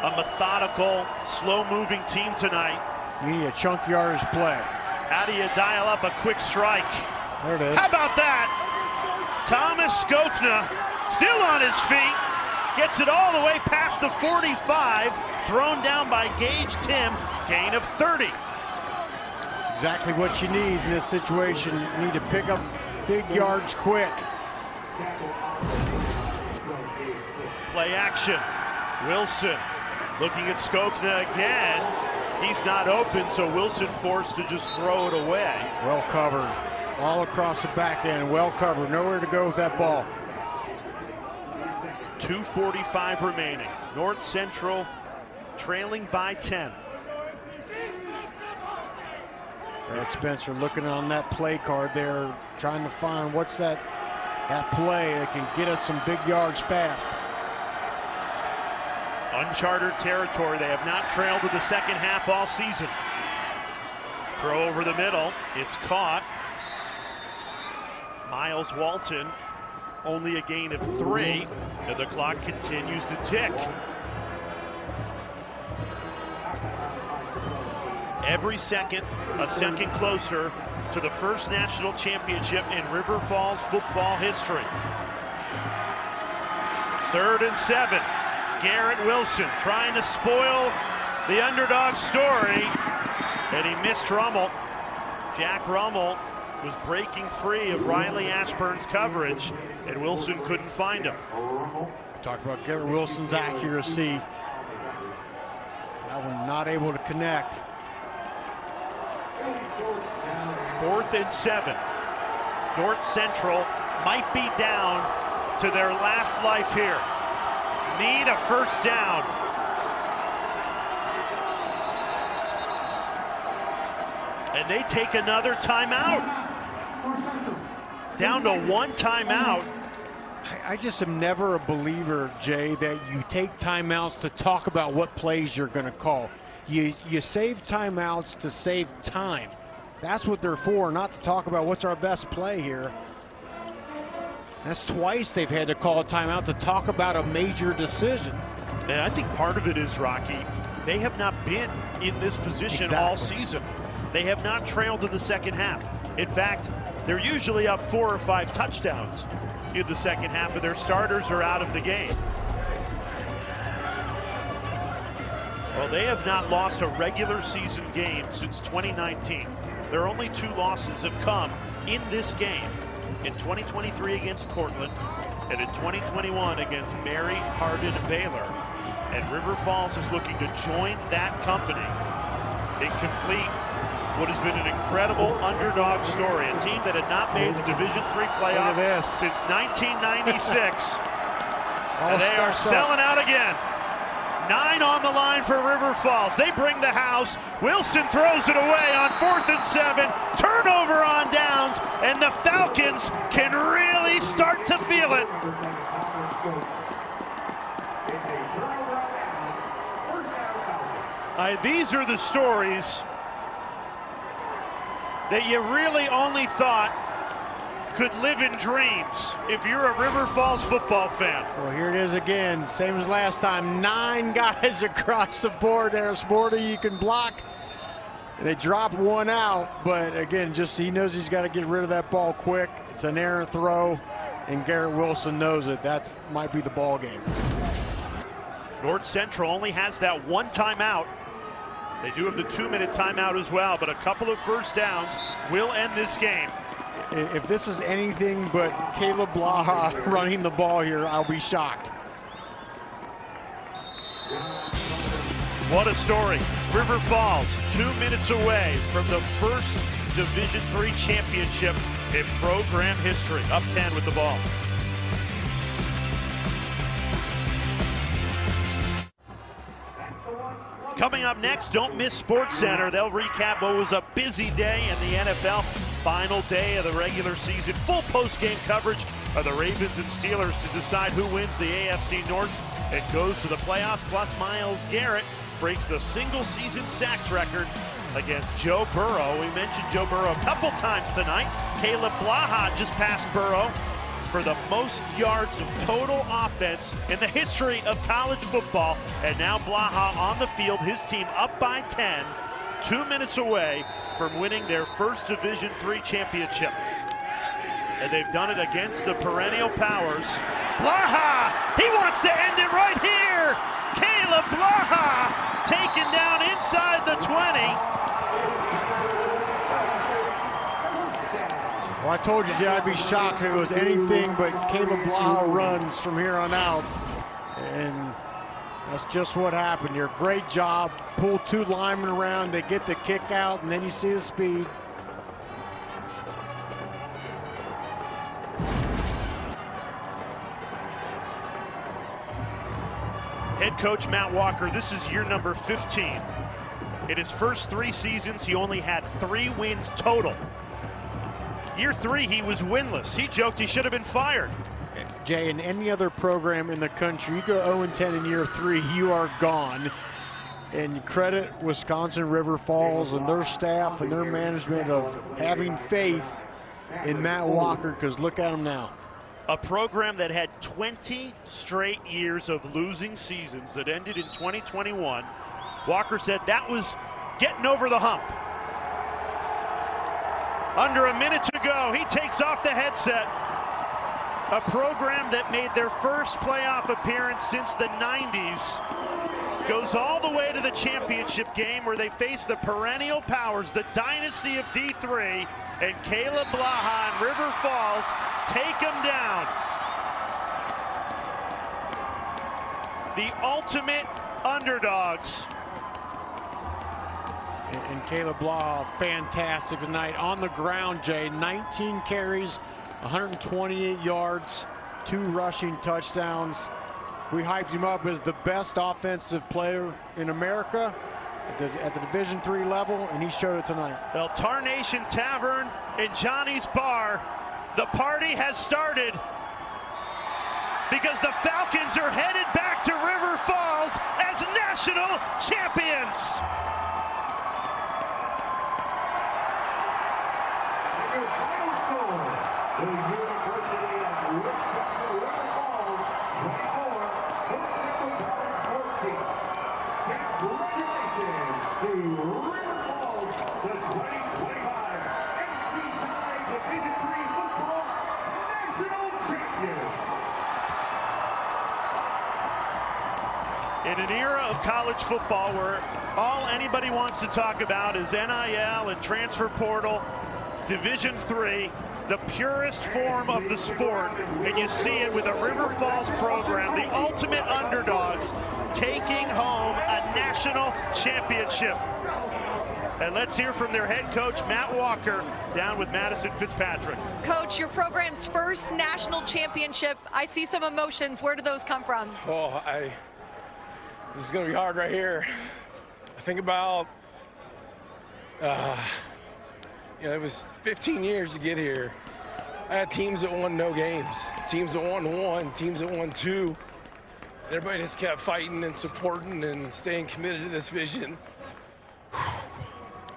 a methodical, slow-moving team tonight. You need a chunk yardage play. How do you dial up a quick strike? There it is. How about that? Thomas Skokna still on his feet. Gets it all the way past the 45. Thrown down by Gage Tim. Gain of 30. That's exactly what you need in this situation. You need to pick up big yards quick. Play action. Wilson looking at Skokna again. He's not open, so Wilson forced to just throw it away. Well covered. All across the back end. Well covered. Nowhere to go with that ball. 2:45 remaining. North Central trailing by 10. Brad Spencer looking on that play card there, trying to find what's that play that can get us some big yards fast. Uncharted territory. They have not trailed to the 2nd half all season. Throw over the middle. It's caught. Miles Walton, only a gain of 3, and the clock continues to tick. Every second, a second closer to the first national championship in River Falls football history. 3rd and 7. Garrett Wilson trying to spoil the underdog story, and he missed Rummel. Jack Rummel was breaking free of Riley Ashburn's coverage, and Wilson couldn't find him. Talk about Garrett Wilson's accuracy. That one not able to connect. 4th and 7. North Central might be down to their last life here. Need a first down. And they take another timeout. Down to 1 timeout. I just am never a believer, Jay, that you take timeouts to talk about what plays you're going to call. You save timeouts to save time. That's what they're for, not to talk about what's our best play here. That's twice they've had to call a timeout to talk about a major decision. And I think part of it is, Rocky, they have not been in this position all season. They have not trailed to the 2nd half. In fact, they're usually up 4 or 5 touchdowns in the 2nd half, and their starters are out of the game. Well, they have not lost a regular season game since 2019. Their only 2 losses have come in this game. In 2023 against Cortland, and in 2021 against Mary, Hardin, and Baylor. And River Falls is looking to join that company. Incomplete. What has been an incredible underdog story. A team that had not made the Division III playoff since 1996. And they are selling out again. 9 on the line for River Falls. They bring the house. Wilson throws it away on 4th and 7. Turnover on downs, and the Falcons can really start to feel it. These are the stories that you really only thought could live in dreams if you're a River Falls football fan. Well, here it is again, same as last time. 9 guys across the board there. Sporty, you can block. They drop 1 out, but again, just he knows he's got to get rid of that ball quick. It's an errant throw. and Garrett Wilson knows it. That might be the ball game. North Central only has that one timeout. They do have the 2-minute timeout as well, but a couple of first downs will end this game. If this is anything but Caleb Blaha running the ball here, I'll be shocked. What a story. River Falls 2 minutes away from the first Division III championship in program history. Up 10 with the ball. Coming up next, don't miss SportsCenter. They'll recap what was a busy day in the NFL. Final day of the regular season. Full post-game coverage of the Ravens and Steelers to decide who wins the AFC North and goes to the playoffs. Plus, Myles Garrett breaks the single-season sacks record against Joe Burrow. We mentioned Joe Burrow a couple times tonight. Caleb Blaha just passed Burrow for the most yards of total offense in the history of college football. And now Blaha on the field, his team up by 10, 2 minutes away from winning their first Division III championship. And they've done it against the perennial powers. Blaha, he wants to end it right here. Caleb Blaha taken down inside the 20. Well, I told you, Jay, I'd be shocked if it was anything but Caleb Blaha runs from here on out. And that's just what happened here. Great job. Pull 2 linemen around. They get the kick out, and then you see the speed. Head coach Matt Walker, this is year number 15. In his first 3 seasons, he only had 3 wins total. Year 3, he was winless. He joked he should have been fired. Jay, in any other program in the country, you go 0-10 in year 3, you are gone. And credit Wisconsin River Falls and their staff and their management of having faith in Matt Walker, because look at him now. A program that had 20 straight years of losing seasons that ended in 2021. Walker said that was getting over the hump. Under a minute to go, he takes off the headset. A program that made their first playoff appearance since the 90s goes all the way to the championship game where they face the perennial powers, the dynasty of D3, and Caleb Blaha and River Falls take them down. The ultimate underdogs. And Caleb Blaha, fantastic tonight. On the ground, Jay, 19 carries, 128 yards, 2 rushing touchdowns. We hyped him up as the best offensive player in America at the Division III level, and he showed it tonight. Well, Tarnation Tavern and Johnny's Bar, the party has started because the Falcons are headed back to River Falls as national champions. In an era of college football where all anybody wants to talk about is NIL and transfer portal, Division III, the purest form of the sport, and you see it with a River Falls program, the ultimate underdogs, taking home a national championship. And let's hear from their head coach, Matt Walker, down with Madison Fitzpatrick. Coach, your program's first national championship. I see some emotions. Where do those come from? Oh, this is going to be hard right here. I think about, it was 15 years to get here. I had teams that won no games, teams that won 1, teams that won 2. Everybody just kept fighting and supporting and staying committed to this vision.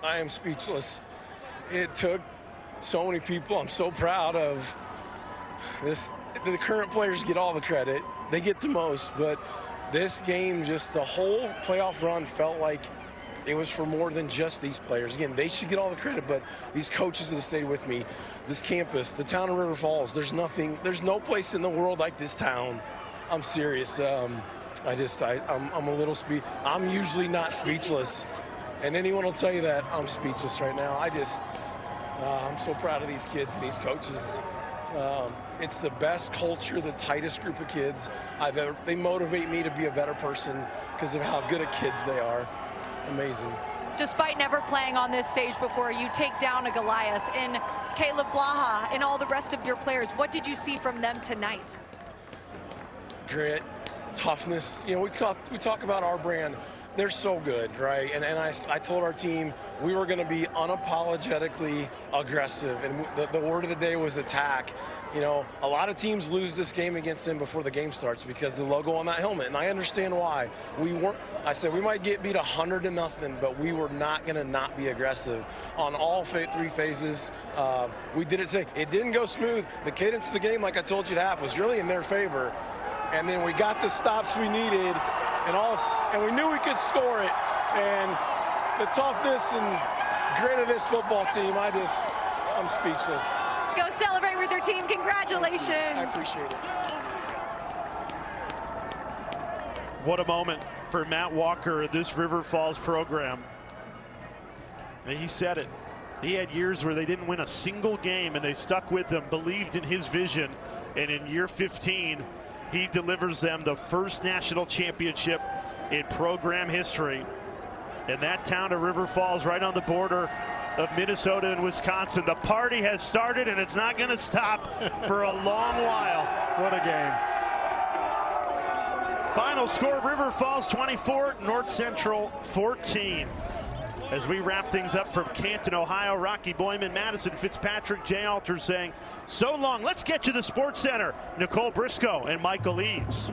I am speechless. It took so many people. I'm so proud of this. The current players get all the credit. They get the most, but this game, just the whole playoff run felt like it was for more than just these players. Again, they should get all the credit, but these coaches that have stayed with me, this campus, the town of River Falls, there's no place in the world like this town. I'm serious. I'm usually not speechless, and anyone will tell you that I'm speechless right now. I'm so proud of these kids and these coaches. It's the best culture, the tightest group of kids I've ever. They motivate me to be a better person because of how good at kids they are. Amazing. Despite never playing on this stage before, you take down a Goliath in Caleb Blaha and all the rest of your players. What did you see from them tonight? Grit, toughness. You know, we talk about our brand. They're so good, right? And I told our team we were going to be unapologetically aggressive, and the word of the day was attack. You know, a lot of teams lose this game against them before the game starts because the logo on that helmet, and I understand why. We weren't. I said we might get beat 100-0, but we were not going to not be aggressive on all 3 phases. We did it today. It didn't go smooth. The cadence of the game, like I told you to have, was really in their favor, and then we got the stops we needed. And we knew we could score it. And the toughness and grit of this football team, I'm speechless. Go celebrate with your team. Congratulations. I appreciate it. What a moment for Matt Walker, this River Falls program. And he said it. He had years where they didn't win a single game, and they stuck with him, believed in his vision. And in year 15, he delivers them the first national championship in program history. And that town of River Falls, right on the border of Minnesota and Wisconsin. The party has started, and it's not going to stop for a long while. What a game. Final score, River Falls 24, North Central 14. As we wrap things up from Canton, Ohio, Rocky Boyman, Madison Fitzpatrick, Jay Alter saying, so long. Let's get you the Sports Center. Nicole Briscoe and Michael Eaves.